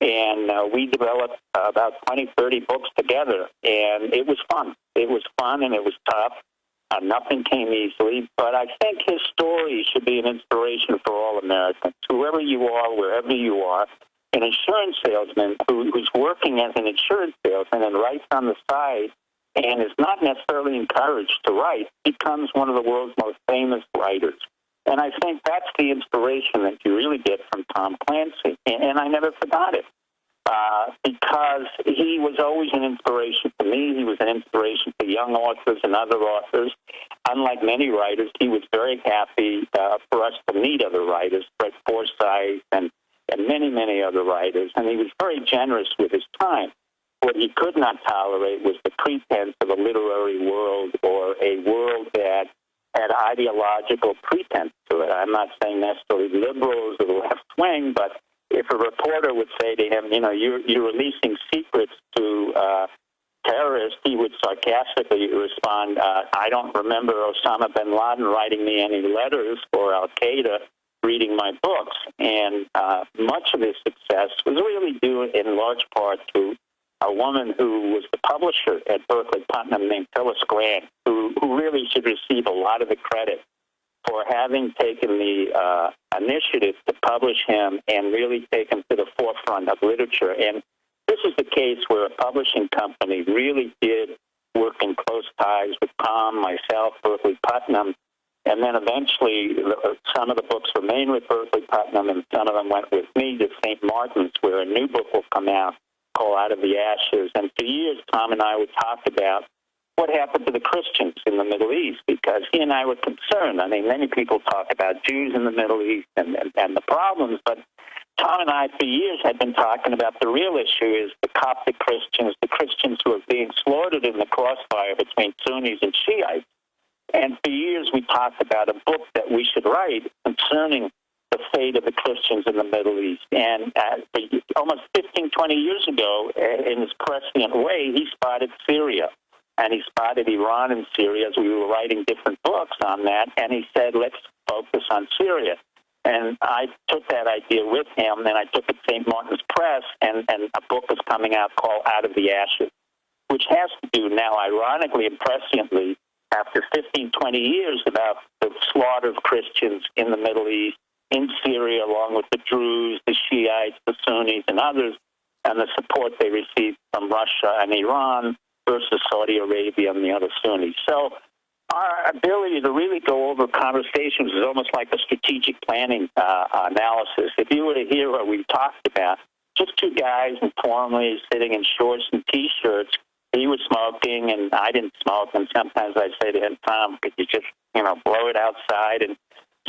And we developed about 20, 30 books together, and it was fun. It was fun, and it was tough. Nothing came easily, but I think his story should be an inspiration for all Americans. Whoever you are, wherever you are, an insurance salesman who's working as an insurance salesman and writes on the side and is not necessarily encouraged to write, becomes one of the world's most famous writers. And I think that's the inspiration that you really get from Tom Clancy. And I never forgot it because he was always an inspiration to me. He was an inspiration to young authors and other authors. Unlike many writers, he was very happy for us to meet other writers, Fred Forsyth and many, many other writers. And he was very generous with his time. What he could not tolerate was the pretense of a literary world or a world that had ideological pretense to it. I'm not saying necessarily liberals or the left wing, but if a reporter would say to him, you know, you're releasing secrets to terrorists, he would sarcastically respond, I don't remember Osama bin Laden writing me any letters or Al-Qaeda reading my books. And much of his success was really due in large part to a woman who was the publisher at Berkeley Putnam named Phyllis Grant, who really should receive a lot of the credit for having taken the initiative to publish him and really take him to the forefront of literature. And this is the case where a publishing company really did work in close ties with Tom, myself, Berkeley Putnam, and then eventually some of the books remained with Berkeley Putnam and some of them went with me to St. Martin's, where a new book will come out called Out of the Ashes. And for years, Tom and I would talk about what happened to the Christians in the Middle East, because he and I were concerned. I mean, many people talk about Jews in the Middle East and the problems, but Tom and I for years had been talking about the real issue is the Coptic Christians, the Christians who are being slaughtered in the crossfire between Sunnis and Shiites. And for years we talked about a book that we should write concerning the fate of the Christians in the Middle East. And almost 15, 20 years ago, in his prescient way, he spotted Syria. And he spotted Iran and Syria as we were writing different books on that. And he said, let's focus on Syria. And I took that idea with him, and I took it to St. Martin's Press, and a book is coming out called Out of the Ashes, which has to do now, ironically and presciently, after 15, 20 years, about the slaughter of Christians in the Middle East, in Syria, along with the Druze, the Shiites, the Sunnis, and others, and the support they received from Russia and Iran versus Saudi Arabia and the other Sunnis. So our ability to really go over conversations is almost like a strategic planning analysis. If you were to hear what we talked about, just two guys informally sitting in shorts and T-shirts, he was smoking and I didn't smoke, and sometimes I'd say to him, Tom, could you just, blow it outside? And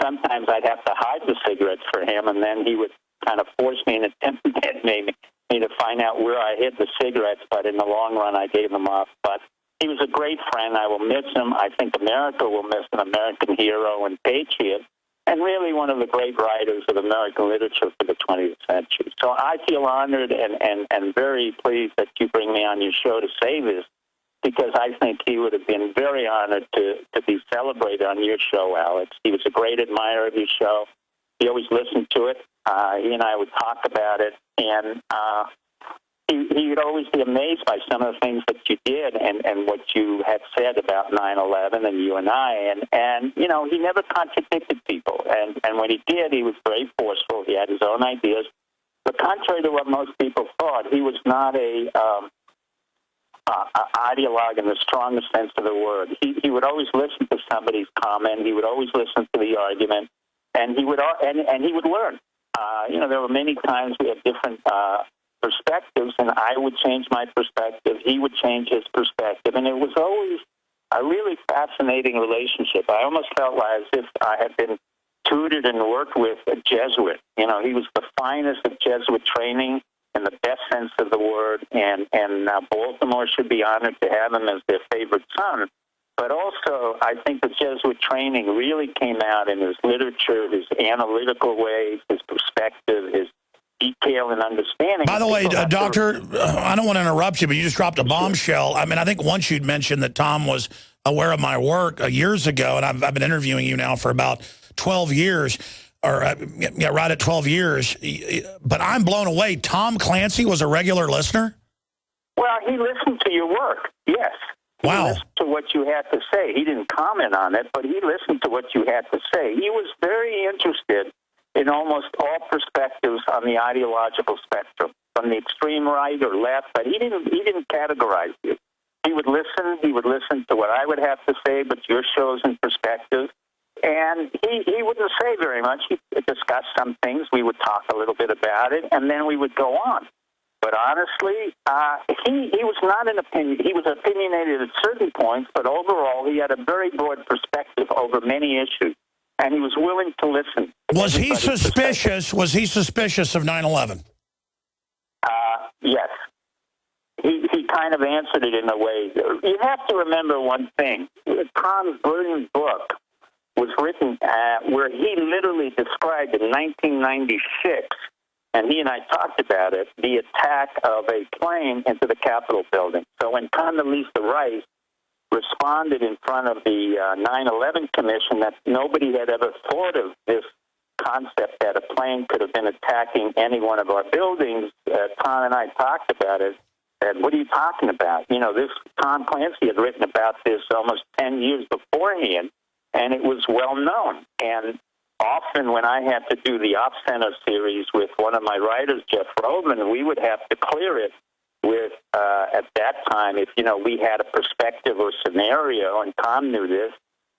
sometimes I'd have to hide the cigarettes for him, and then he would kind of force me and attempt me to find out where I hid the cigarettes, but in the long run, I gave them up. But he was a great friend. I will miss him. I think America will miss an American hero and patriot, and really one of the great writers of American literature for the 20th century. So I feel honored and very pleased that you bring me on your show to say this, because I think he would have been very honored to be celebrated on your show, Alex. He was a great admirer of your show. He always listened to it. He and I would talk about it, and he would always be amazed by some of the things that you did and what you had said about 9/11 and you and I. And he never contradicted people. And when he did, he was very forceful. He had his own ideas. But contrary to what most people thought, he was not a ideologue in the strongest sense of the word. He would always listen to somebody's comment. He would always listen to the argument, and he would learn. There were many times we had different perspectives, and I would change my perspective. He would change his perspective, and it was always a really fascinating relationship. I almost felt as if I had been tutored and worked with a Jesuit. He was the finest of Jesuit training in the best sense of the word, and Baltimore should be honored to have him as their favorite son. But also, I think the Jesuit training really came out in his literature, his analytical ways, his perspective, his detail and understanding. By the way, Doctor, I don't want to interrupt you, but you just dropped a bombshell. I mean, I think once you'd mentioned that Tom was aware of my work years ago, and I've been interviewing you now for about 12 years, or right at 12 years. But I'm blown away. Tom Clancy was a regular listener? Well, he listened to your work, yes. He listened to what you had to say. He didn't comment on it, but he listened to what you had to say. He was very interested in almost all perspectives on the ideological spectrum, from the extreme right or left, but he didn't categorize you. He would listen. He would listen to what I would have to say, but your shows and perspectives. And he wouldn't say very much. He'd discuss some things. We would talk a little bit about it, and then we would go on. But honestly, he was not an opinion. He was opinionated at certain points, but overall, he had a very broad perspective over many issues, and he was willing to listen. Was he suspicious? Was he suspicious of 9/11? Yes. He kind of answered it in a way. You have to remember one thing. Tom's brilliant book was written where he literally described in 1996, and he and I talked about it, the attack of a plane into the Capitol building. So when Condoleezza Rice responded in front of the 9/11 Commission that nobody had ever thought of this concept that a plane could have been attacking any one of our buildings, Tom and I talked about it. And what are you talking about? You know, this Tom Clancy had written about this almost 10 years beforehand, and it was well known. And often when I had to do the Off-Center series with one of my writers, Jeff Roman, we would have to clear it with, at that time, if, you know, we had a perspective or scenario, and Tom knew this,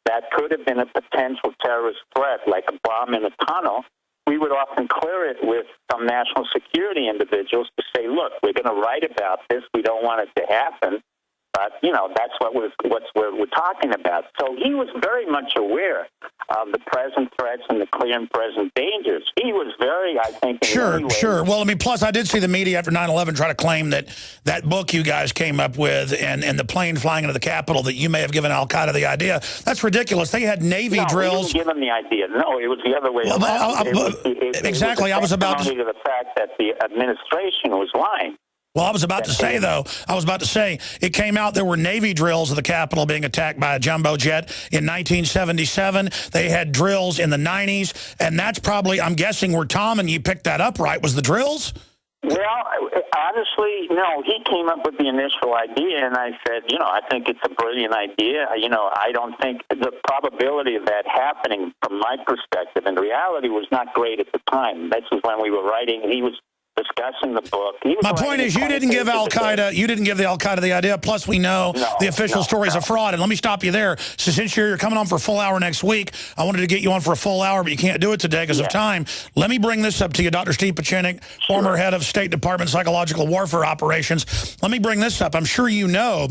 that could have been a potential terrorist threat, like a bomb in a tunnel, we would often clear it with some national security individuals to say, look, we're going to write about this. We don't want it to happen. But, you know, that's what we're talking about. So he was very much aware of the present threats and the clear and present dangers. He was very, I think, Sure. Well, I mean, plus I did see the media after 9/11 try to claim that that book you guys came up with and the plane flying into the Capitol, that you may have given al-Qaeda the idea. That's ridiculous. They had Navy drills. We didn't give them the idea. No, it was the other way around. Exactly. I was about to the fact that the administration was lying. Well, I was about to say, it came out there were Navy drills of the Capitol being attacked by a jumbo jet in 1977. They had drills in the 90s, and that's probably, I'm guessing, where Tom and you picked that up, right, was the drills? Well, honestly, no. He came up with the initial idea, and I said, you know, I think it's a brilliant idea. You know, I don't think the probability of that happening, from my perspective, in reality, was not great at the time. This was when we were writing. He was discussing the book. My point is, you didn't give al-Qaeda, you didn't give the al-Qaeda the idea. Plus, we know the official story is a fraud. And let me stop you there. So since you're coming on for a full hour next week, I wanted to get you on for a full hour, but you can't do it today because of time. Let me bring this up to you, Dr. Steve Pachinik, former head of State Department Psychological Warfare Operations. Let me bring this up. I'm sure you know,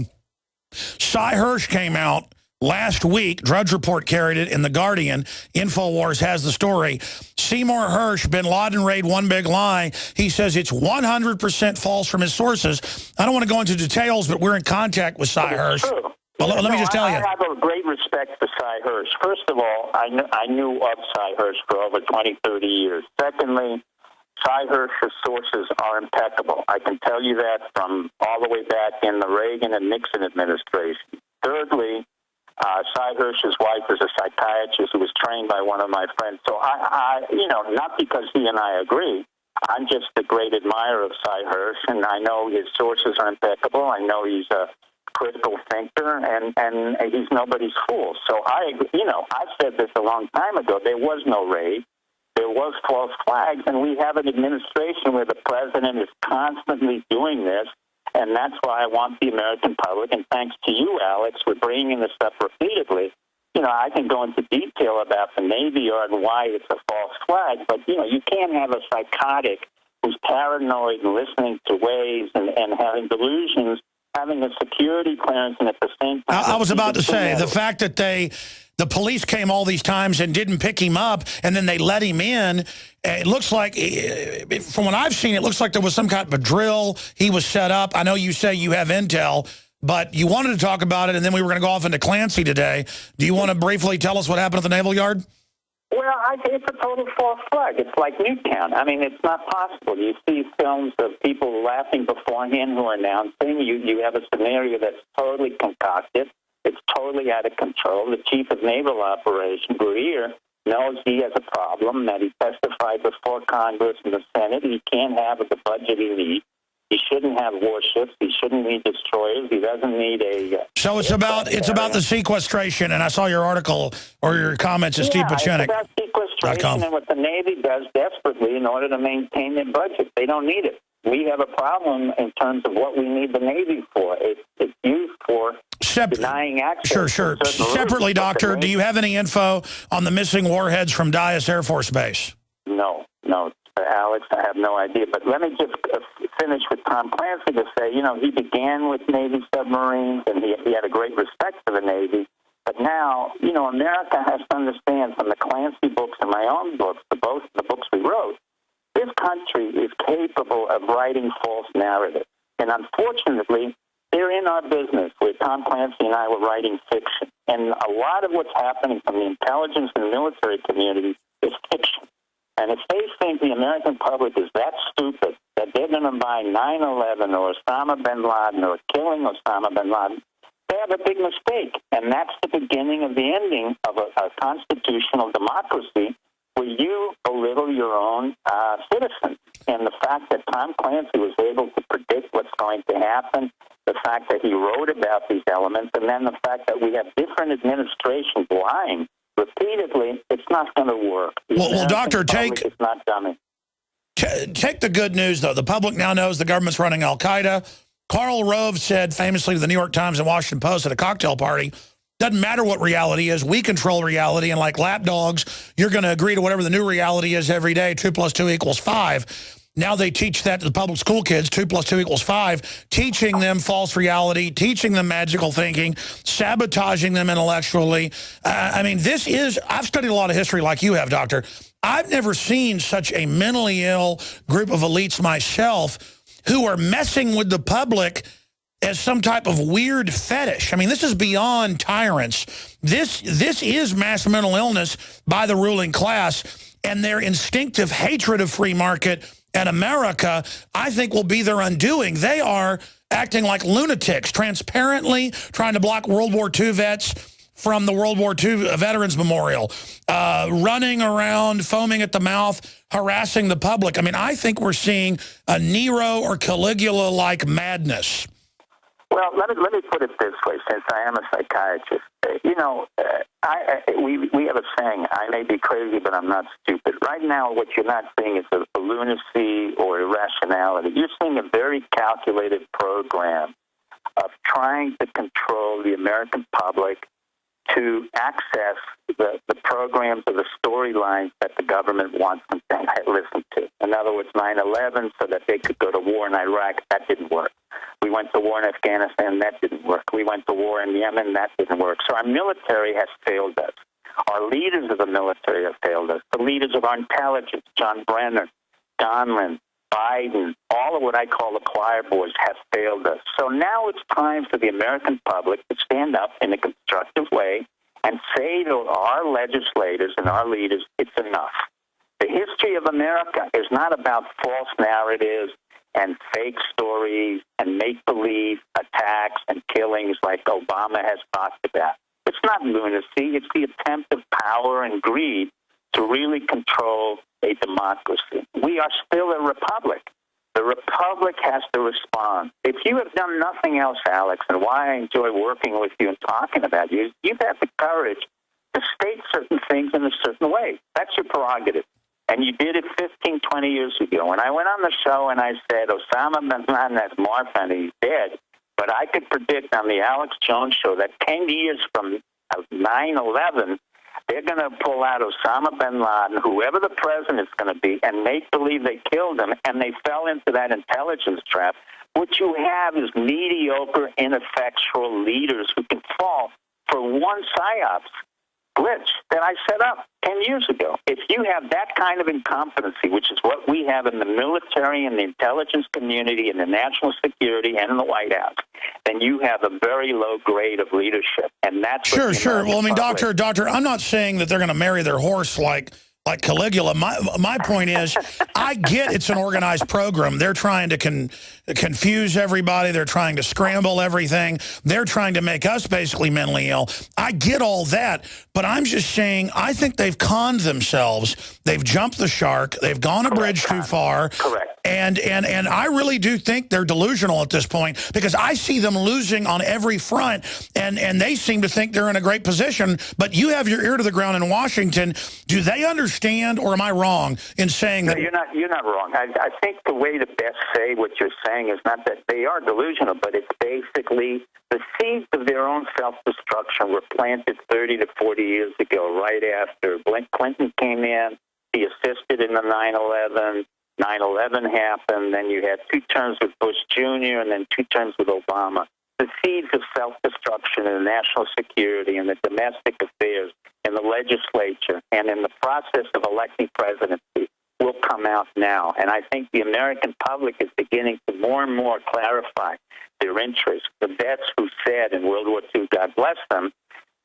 Cy Hirsch came out last week. Drudge Report carried it in The Guardian. InfoWars has the story. Seymour Hersh, Bin Laden raid, one big lie. He says it's 100% false from his sources. I don't want to go into details, but we're in contact with Cy Hirsch. Well, let me just tell you. I have a great respect for Cy Hirsch. First of all, I knew of Cy Hirsch for over 20, 30 years. Secondly, Cy Hirsch's sources are impeccable. I can tell you that from all the way back in the Reagan and Nixon administration. Thirdly, Cy Hirsch's wife is a psychiatrist who was trained by one of my friends. So you know, not because he and I agree, I'm just a great admirer of Cy Hirsch, and I know his sources are impeccable. I know he's a critical thinker, and he's nobody's fool. So you know, I've said this a long time ago. There was no raid. There was false flags, and we have an administration where the president is constantly doing this. And that's why I want the American public, and thanks to you, Alex, for bringing this up repeatedly. You know, I can go into detail about the Navy Yard and why it's a false flag, but, you know, you can't have a psychotic who's paranoid and listening to waves and having delusions, having a security clearance, and at the same time... I was about to say, the fact that the police came all these times and didn't pick him up, and then they let him in. It looks like, from what I've seen, it looks like there was some kind of a drill. He was set up. I know you say you have intel, but you wanted to talk about it, and then we were going to go off into Clancy today. Do you want to briefly tell us what happened at the Naval Yard? Well, it's a total false flag. It's like Newtown. I mean, it's not possible. You see films of people laughing beforehand who are announcing. You have a scenario that's totally concocted. It's totally out of control. The Chief of Naval Operations, Greer, knows he has a problem, that he testified before Congress and the Senate. He can't have the budget he needs. He shouldn't have warships. He shouldn't need destroyers. He doesn't need a... So it's about the sequestration, and I saw your article or your comments at Steve Pachinik. It's about sequestration and what the Navy does desperately in order to maintain their budget. They don't need it. we have a problem in terms of what we need the Navy for. It's used for denying access. Sure. Separately, Doctor, do you have any info on the missing warheads from Dyess Air Force Base? No, Alex, I have no idea. But let me just finish with Tom Clancy to say, he began with Navy submarines, and he had a great respect for the Navy. But now, America has to understand from the Clancy books and my own books, the books we wrote, this country is capable of writing false narratives. And unfortunately, they're in our business where Tom Clancy and I were writing fiction. And a lot of what's happening from the intelligence and military community is fiction. And if they think the American public is that stupid that they're going to buy 9/11 or Osama bin Laden or killing Osama bin Laden, they have a big mistake. And that's the beginning of the ending of a constitutional democracy where you belittle your own citizens. And the fact that Tom Clancy was able to predict what's going to happen, the fact that he wrote about these elements, and then the fact that we have different administrations lying repeatedly, it's not going to work. Well, Doctor, it's not dummy. Take the good news, though. The public now knows the government's running al-Qaeda. Karl Rove said famously to the New York Times and Washington Post at a cocktail party, doesn't matter what reality is, we control reality, and like lapdogs, you're going to agree to whatever the new reality is every day, 2 + 2 = 5. Now they teach that to the public school kids, 2 + 2 = 5, teaching them false reality, teaching them magical thinking, sabotaging them intellectually. I mean, I've studied a lot of history like you have, Doctor. I've never seen such a mentally ill group of elites myself who are messing with the public as some type of weird fetish. I mean, this is beyond tyrants. This is mass mental illness by the ruling class, and their instinctive hatred of free market and America, I think, will be their undoing. They are acting like lunatics, transparently trying to block World War II vets from the World War II Veterans Memorial, running around, foaming at the mouth, harassing the public. I mean, I think we're seeing a Nero or Caligula-like madness. Well, let me put it this way, since I am a psychiatrist. We have a saying, I may be crazy, but I'm not stupid. Right now, what you're not seeing is a lunacy or irrationality. You're seeing a very calculated program of trying to control the American public to access the programs or the storylines that the government wants them to listen to. In other words, 9/11, so that they could go to war in Iraq. That didn't work. We went to war in Afghanistan. That didn't work. We went to war in Yemen. That didn't work. So our military has failed us. Our leaders of the military have failed us. The leaders of our intelligence, John Brennan, Donlin, Biden, all of what I call the choir boys have failed us. So now it's time for the American public to stand up in a constructive way and say to our legislators and our leaders, it's enough. The history of America is not about false narratives and fake stories and make-believe attacks and killings like Obama has talked about. It's not lunacy. It's the attempt of power and greed to really control a democracy. We are still a republic. The republic has to respond. If you have done nothing else, Alex, and why I enjoy working with you and talking about you, is you've had the courage to state certain things in a certain way. That's your prerogative. And you did it 15, 20 years ago. When I went on the show and I said, Osama bin Laden has morphed and he's dead, but I could predict on the Alex Jones show that 10 years from 9/11, they're going to pull out Osama bin Laden, whoever the president's going to be, and make believe they killed him, and they fell into that intelligence trap. What you have is mediocre, ineffectual leaders who can fall for one psyops glitch that I set up 10 years ago. If you have that kind of incompetency, which is what we have in the military and the intelligence community and the national security and in the White House, then you have a very low grade of leadership. And that's sure. Well, I mean, Doctor, I'm not saying that they're going to marry their horse like Caligula. My point is, I get it's an organized program. They're trying to confuse everybody. They're trying to scramble everything. They're trying to make us basically mentally ill. I get all that, but I'm just saying I think they've conned themselves. They've jumped the shark. They've gone a bridge too far. Correct. And I really do think they're delusional at this point, because I see them losing on every front, and they seem to think they're in a great position. But you have your ear to the ground in Washington. Do they understand, or am I wrong in saying that? No, you're not wrong. I think the way to best say what you're saying is not that they are delusional, but it's basically the seeds of their own self-destruction were planted 30 to 40 years ago, right after Clinton came in. He assisted in the 9/11. 9/11 happened, then you had 2 terms with Bush Jr. and then 2 terms with Obama. The seeds of self-destruction in the national security and the domestic affairs in the legislature and in the process of electing presidency will come out now. And I think the American public is beginning to more and more clarify their interests. The vets who said in World War II, God bless them,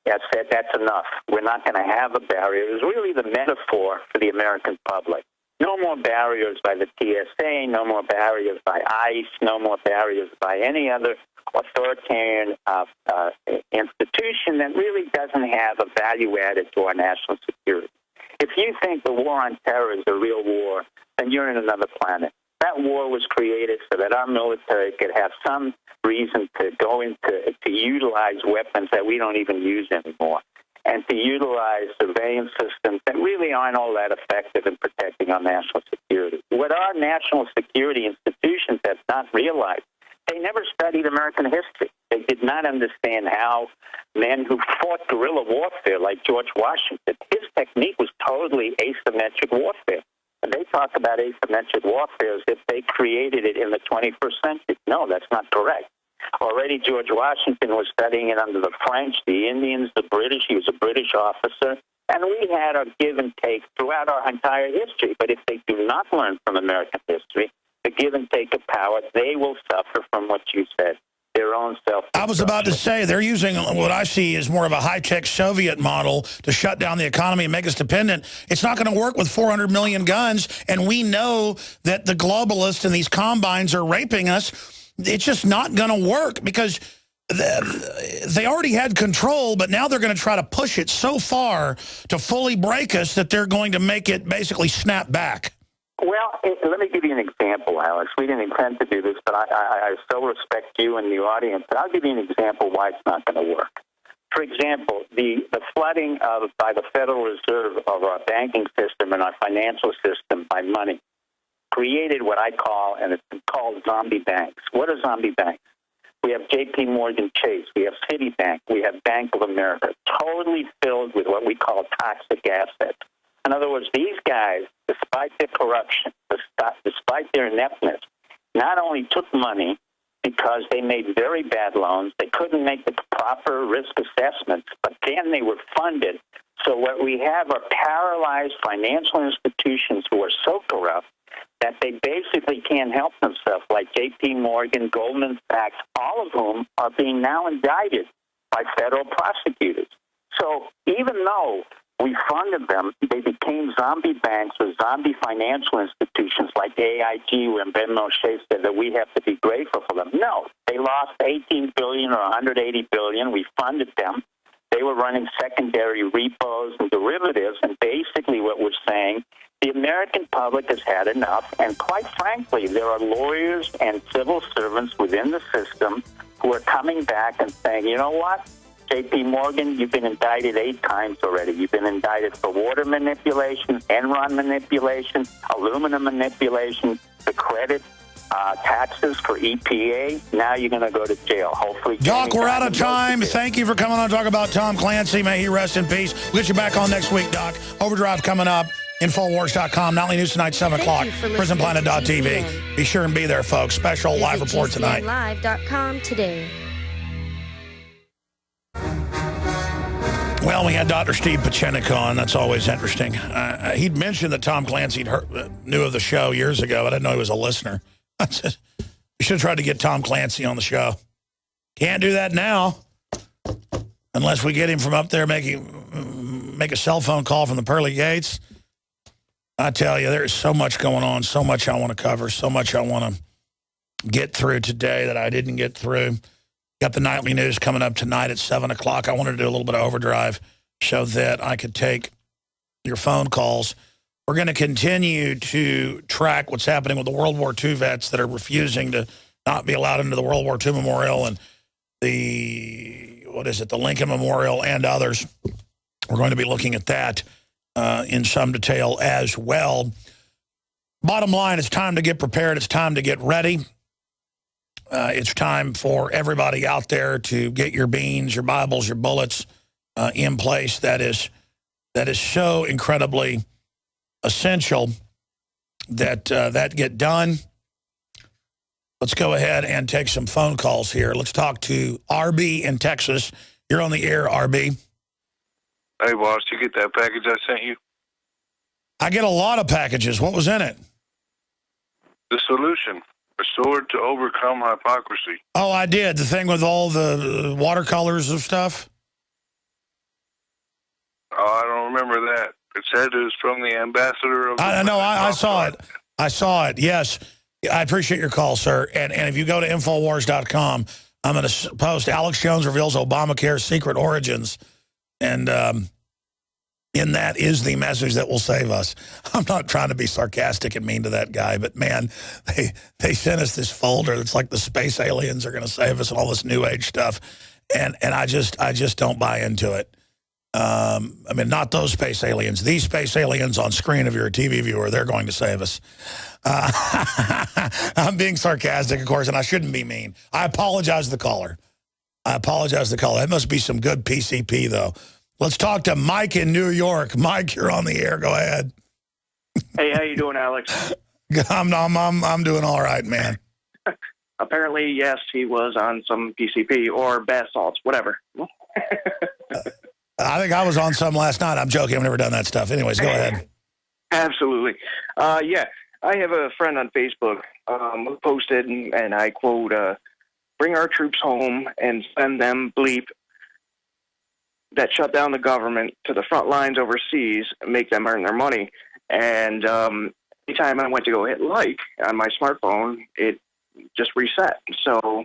have said that's enough. We're not going to have a barrier. It was really the metaphor for the American public. No more barriers by the TSA, no more barriers by ICE, no more barriers by any other authoritarian institution that really doesn't have a value added to our national security. If you think the war on terror is a real war, then you're in another planet. That war was created so that our military could have some reason to go into, to utilize weapons that we don't even use anymore, and to utilize surveillance systems that really aren't all that effective in protecting our national security. What our national security institutions have not realized, they never studied American history. They did not understand how men who fought guerrilla warfare, like George Washington, his technique was totally asymmetric warfare. And they talk about asymmetric warfare as if they created it in the 21st century. No, that's not correct. Already George Washington was studying it under the French, the Indians, the British. He was a British officer. And we had a give and take throughout our entire history. But if they do not learn from American history, the give and take of power, they will suffer from what you said, their own self-destruction. I was about to say, they're using what I see as more of a high-tech Soviet model to shut down the economy and make us dependent. It's not going to work with 400 million guns, and we know that the globalists and these combines are raping us. It's just not going to work, because they already had control, but now they're going to try to push it so far to fully break us that they're going to make it basically snap back. Well, let me give you an example, Alex. We didn't intend to do this, but I so respect you and the audience. But I'll give you an example why it's not going to work. For example, the flooding by the Federal Reserve of our banking system and our financial system by money created what I call, and it's called zombie banks. What are zombie banks? We have J.P. Morgan Chase. We have Citibank. We have Bank of America, totally filled with what we call toxic assets. In other words, these guys, despite their corruption, despite their ineptness, not only took money because they made very bad loans, they couldn't make the proper risk assessments, but then they were funded. So what we have are paralyzed financial institutions who are so corrupt that they basically can't help themselves, like J.P. Morgan, Goldman Sachs, all of whom are being now indicted by federal prosecutors. So even though we funded them, they became zombie banks or zombie financial institutions like AIG, when Ben Moshe said that we have to be grateful for them. No, they lost $18 billion or $180 billion. We funded them. They were running secondary repos and derivatives, and basically what we're saying, the American public has had enough, and quite frankly, there are lawyers and civil servants within the system who are coming back and saying, you know what? J.P. Morgan, you've been indicted 8 times already. You've been indicted for water manipulation, Enron manipulation, aluminum manipulation, the credit taxes for EPA. Now you're going to go to jail, hopefully. Doc, we're out of time. Thank you for coming on to talk about Tom Clancy. May he rest in peace. We'll get you back on next week, Doc. Overdrive coming up. Infowars.com. Nightly News tonight, 7 o'clock. Prisonplanet.tv. Be sure and be there, folks. Special live report tonight. GCNlive.com today. Well, we had Dr. Steve Pachenik on. That's always interesting. He'd mentioned that Tom Clancy knew of the show years ago. I didn't know he was a listener. I said, we should have tried to get Tom Clancy on the show. Can't do that now unless we get him from up there make a cell phone call from the pearly gates. I tell you, there's so much going on, so much I want to cover, so much I want to get through today that I didn't get through. Got the nightly news coming up tonight at 7 o'clock. I wanted to do a little bit of overdrive so that I could take your phone calls We're going to continue to track what's happening with the World War II vets that are refusing to not be allowed into the World War II Memorial and the Lincoln Memorial and others. We're going to be looking at that in some detail as well. Bottom line, it's time to get prepared. It's time to get ready. It's time for everybody out there to get your beans, your Bibles, your bullets in place. That is so incredibly essential that that get done. Let's go ahead and take some phone calls here. Let's talk to RB in Texas. You're on the air, RB. Hey, boss, you get that package I sent you? I get a lot of packages. What was in it? The solution. A sword to overcome hypocrisy. Oh, I did. The thing with all the watercolors of stuff? Oh, I don't remember that. It said it was from the ambassador of... I know. I saw it. I saw it, yes. I appreciate your call, sir. And if you go to Infowars.com, I'm going to post Alex Jones reveals Obamacare's secret origins. And in that is the message that will save us. I'm not trying to be sarcastic and mean to that guy, but, man, they sent us this folder that's like the space aliens are going to save us and all this New Age stuff. And I just don't buy into it. I mean, not those space aliens. These space aliens on screen, if you're a TV viewer, they're going to save us. I'm being sarcastic, of course, and I shouldn't be mean. I apologize to the caller. That must be some good PCP, though. Let's talk to Mike in New York. Mike, you're on the air. Go ahead. Hey, how you doing, Alex? I'm doing all right, man. Apparently, yes, he was on some PCP or bath salts, whatever. I think I was on some last night. I'm joking. I've never done that stuff. Anyways, go ahead. Absolutely. Yeah, I have a friend on Facebook who posted, and I quote, bring our troops home and send them bleep that shut down the government to the front lines overseas and make them earn their money. And anytime I went to go hit like on my smartphone, it just reset. So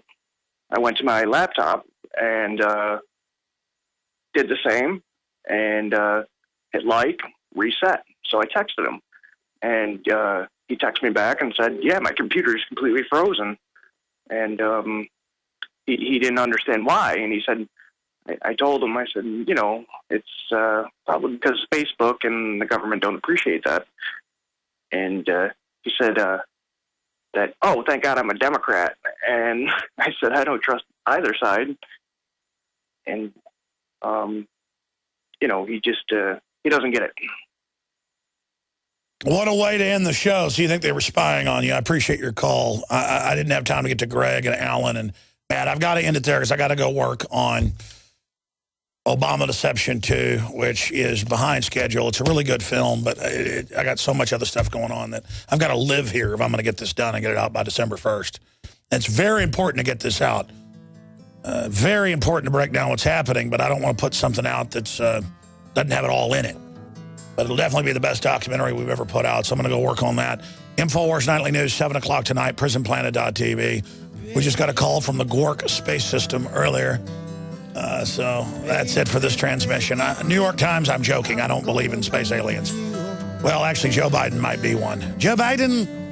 I went to my laptop and did the same and hit like, reset. So I texted him, and he texted me back and said, yeah, my computer is completely frozen. And he didn't understand why. And he said, I told him, I said, you know, it's probably because Facebook and the government don't appreciate that. And he said that, oh, thank God I'm a Democrat. And I said, I don't trust either side. And you know, he just, he doesn't get it. What a way to end the show. So you think they were spying on you. I appreciate your call. I didn't have time to get to Greg and Alan and Matt. I've got to end it there because I got to go work on Obama Deception 2, which is behind schedule. It's a really good film, but I got so much other stuff going on that I've got to live here if I'm going to get this done and get it out by December 1st. It's very important to get this out. Very important to break down what's happening, but I don't want to put something out that's doesn't have it all in it. But it'll definitely be the best documentary we've ever put out, so I'm going to go work on that. InfoWars Nightly News, 7 o'clock tonight, prisonplanet.tv. We just got a call from the Gwark space system earlier. So that's it for this transmission. New York Times, I'm joking. I don't believe in space aliens. Well, actually, Joe Biden might be one. Joe Biden...